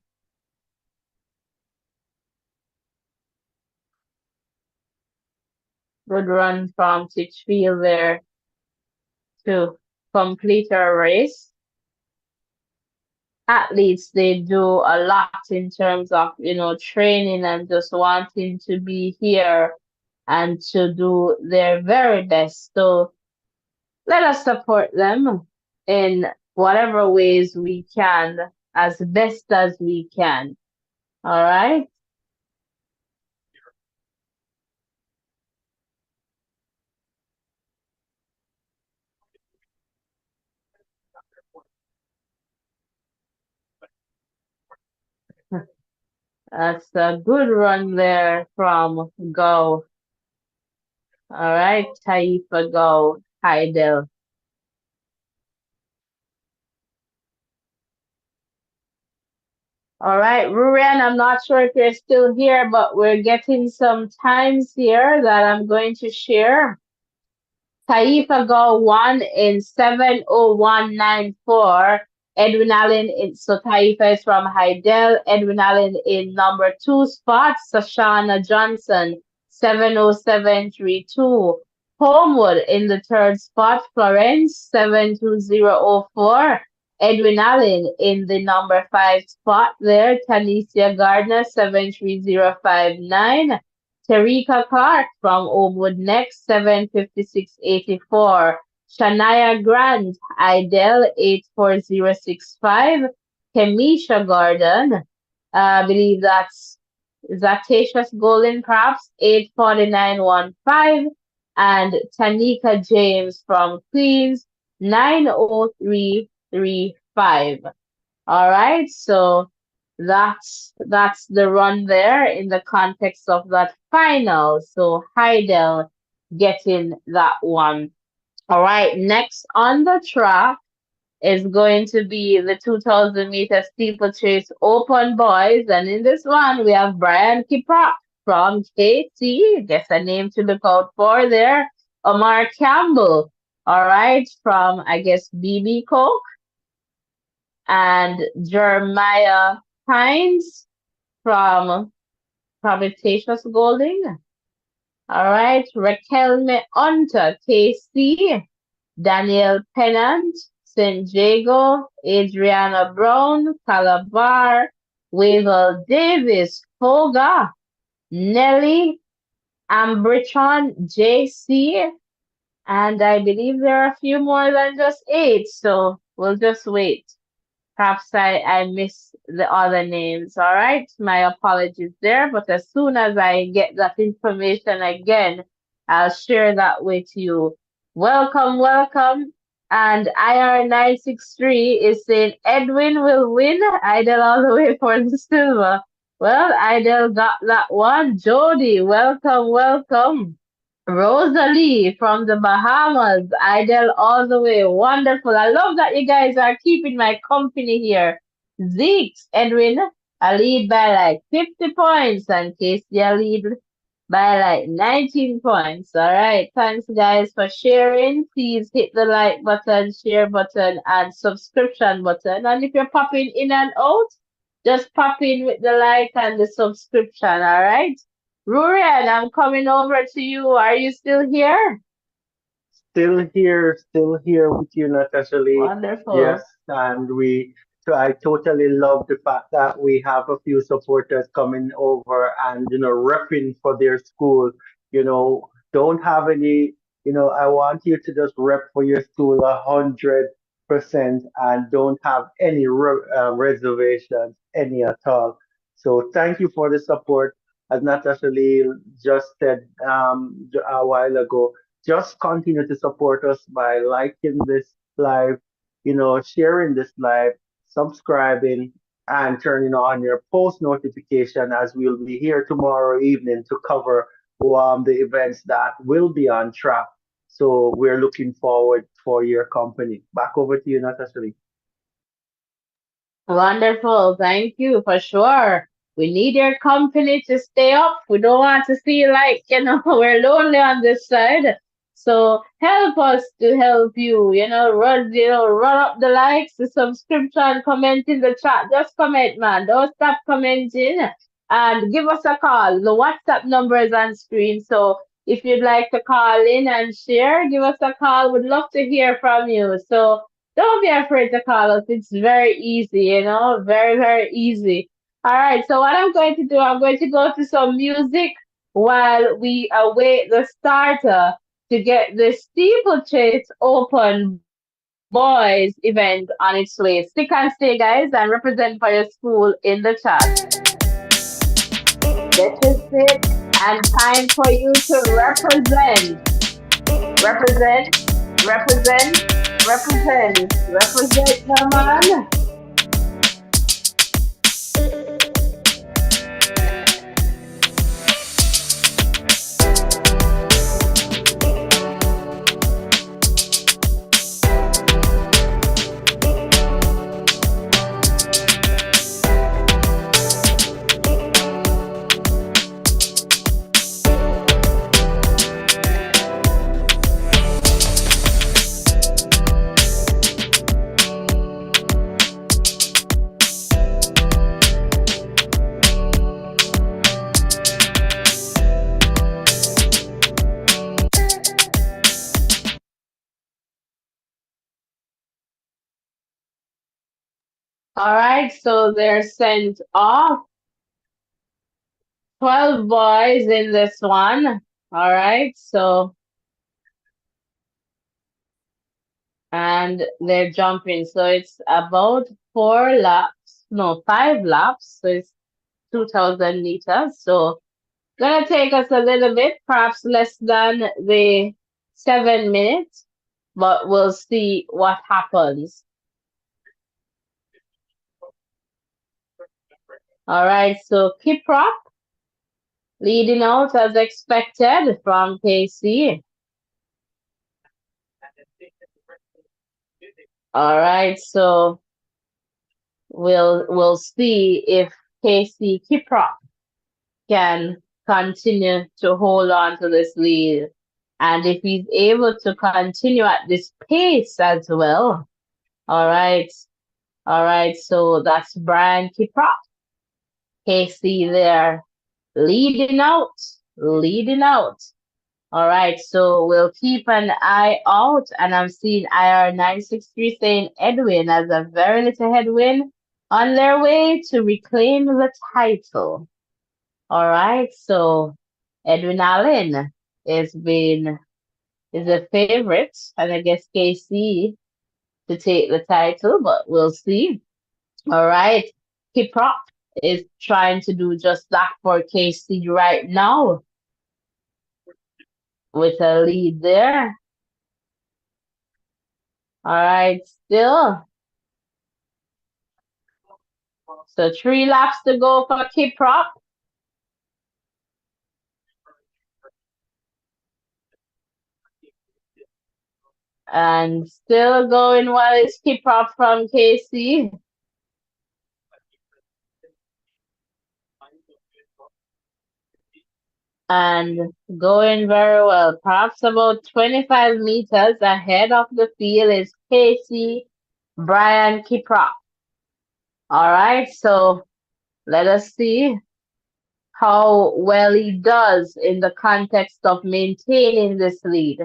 Good run from Stitchfield there to complete our race. Athletes, they do a lot in terms of, training and just wanting to be here and to do their very best. So let us support them in whatever ways we can, as best as we can. All right. That's a good run there from Go. All right, Taifa Go, Heidel. All right, Rurian, I'm not sure if you're still here, but we're getting some times here that I'm going to share. Taifa Go won in 7:01.94. Edwin Allen so Taifa is from Heidel. Edwin Allen in number 2 spot. Sashana Johnson 7:07.32. Homewood in the 3rd spot. Florence 7:20.04. Edwin Allen in the number 5 spot there. Tanisha Gardner, 73059. Tarika Clark from Oakwood next, 75684. Shania Grant, Idel, 84065. Kemisha Gordon, I believe that's Zactatious Golden Crops, 84915. And Tanika James from Queens, 90335. All right, so that's the run there in the context of that final. So Heidel getting that one. All right, next on the track is going to be the 2000-meter steeplechase open boys. And in this one, we have Brian Kiprop from KC. Guess a name to look out for there. Omar Campbell, all right, from, I guess, BB Coke. And Jeremiah Hines from Prometaceous Golding. All right, Raquel Hunter, KC. Daniel Pennant, St. Jago, Adriana Brown, Calabar, Wavel Davis, Foga, Nelly, Ambrichon, JC, and I believe there are a few more than just 8, so we'll just wait. Perhaps I missed the other names. All right, my apologies there, but as soon as I get that information again, I'll share that with you. Welcome, welcome. And IR963 is saying Edwin will win. Idol all the way for the silver. Well, Idol got that one. Jody, welcome, welcome. Rosalie from the Bahamas, Idol all the way. Wonderful. I love that you guys are keeping my company here. Zeke, Edwin, I lead by like 50 points, and Casey, I lead by like 19 points. All right. Thanks, guys, for sharing. Please hit the like button, share button, and subscription button. And if you're popping in and out, just pop in with the like and the subscription. All right. Rurian, I'm coming over to you. Are you still here? Still here with you, Natasha Lee. Yes, Wonderful. so I totally love the fact that we have a few supporters coming over and, repping for their school. Don't have any, I want you to just rep for your school 100% and don't have any reservations, any at all. So thank you for the support. As Natasha Lee just said a while ago, just continue to support us by liking this live, sharing this live, subscribing, and turning on your post notification as we'll be here tomorrow evening to cover the events that will be on track. So we're looking forward for your company. Back over to you, Natasha Lee. Wonderful. Thank you for sure. We need your company to stay up. We don't want to feel like, we're lonely on this side. So help us to help you, run up the likes, the subscription, comment in the chat. Just comment, man. Don't stop commenting and give us a call. The WhatsApp number is on screen. So if you'd like to call in and share, give us a call. We'd love to hear from you. So don't be afraid to call us. It's very easy, very, very easy. All right. So what I'm going to do, I'm going to go to some music while we await the starter to get the steeplechase open boys event on its way. Stick and stay, guys, and represent for your school in the chat. Get your sit and time for you to represent. Represent, represent, represent, my man. All right, so they're sent off. 12 boys in this one. All right, so, and they're jumping. So it's about 4 laps, no, 5 laps. So it's 2,000 meters. So gonna take us a little bit, perhaps less than the 7 minutes, but we'll see what happens. All right, so Kiprop leading out as expected from KC. All right, so we'll see if KC Kiprop can continue to hold on to this lead. And if he's able to continue at this pace as well. All right. All right. So that's Brian Kiprop. KC there leading out, leading out. All right. So we'll keep an eye out. And I'm seeing IR963 saying Edwin has a very little headwind on their way to reclaim the title. All right, so Edwin Allen is a favorite, and I guess KC to take the title, but we'll see. All right, Kiprop is trying to do just that for KC right now with a lead there. All right, still. So 3 laps to go for Kiprop. And still going well is Kiprop from KC. And going very well. Perhaps about 25 meters ahead of the field is Casey Brian Kiprop. All right, so let us see how well he does in the context of maintaining this lead.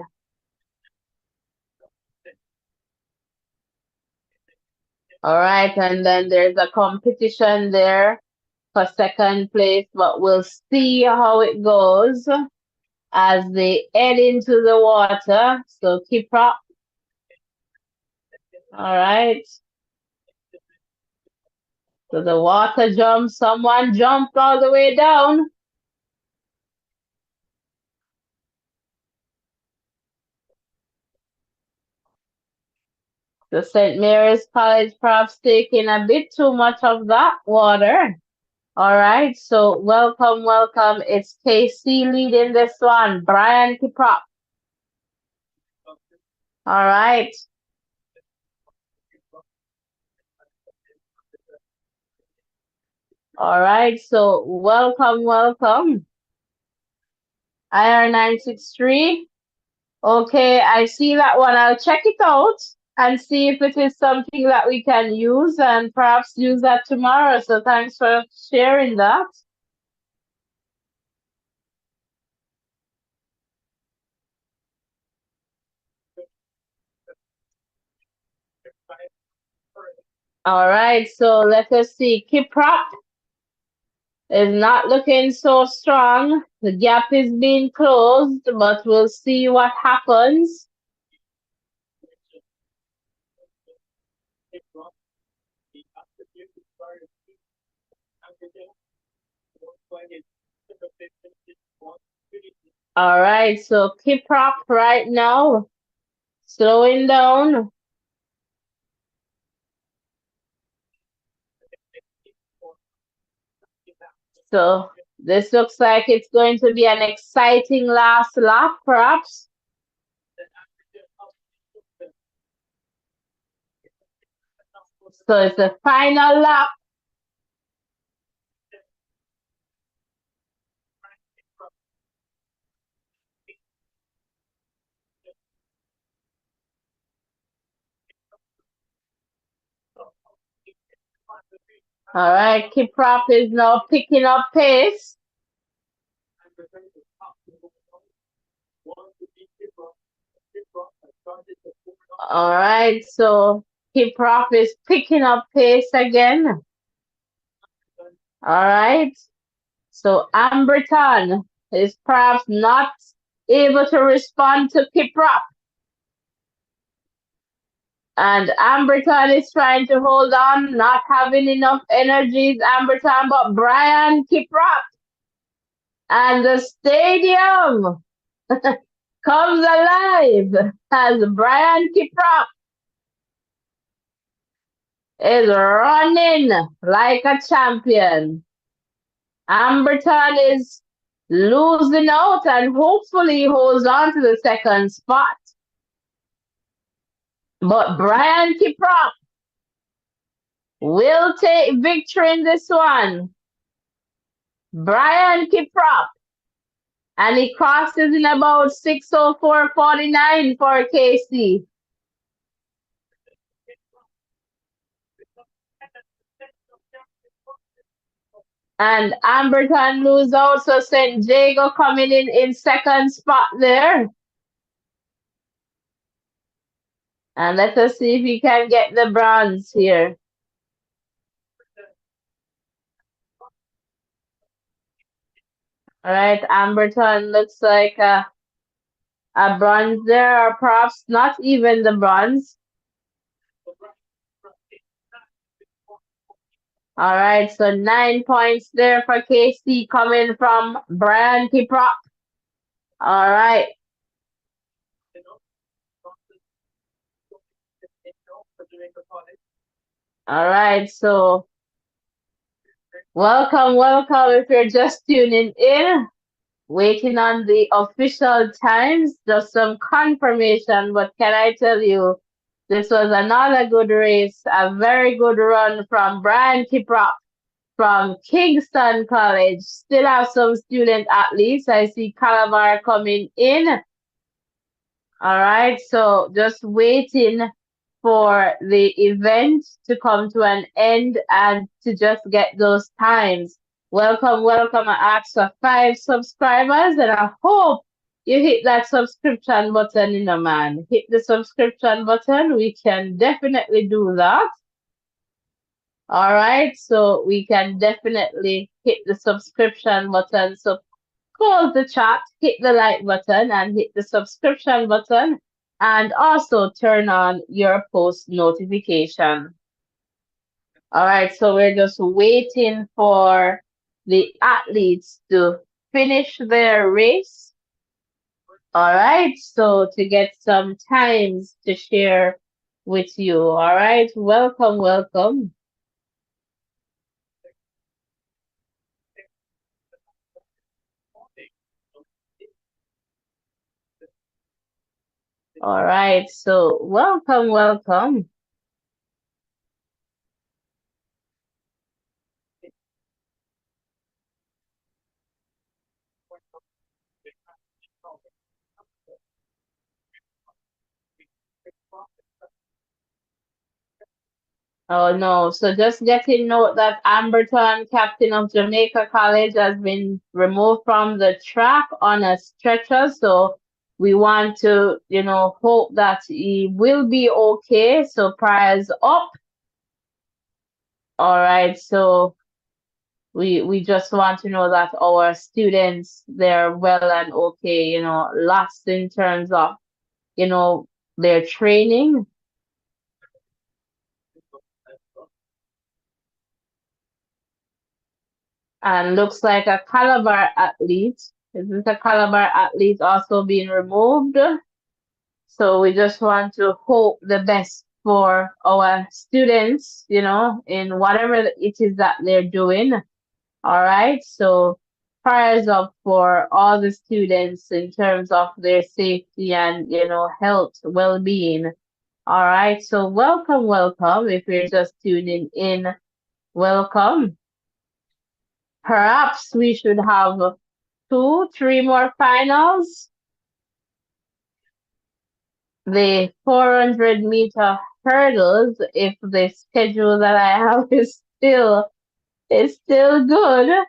All right, and then there's a competition there for second place, but we'll see how it goes as they head into the water. So Kiprop. All right. So the water jump, someone jumped all the way down. The St. Mary's College perhaps taking a bit too much of that water. All right, so welcome, welcome. It's KC leading this one. Brian Kiprop. All right. All right, so welcome, welcome. IR963. Okay, I see that one. I'll check it out and see if it is something that we can use and perhaps use that tomorrow. So thanks for sharing that. All right, so let us see. Kiprop is not looking so strong. The gap is being closed, but we'll see what happens. All right, so Kiprop right now slowing down. So this looks like it's going to be an exciting last lap, perhaps. So it's the final lap. All right, Kiprop is now picking up pace. All right, so Kiprop is picking up pace again. All right. So Amberton is perhaps not able to respond to Kiprop. And Amberton is trying to hold on, not having enough energies. Amberton, but Brian Kiprop. And the stadium comes alive as Brian Kiprop is running like a champion. Amberton is losing out and hopefully holds on to the second spot. But Brian Kiprop will take victory in this one. Brian Kiprop. And he crosses in about 6:04:49 for KC. And Amberton lose out, so St. Jago coming in second spot there. And let us see if he can get the bronze here. All right, Amberton looks like a bronze there, or perhaps not even the bronze. All right, so 9 points there for KC coming from Brian Kiprop. All right. All right, so welcome if you're just tuning in. Waiting on the official times, just some confirmation, but can I tell you, this was another good race, a very good run from Brian Kiprop from Kingston College. Still have some student athletes. I see Calabar coming in. All right, so just waiting for the event to come to an end and to just get those times. Welcome. I asked for 5 subscribers and I hope you hit that subscription button, man. Hit the subscription button. We can definitely do that. All right, so we can definitely hit the subscription button. So close the chat, hit the like button, and hit the subscription button, and also turn on your post notification. All right, so we're just waiting for the athletes to finish their race. All right, so to get some times to share with you. All right, welcome. All right, so welcome. Oh no, so just getting note that Amberton, captain of Jamaica College, has been removed from the track on a stretcher. So we want to, hope that he will be okay. So prayers up. All right, so we just want to know that our students, they're well and okay, lost in terms of, their training. And looks like a Calabar athlete. Is this a Calabar athlete also being removed? So we just want to hope the best for our students, in whatever it is that they're doing. All right. So prayers up for all the students in terms of their safety and, health, well-being. All right. So welcome. If you're just tuning in, welcome. Perhaps we should have 2, 3 more finals. The 400-meter hurdles, if the schedule that I have is still good,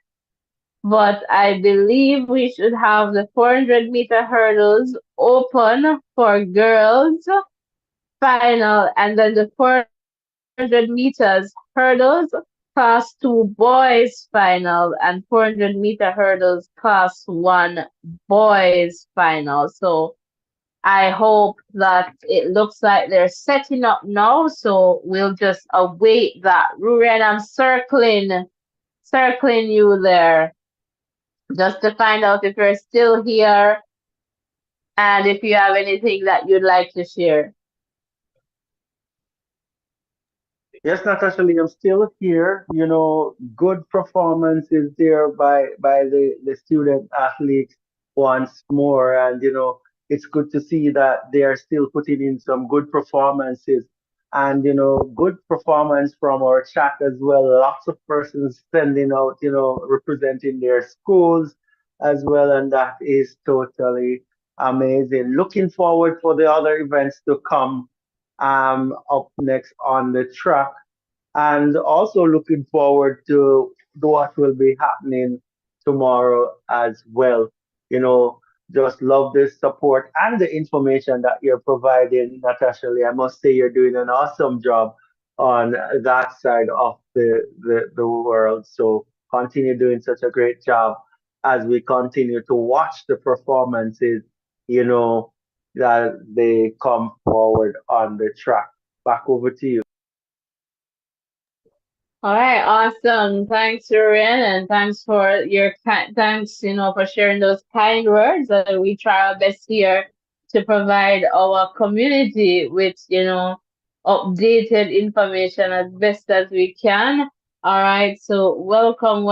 but I believe we should have the 400-meter hurdles open for girls final, and then the 400 400 meters hurdles, class 2 boys final, and 400-meter hurdles, class 1 boys final. So I hope that it looks like they're setting up now. So we'll just await that. Rurian, I'm circling you there just to find out if you're still here and if you have anything that you'd like to share. Yes, Natasha Lee, I'm still here. Good performance is there by the student athletes once more. And, it's good to see that they are still putting in some good performances and, good performance from our chat as well. Lots of persons sending out, representing their schools as well. And that is totally amazing. Looking forward for the other events to come up next on the track, and also looking forward to what will be happening tomorrow as well. You know, just love this support and the information that you're providing, Natasha Lee. I must say you're doing an awesome job on that side of the world. So continue doing such a great job as we continue to watch the performances, you know, that they come forward on the track. Back over to you. All right, awesome. Thanks, Rurian, and thanks for your thanks, for sharing those kind words. We try our best here to provide our community with, updated information as best as we can. All right, so welcome,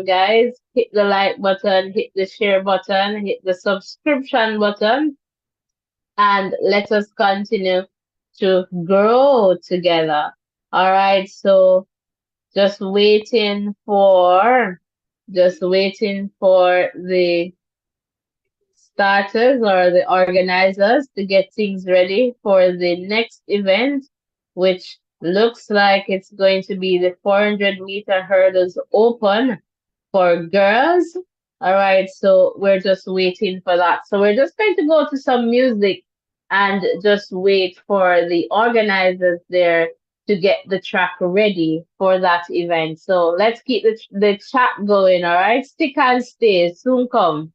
guys. Hit the like button, hit the share button, hit the subscription button, and let us continue to grow together. All right, so just waiting for the starters or the organizers to get things ready for the next event, which looks like it's going to be the 400-meter hurdles open for girls. All right, so we're just waiting for that. So we're just going to go to some music and just wait for the organizers there to get the track ready for that event. So let's keep the chat going. All right, stick and stay. Soon come.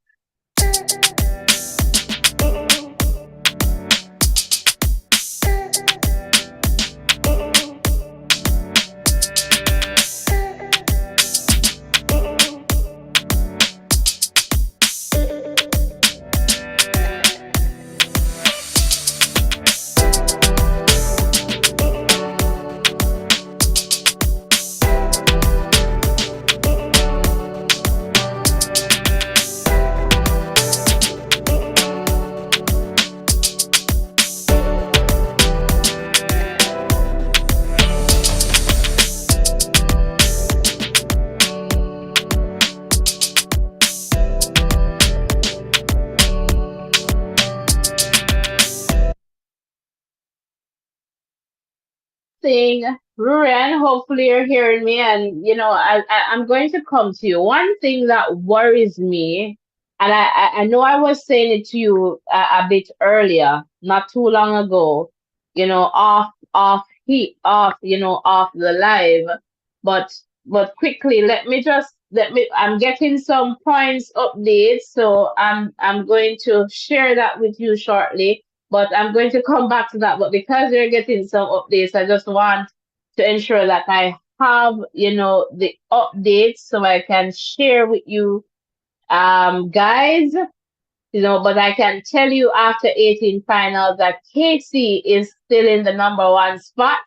Thing, Ruren, hopefully you're hearing me, and I'm going to come to you. One thing that worries me, and I know I was saying it to you a bit earlier, not too long ago, off the live, but quickly, I'm getting some points updates, so I'm going to share that with you shortly, but I'm going to come back to that. But because you're getting some updates, I just want to ensure that I have, the updates so I can share with you, guys. But I can tell you after 18 finals that Casey is still in the number one spot.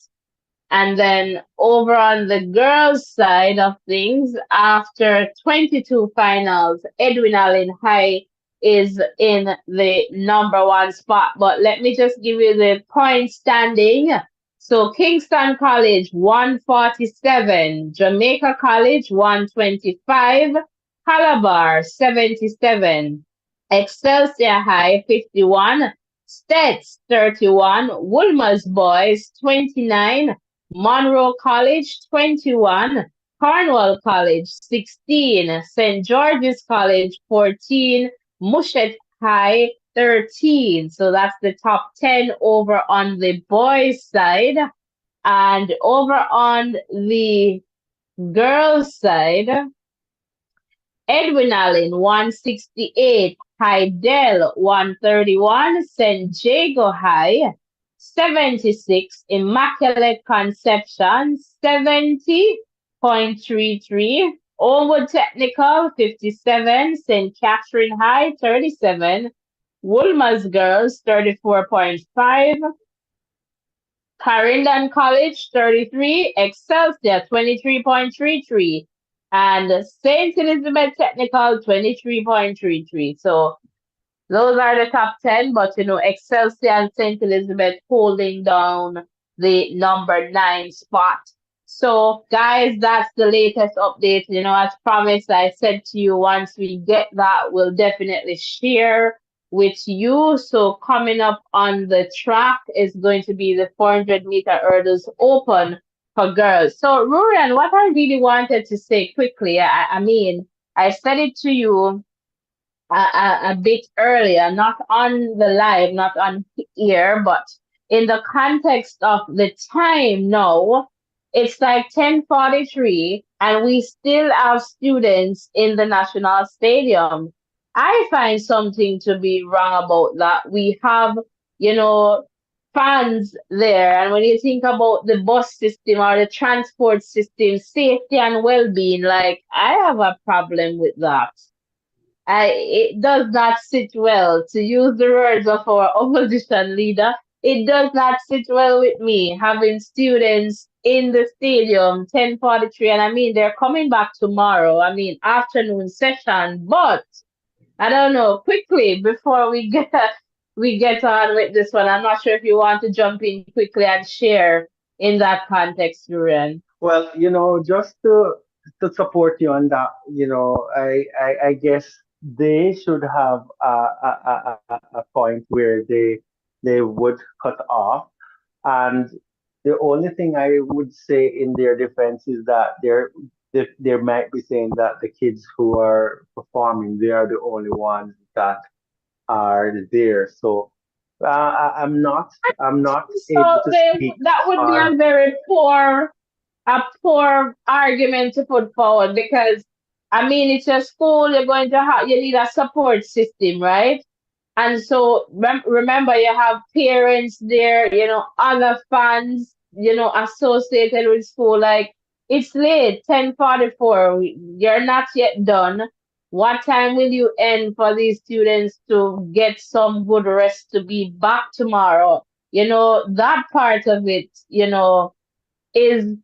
And then over on the girls' side of things, after 22 finals, Edwin Allen High is in the number one spot. But let me just give you the point standing. So Kingston College 147, Jamaica College 125, Calabar 77, Excelsior High 51, Stets 31, Woolmer's Boys 29, Monroe College 21, Cornwall College 16, St. George's College 14, Mushet High 13. So that's the top 10 over on the boys' side. And over on the girls' side, Edwin Allen 168, Hydel 131, St. Jago High 76, Immaculate Conception 70.33, Oldwood Technical 57, St. Catherine High 37, Woolmer's Girls 34.5, Clarendon College 33, Excelsior 23.33, and St. Elizabeth Technical 23.33. So those are the top 10, but Excelsior and St. Elizabeth holding down the number 9 spot. So, guys, that's the latest update. As promised, I said to you, once we get that, we'll definitely share with you. So, coming up on the track is going to be the 400-meter hurdles open for girls. So, Rurian, what I really wanted to say quickly, I mean, I said it to you a bit earlier, not on the live, not on here, but in the context of the time now, it's like 10:43 and we still have students in the National Stadium. I find something to be wrong about that. We have, you know, fans there, and when you think about the bus system or the transport system, safety and well-being, like I have a problem with that. It does not sit well, to use the words of our opposition leader. It does not sit well with me having students in the stadium 10:43, and I mean they're coming back tomorrow. I mean afternoon session, but I don't know. Quickly before we get on with this one, I'm not sure if you want to jump in quickly and share in that context, Julian. Well, just to support you on that, I guess they should have a point where they would cut off. And the only thing I would say in their defense is that they might be saying that the kids who are performing, they are the only ones that are there. So I'm not able So to speak that would be on. a very poor argument to put forward, because I mean it's a school, you need a support system, right? And so remember, you have parents there, other fans, associated with school. Like it's late, 10:44. You're not yet done. What time will you end for these students to get some good rest to be back tomorrow? That part of it, is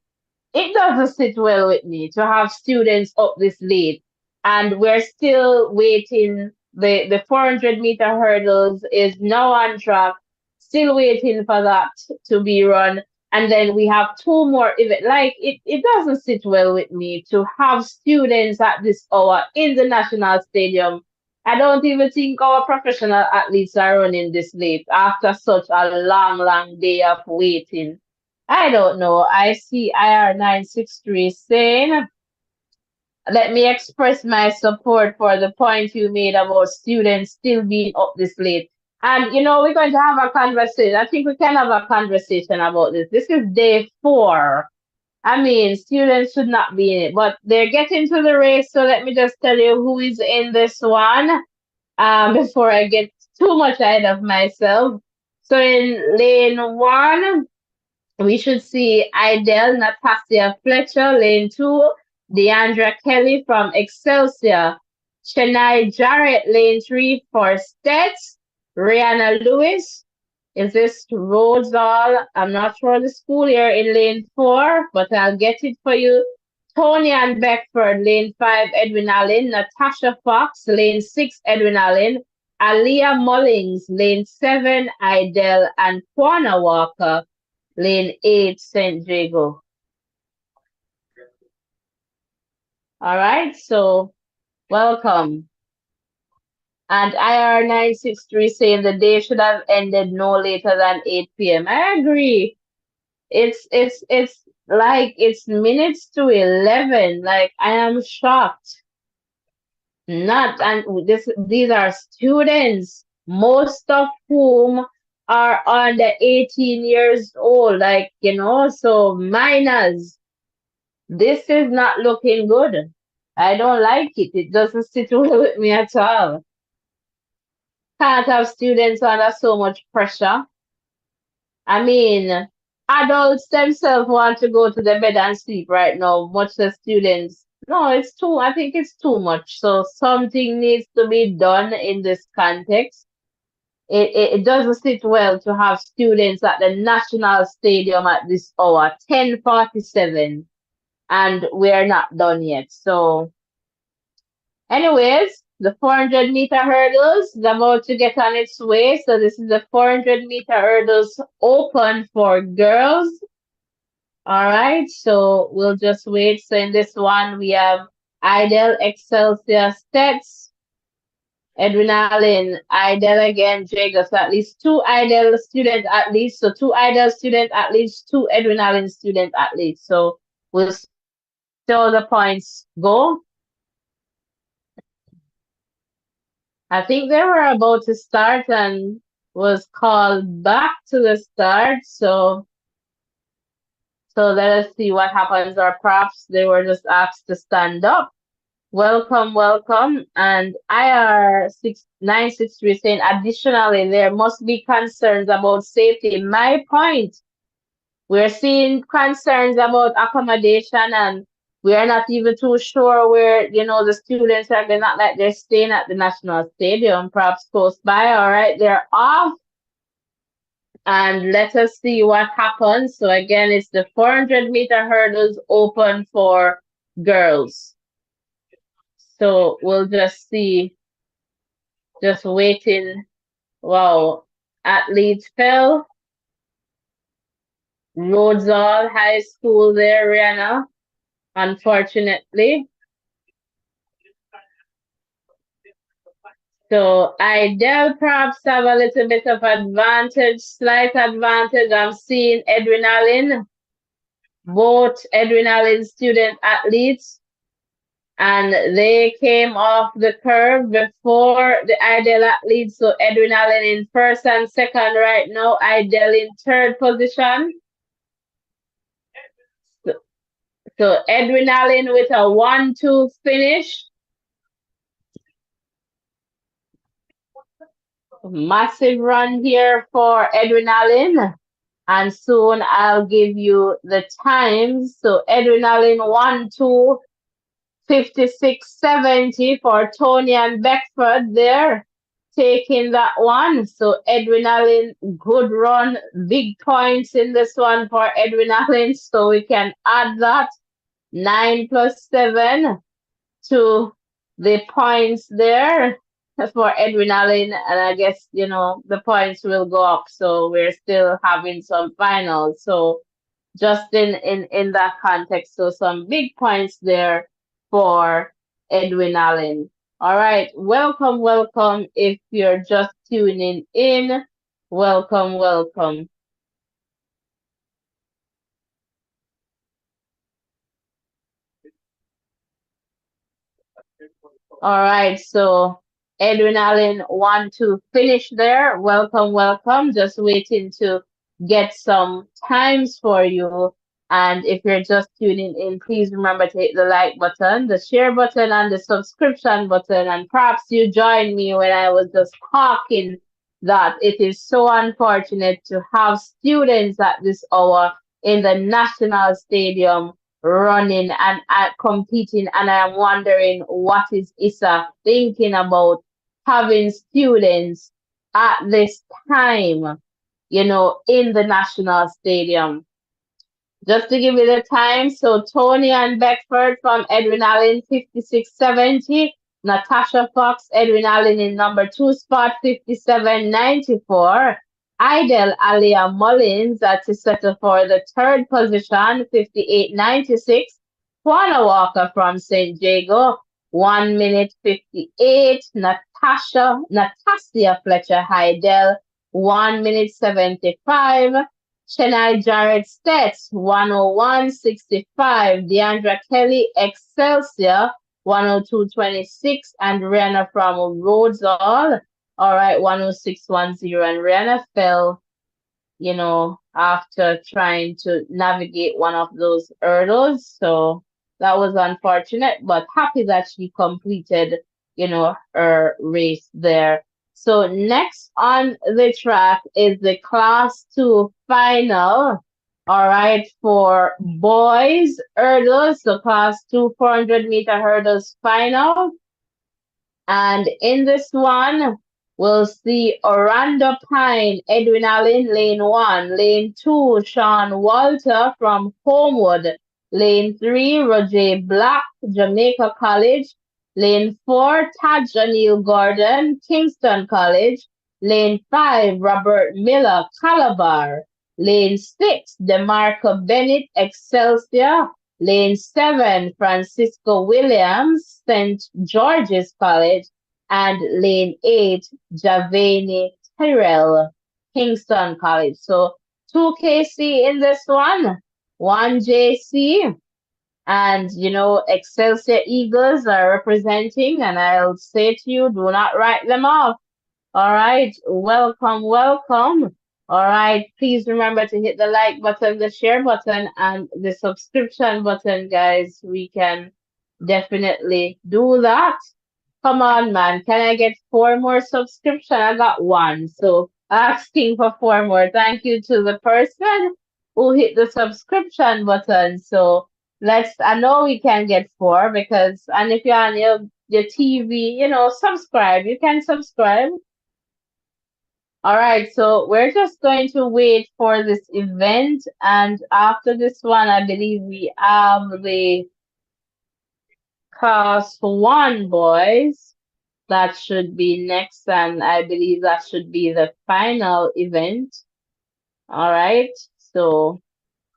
it doesn't sit well with me to have students up this late, and we're still waiting. The 400-meter hurdles is now on track, still waiting for that to be run. And then we have two more events. Like it doesn't sit well with me to have students at this hour in the national stadium. I don't even think our professional athletes are running this late after such a long day of waiting. I don't know. I see IR963 saying, let me express my support for the point you made about students still being up this late. And, we're going to have a conversation. I think we can have a conversation about this. This is day 4. I mean, students should not be in it, but they're getting to the race. So let me just tell you who is in this one before I get too much ahead of myself. So in lane 1, we should see Idel Natasha Fletcher, lane 2, Deandra Kelly from Excelsior, Chennai Jarrett, lane 3 for Stets, Rihanna Lewis. Is this Rosal? I'm not sure the school here in lane 4, but I'll get it for you. Tony and Beckford, lane 5, Edwin Allen, Natasha Fox, lane 6, Edwin Allen, Aliyah Mullings, lane 7, Idel, and Kwana Walker, lane 8, St. Jago. All right, so welcome. And IR963 saying the day should have ended no later than 8 p.m. I agree. It's like it's minutes to 11. Like I am shocked. Not and these are students, most of whom are under 18 years old, like, so minors. This is not looking good. I don't like it. It doesn't sit well with me at all. Can't have students under so much pressure. I mean, adults themselves want to go to the bed and sleep right now, much the students. No, I think it's too much. So something needs to be done in this context. It doesn't sit well to have students at the National Stadium at this hour, 10:47, and we're not done yet. So, anyways, the 400-meter hurdles is about to get on its way. So this is the 400-meter hurdles open for girls. All right, so we'll just wait. So in this one, we have Idel, Excelsior, Stets, Edwin Allen, Idel again, Jacob. So at least two Idel students at least. So two Idel students at least, two Edwin Allen students at least. So we'll see all the points go. I think they were about to start and was called back to the start. So let us see what happens. Our props, they were just asked to stand up. Welcome, welcome. And IR6963 saying, additionally, there must be concerns about safety. My point, we're seeing concerns about accommodation, and we are not even too sure where, the students are. They're not like they're staying at the National Stadium, perhaps close by. All right, they're off. And let us see what happens. So again, it's the 400-meter hurdles open for girls. So we'll just see, just waiting. Wow, athletes fell. Rhodesall High School there, Rihanna, unfortunately. So Idel perhaps have a little bit of advantage, slight advantage. I'm seeing Edwin Allen, both Edwin Allen student athletes, and they came off the curve before the Idel athletes. So Edwin Allen in first and second right now, Idel in third position. So Edwin Allen with a 1-2 finish. Massive run here for Edwin Allen. And soon I'll give you the times. So Edwin Allen 1-2, 56:70 for Tony and Beckford there, taking that one. So Edwin Allen, good run, big points in this one for Edwin Allen. So we can add that 9 plus 7 to the points there for Edwin Allen, and I guess the points will go up. So we're still having some finals. So just in that context, so some big points there for Edwin Allen. All right, welcome, welcome. If you're just tuning in, welcome, welcome. All right, so Edwin Allen 1-2 finish there. Welcome, welcome. Just waiting to get some times for you. And if you're just tuning in, please remember to hit the like button, the share button, and the subscription button. And perhaps you joined me when I was just talking that it is so unfortunate to have students at this hour in the National Stadium running and competing, and I'm wondering what is ISSA thinking about having students at this time, in the National Stadium. Just to give you the time, so Tony and Beckford from Edwin Allen, 56:70. Natasha Fox, Edwin Allen in number 2 spot, 57:94. Idel Alia Mullins to settle for the third position, 58:96. Juana Walker from St. Jago, 1 minute 58. Natasia Fletcher Heidel, 1 minute 75. Chennai Jarrett Stets, 101.65. Deandra Kelly, Excelsior, 102.26. And Rihanna from Rhodesall, All right, 10610. And Rihanna fell, after trying to navigate one of those hurdles. So that was unfortunate, but happy that she completed, her race there. So next on the track is the class two final. All right, for boys hurdles, so class two 400-meter hurdles final. And in this one, we'll see Orlando Pine, Edwin Allen, lane one. Lane two, Sean Walter from Homewood. Lane three, Roger Black, Jamaica College. Lane four, Taj Neil Gordon, Kingston College. Lane five, Robert Miller, Calabar. Lane six, DeMarco Bennett, Excelsior. Lane 7, Francisco Williams, St. George's College, and Lane 8, Javani Tyrell, Kingston College. So 2 KC in this one JC, and Excelsior Eagles are representing, and I'll say to you, do not write them off. All right, welcome, welcome. All right, please remember to hit the like button, the share button, and the subscription button, guys. We can definitely do that. Come on, man. Can I get 4 more subscription? I got one. So asking for 4 more. Thank you to the person who hit the subscription button. So I know we can get four because, and if you're on your TV, subscribe. You can subscribe. All right, so we're just going to wait for this event, and after this one, I believe we have the class one boys. That should be next, and I believe that should be the final event. All right, so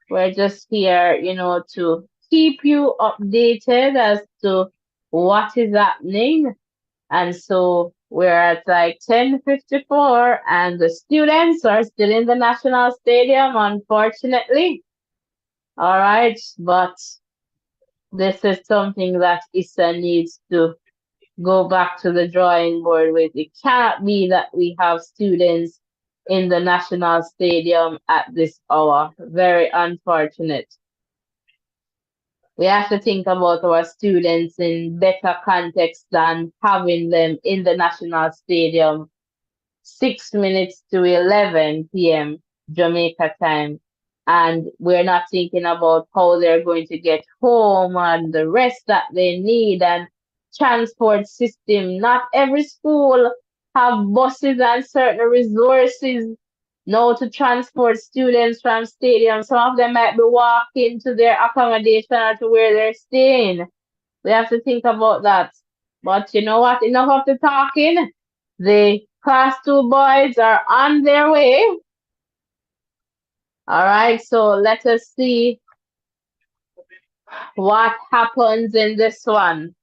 we're just here, to keep you updated as to what is happening. And so we're at like 10:54, and the students are still in the National Stadium, unfortunately. All right, but this is something that ISSA needs to go back to the drawing board with. It cannot be that we have students in the National Stadium at this hour. Very unfortunate. We have to think about our students in better context than having them in the National Stadium 6 minutes to 11 p.m. Jamaica time. And we're not thinking about how they're going to get home and the rest that they need and transport system. Not every school have buses and certain resources now to transport students from stadium. Some of them might be walking to their accommodation or to where they're staying. We have to think about that. But you know what? Enough of the talking. The class two boys are on their way. All right, so let us see what happens in this one.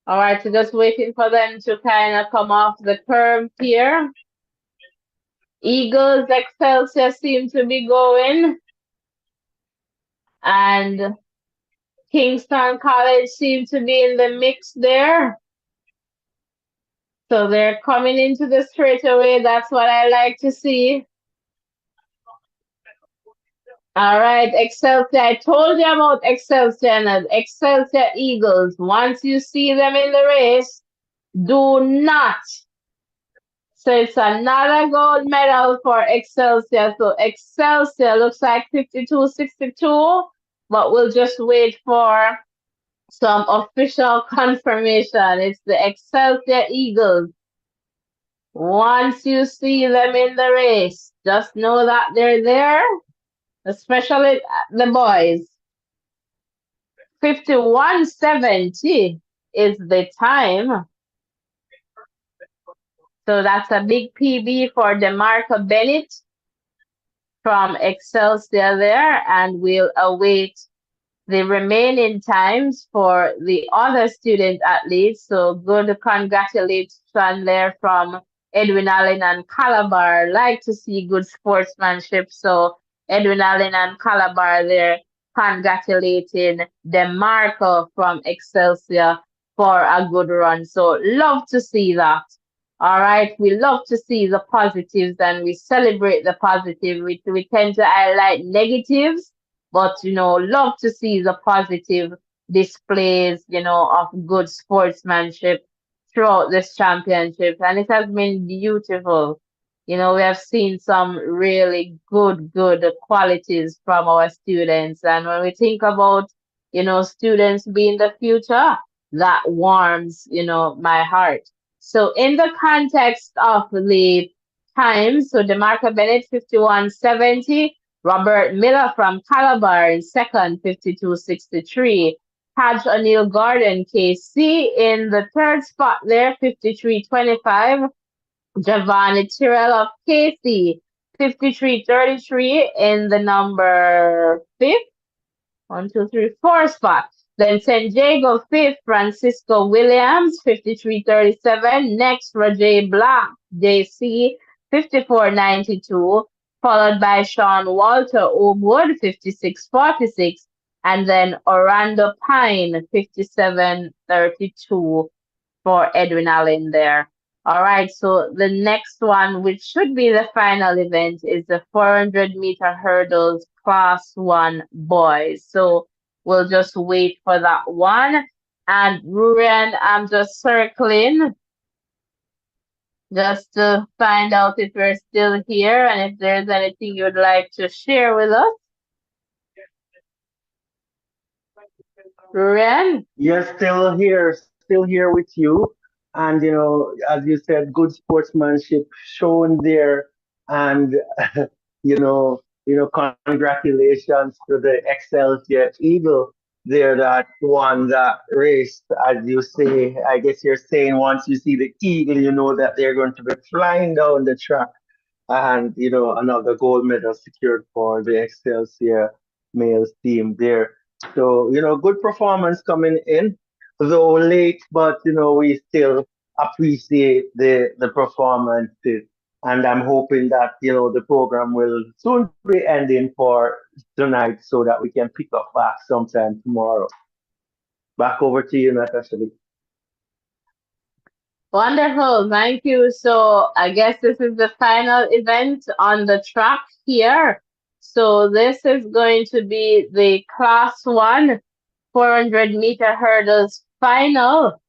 All right, so just waiting for them to kind of come off the curve here. Eagles Excelsior seem to be going, and Kingston College seems to be in the mix there. So they're coming into the straightaway. That's what I like to see. All right, Excelsior. I told you about Excelsior and Excelsior Eagles. Once you see them in the race, do not. So it's another gold medal for Excelsior. So Excelsior looks like 52-62, but we'll just wait for some official confirmation. It's the Excelsior Eagles. Once you see them in the race, just know that they're there, especially the boys. 51:70 is the time. So that's a big PB for DeMarco Bennett from Excelsior there, and we'll await the remaining times for the other student athletes. So good congratulations there from Edwin Allen and Calabar. Like to see good sportsmanship. So Edwin Allen and Calabar there congratulating DeMarco from Excelsior for a good run. So love to see that. All right, we love to see the positives and we celebrate the positive. We tend to highlight negatives, but love to see the positive displays, of good sportsmanship throughout this championship. And it has been beautiful. We have seen some really good qualities from our students. And when we think about, students being the future, that warms, my heart. So in the context of the times, so DeMarco Bennett 51.70, Robert Miller from Calabar in second 52.63, Taj O'Neill Gordon KC in the third spot there 53.25, Giovanni Tyrrell of KC 53.33 in the number fifth. One, two, three, four spot. Then San Diego fifth, Francisco Williams, 53.37. Next, Rajay Black, JC, 54.92. Followed by Sean Walter Oakwood, 56.46. And then Orlando Pine, 57.32 for Edwin Allen there. All right, so the next one, which should be the final event, is the 400-meter hurdles class 1 boys. So we'll just wait for that one. And Ruren, I'm just circling just to find out if we're still here and if there's anything you'd like to share with us. Ruren? Yes, still here with you. And as you said, good sportsmanship shown there. And congratulations to the Excelsior Eagle there that won that race. As you say, I guess you're saying once you see the eagle, you know that they're going to be flying down the track. And another gold medal secured for the Excelsior males team there. So good performance coming in, though late, but we still appreciate the performances. And I'm hoping that the program will soon be ending for tonight so that we can pick up back sometime tomorrow. Back over to you, Natasha. Wonderful, thank you. So I guess this is the final event on the track here. So this is going to be the class 1 400-meter hurdles final.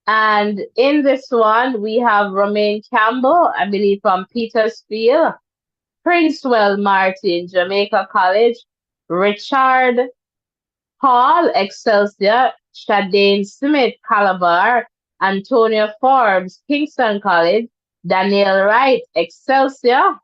And in this one, we have Romain Campbell, I believe from Petersfield, Princewell Martin, Jamaica College, Richard Hall, Excelsior, Shadane Smith, Calabar, Antonio Forbes, Kingston College, Daniel Wright, Excelsior,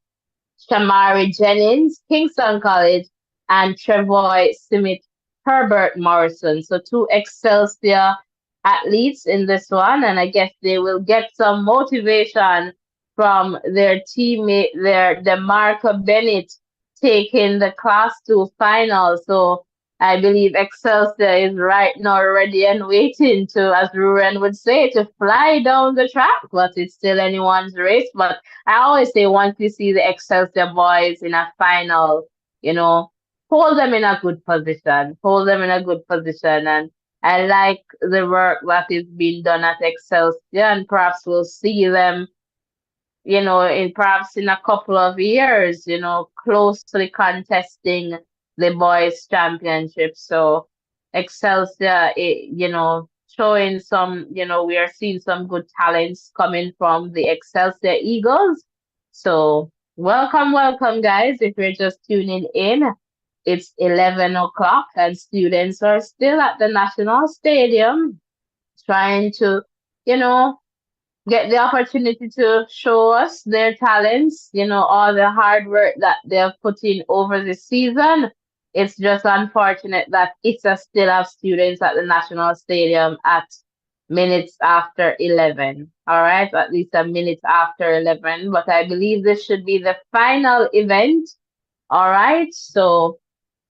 Shamari Jennings, Kingston College, and Trevoy Smith, Herbert Morrison. So two Excelsior athletes in this one, and I guess they will get some motivation from their teammate, their DeMarco Bennett, taking the Class 2 final. So I believe Excelsior is right now ready and waiting to, as Ruren would say, to fly down the track, but it's still anyone's race. But I always say once you see the Excelsior boys in a final, you know, hold them in a good position. Hold them in a good position. And I like the work that is being done at Excelsior, and perhaps we'll see them, in perhaps in a couple of years, closely contesting the boys championship. So Excelsior, showing some, we are seeing some good talents coming from the Excelsior Eagles. So welcome, guys. If you're just tuning in, it's 11 o'clock and students are still at the National Stadium trying to, you know, get the opportunity to show us their talents, all the hard work that they have put in over the season. It's just unfortunate that ISSA still have students at the National Stadium at minutes after 11. All right, at least a minute after 11. But I believe this should be the final event. All right, so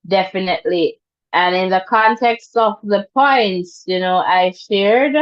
definitely. And in the context of the points, I shared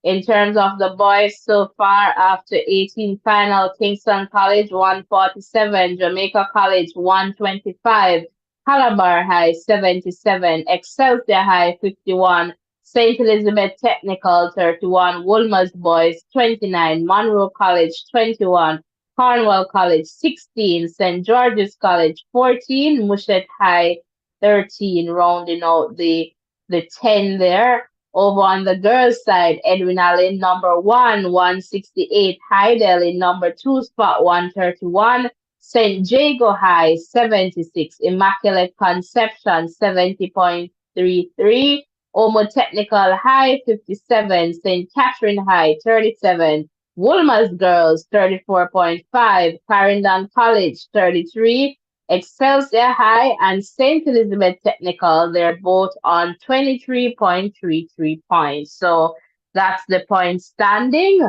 in terms of the boys so far after 18 final, Kingston College 147, Jamaica College 125, Calabar High 77, Excelsior High 51, St. Elizabeth Technical 31, Wolmer's Boys 29, Monroe College 21, Cornwall College 16, St. George's College 14, Mushet High 13, rounding out the 10 there. Over on the girls' side, Edwin Allen number one, 168, Hydel in number two spot, 131, St. Jago High 76, Immaculate Conception 70.33, Omo Technical High 57, St. Catherine High 37, Woolmer's Girls 34.5, Clarendon College 33, Excelsior High and St. Elizabeth Technical, they're both on 23.33 points. So that's the point standing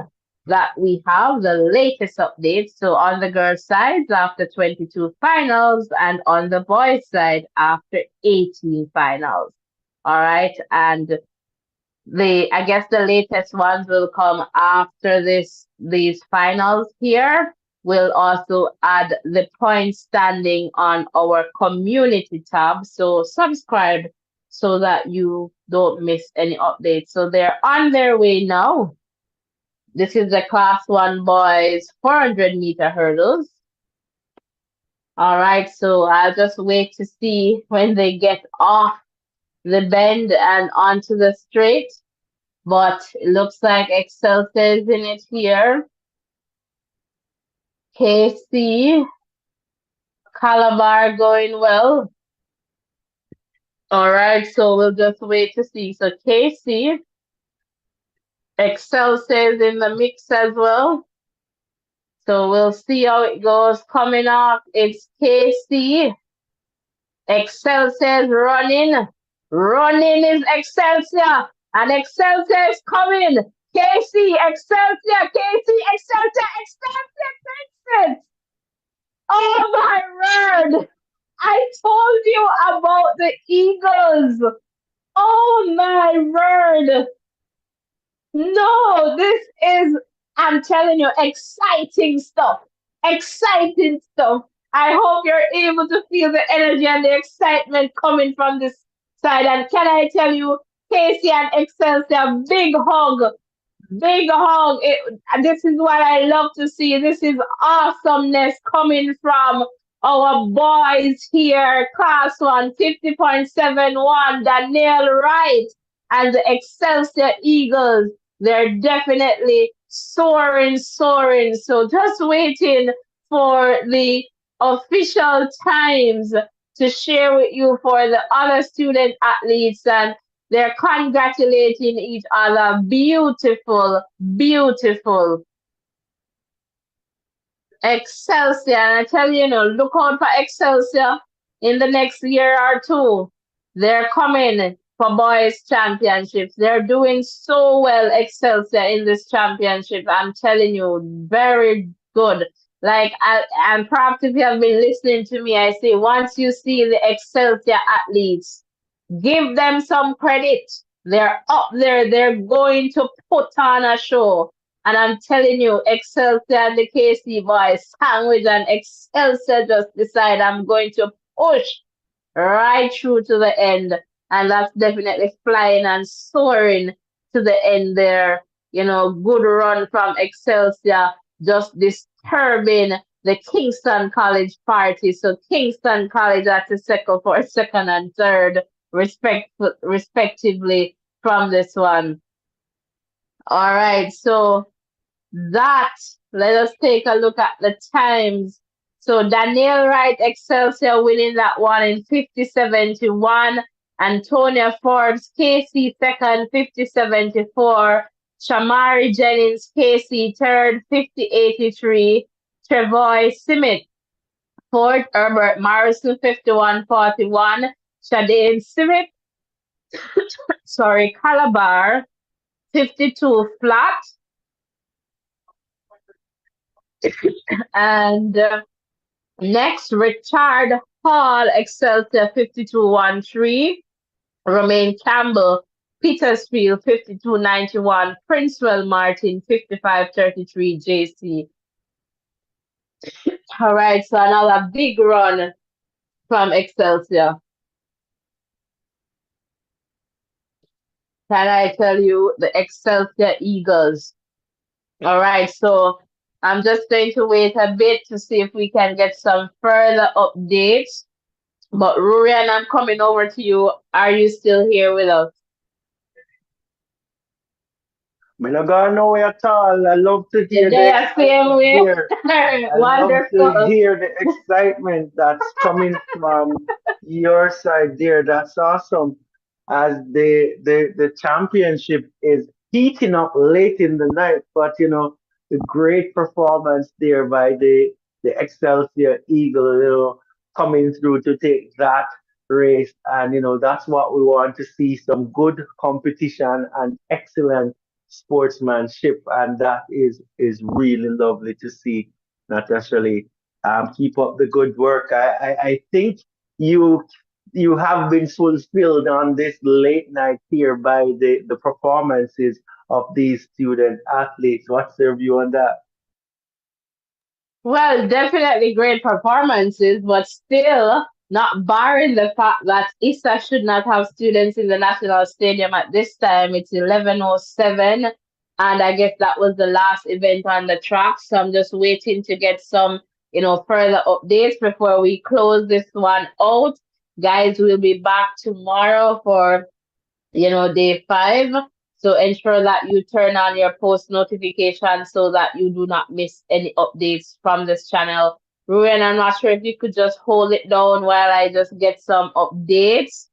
that we have, the latest update. So on the girls' side, after 22 finals, and on the boys' side, after 18 finals. All right. And I guess the latest ones will come after these finals here. We'll also add the point standing on our community tab. So subscribe so that you don't miss any updates. So they're on their way now. This is the class one boys 400-meter hurdles. All right, so I'll just wait to see when they get off the bend and onto the straight. But it looks like Excel says in it here. KC, Calabar going well. All right, so we'll just wait to see. So KC, Excel says in the mix as well. So we'll see how it goes. Coming up, it's KC. Excel says running. Running is Excelsior. And Excelsior is coming. KC, Excelsior, KC, Excelsior, Excelsior, Excelsior. Oh my word! I told you about the Eagles. Oh my word! No, this is, I'm telling you, exciting stuff. Exciting stuff. I hope you're able to feel the energy and the excitement coming from this side. And can I tell you, Casey and Excelsior, big hug. Big hug. This is what I love to see. This is awesomeness coming from our boys here. Class 1, 50.71, Daniel Wright and the Excelsior Eagles. They're definitely soaring, soaring. So just waiting for the official times to share with you for the other student athletes, and they're congratulating each other. Beautiful, beautiful. Excelsior. And I tell you, look out for Excelsior in the next year or two. They're coming for boys championships. They're doing so well, Excelsior, in this championship. I'm telling you, very good. Like, and perhaps if you have been listening to me, I say once you see the Excelsior athletes, give them some credit. They're up there. They're going to put on a show. And I'm telling you, Excelsior and the KC boys, sandwich and Excelsior just decide I'm going to push right through to the end. And that's definitely flying and soaring to the end there. Good run from Excelsior, just disturbing the Kingston College party. So Kingston College at the second for second and third, respectively from this one. All right, so that, let us take a look at the times. So Danielle Wright, Excelsior winning that one in 50.71. Antonia Forbes, KC second, 50.74. Shamari Jennings, KC third, 50.83. Trevoy Simit, fourth. Herbert Morrison, 51.41. Shadane Simit, sorry, Calabar, 52 flat. And next, Richard Hall, Excelsior 52.13. Romaine Campbell, Petersfield 52.91. Princewell Martin 55.33. JC. All right, so another big run from Excelsior. Can I tell you the Excelsior Eagles? All right, so I'm just going to wait a bit to see if we can get some further updates. But Rurian, I'm coming over to you. Are you still here with us? I'm not going nowhere at all. I love to Yeah, hear the they are same excitement way. there. I love to Wonderful. hear the excitement that's coming from your side there. That's awesome. As the championship is heating up late in the night, but the great performance there by the Excelsior Eagle, coming through to take that race, and that's what we want to see: some good competition and excellent sportsmanship, and that is really lovely to see. Not actually keep up the good work. I think you you have been fulfilled on this late night here by the performances of these student athletes. What's their view on that? Well, definitely great performances, but still not barring the fact that ISSA should not have students in the National Stadium at this time. It's 11:07, and I guess that was the last event on the track. So I'm just waiting to get some, further updates before we close this one out. Guys, we'll be back tomorrow for day 5. So ensure that you turn on your post notifications so that you do not miss any updates from this channel. Ruben, I'm not sure if you could just hold it down while I just get some updates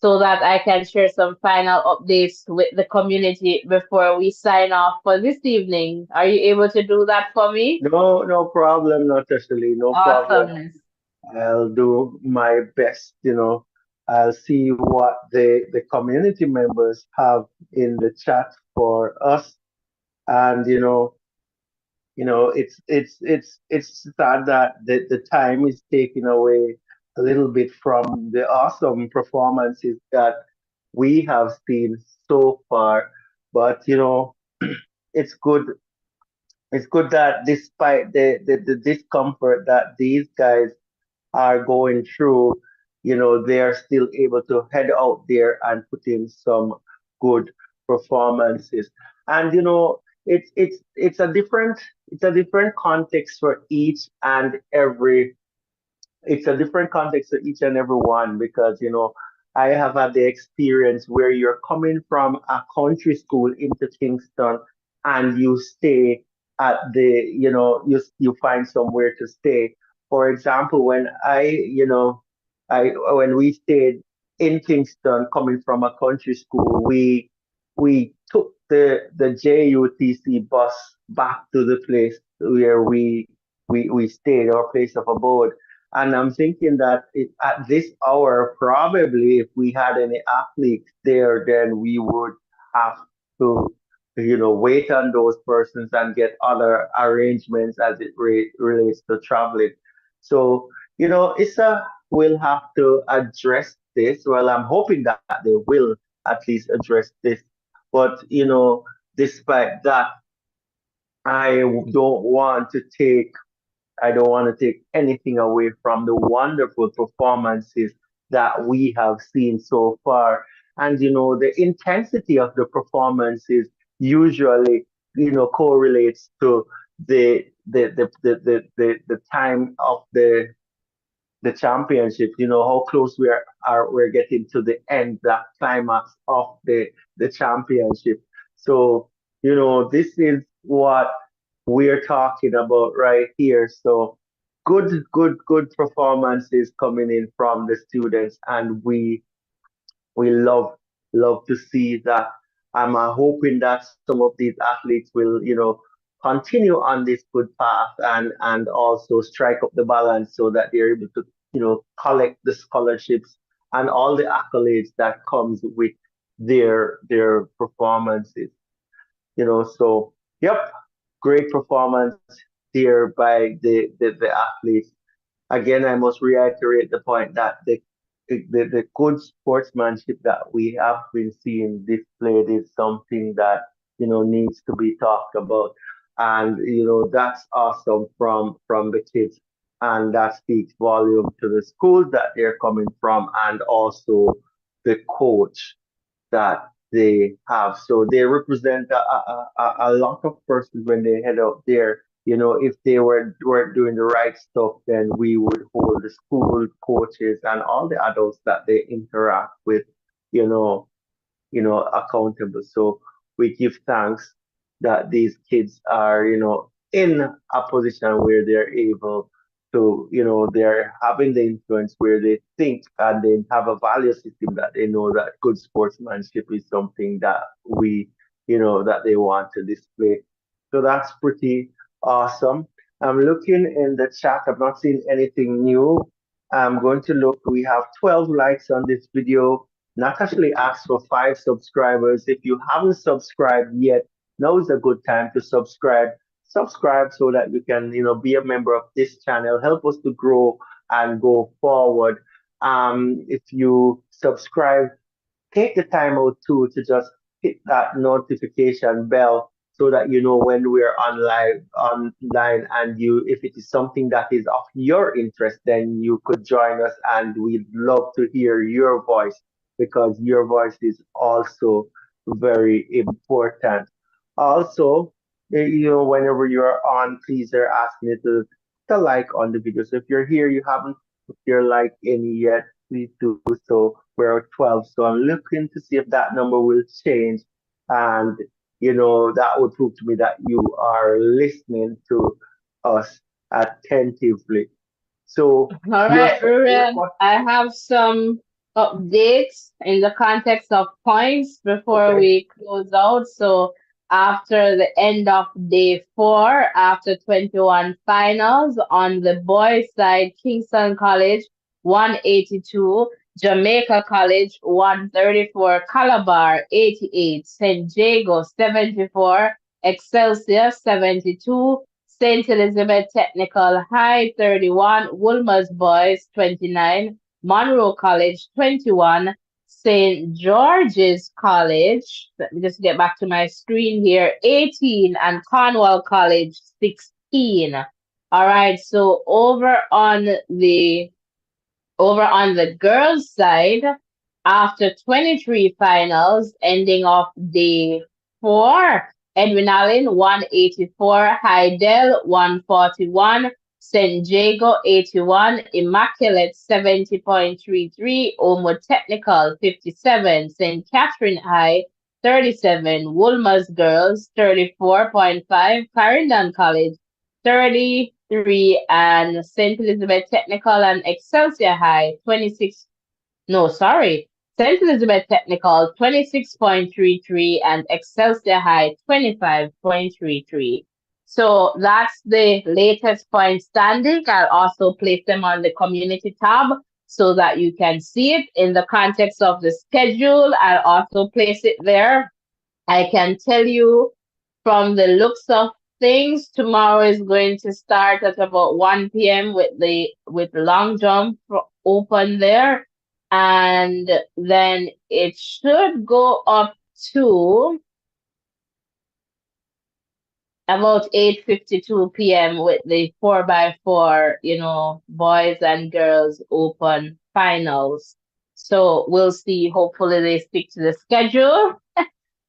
so that I can share some final updates with the community before we sign off for this evening. Are you able to do that for me? No, no problem, not actually, no problem. Awesomeness. I'll do my best. I'll see what the community members have in the chat for us, and it's sad that the time is taken away a little bit from the awesome performances that we have seen so far. But it's good. It's good that despite the discomfort that these guys are going through, they are still able to head out there and put in some good performances. And it's a different context for each and every it's a different context to each and every one, because I have had the experience where you're coming from a country school into Kingston, and you stay at you find somewhere to stay. For example, when we stayed in Kingston coming from a country school, we took the JUTC bus back to the place where we stayed, our place of abode. And I'm thinking that at this hour, probably if we had any athletes there, then we would have to, wait on those persons and get other arrangements as it relates to traveling. So, ISSA will have to address this. Well, I'm hoping that they will at least address this. But, despite that, I don't want to take I don't want to take anything away from the wonderful performances that we have seen so far. And the intensity of the performances usually, correlates to the time of the championship. How close we're getting to the end, that climax of the championship. So this is what we're talking about right here. So good performances coming in from the students, and we love to see that. I'm hoping that some of these athletes will, continue on this good path, and also strike up the balance so that they're able to, collect the scholarships and all the accolades that comes with their performances. So yep, great performance there by the athletes. Again, I must reiterate the point that the good sportsmanship that we have been seeing displayed is something that needs to be talked about, and that's awesome from the kids, and that speaks volume to the schools that they're coming from, and also the coach that they have. So they represent a lot of persons when they head out there. If they weren't doing the right stuff, then we would hold the school coaches and all the adults that they interact with, you know, accountable. So we give thanks that these kids are, in a position where they're able to, they're having the influence where they think and they have a value system that they know that good sportsmanship is something that that they want to display. So that's pretty awesome. I'm looking in the chat. I've not seen anything new. I'm going to look. We have 12 likes on this video. Not actually asked for 5 subscribers. If you haven't subscribed yet, now is a good time to subscribe. Subscribe so that you can, be a member of this channel. Help us to grow and go forward. If you subscribe, take the time out too to just hit that notification bell so that you know when we're online, and you if it is something that is of your interest, then you could join us, and we'd love to hear your voice because your voice is also very important. Also, whenever you're on, please they're asking you to like on the video. So if you're here, you haven't put your like in yet, please do so. We're at 12, so I'm looking to see if that number will change. And, that would prove to me that you are listening to us attentively. So All your right, Ruben, what? I have some updates in the context of points before Okay. we close out. So, after the end of day four, after 21 finals, on the boys' side, Kingston College 182, Jamaica College 134, Calabar 88, St. Jago 74, Excelsior 72, St. Elizabeth Technical High 31, Wolmer's Boys 29, Monroe College 21, St. George's College, let me just get back to my screen here, 18, and Cornwall College 16. All right, so over on the girls' side, after 23 finals, ending off day four, Edwin Allen 184, Heidel 141, St. Jago 81, Immaculate 70.33, Omo Technical 57, St. Catherine High 37, Wolmer's Girls 34.5, Clarendon College 33, and St. Elizabeth Technical and Excelsior High 26. No, sorry. St. Elizabeth Technical 26.33 and Excelsior High 25.33. So that's the latest point standing. I'll also place them on the community tab so that you can see it in the context of the schedule. I'll also place it there. I can tell you from the looks of things, tomorrow is going to start at about 1 p.m. with long jump open there. And then it should go up to about 8:52 p.m. with the 4x4, boys and girls open finals. So we'll see. Hopefully they stick to the schedule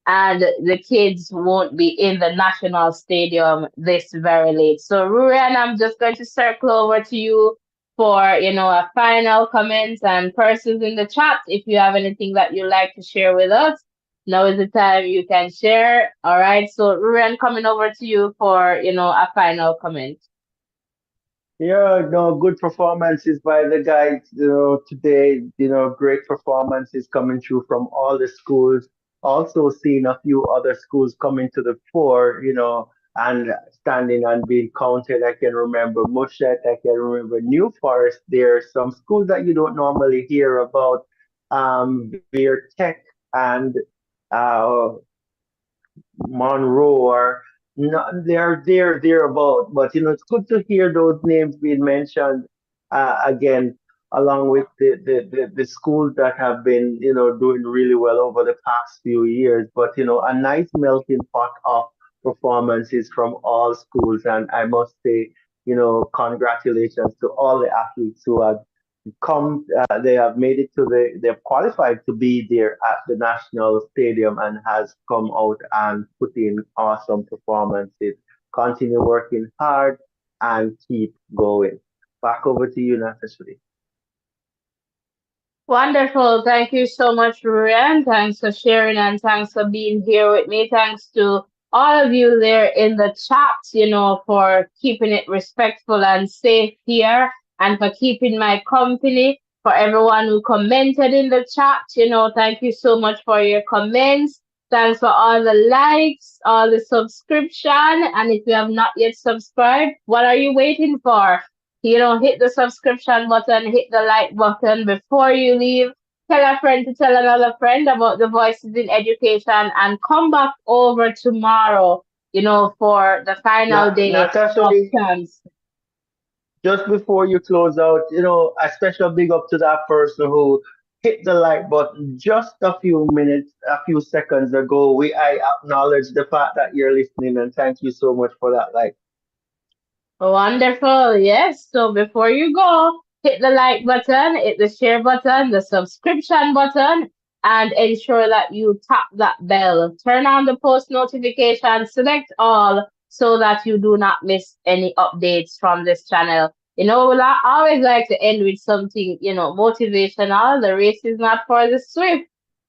and the kids won't be in the national stadium this very late. So, Rurian, I'm just going to circle over to you for, a final comments and persons in the chat. If you have anything that you'd like to share with us, now is the time you can share. All right. So, Rurian, coming over to you for, a final comment. Yeah, no, good performances by the guys, today, great performances coming through from all the schools. Also seeing a few other schools coming to the fore, and standing and being counted. I can remember Mushet, I can remember New Forest. There are some schools that you don't normally hear about, Veer Tech and uh, Monroe or no, they're about. But it's good to hear those names being mentioned again, along with the schools that have been doing really well over the past few years. But a nice melting pot of performances from all schools, and I must say, congratulations to all the athletes who have they have made it to they've qualified to be there at the national stadium and has come out and put in awesome performances. Continue working hard and keep going. Back over to you, Natasha. Wonderful. Thank you so much, Ryan. Thanks for sharing and thanks for being here with me. Thanks to all of you there in the chat, for keeping it respectful and safe here and for keeping my company. For everyone who commented in the chat, thank you so much for your comments. Thanks for all the likes, all the subscription. And if you have not yet subscribed, what are you waiting for? Hit the subscription button, hit the like button before you leave. Tell a friend to tell another friend about the Voices in Education and come back over tomorrow, for the final day Natasha, of camps. just before you close out, a special big up to that person who hit the like button just a few minutes, a few seconds ago. I acknowledge the fact that you're listening and thank you so much for that like. Wonderful. Yes. So before you go, hit the like button, hit the share button, the subscription button, and ensure that you tap that bell. Turn on the post notification, select all so that you do not miss any updates from this channel. I always like to end with something, motivational. The race is not for the swift,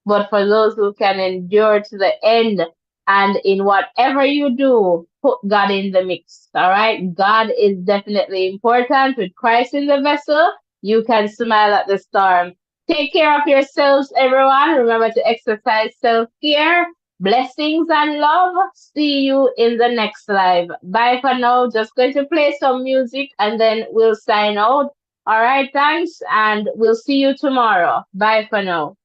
but for those who can endure to the end. And in whatever you do, put God in the mix. All right. God is definitely important. With Christ in the vessel, you can smile at the storm. Take care of yourselves, everyone. Remember to exercise self care. Blessings and love. See you in the next live. Bye for now. Just going to play some music and then we'll sign out. All right. Thanks. And we'll see you tomorrow. Bye for now.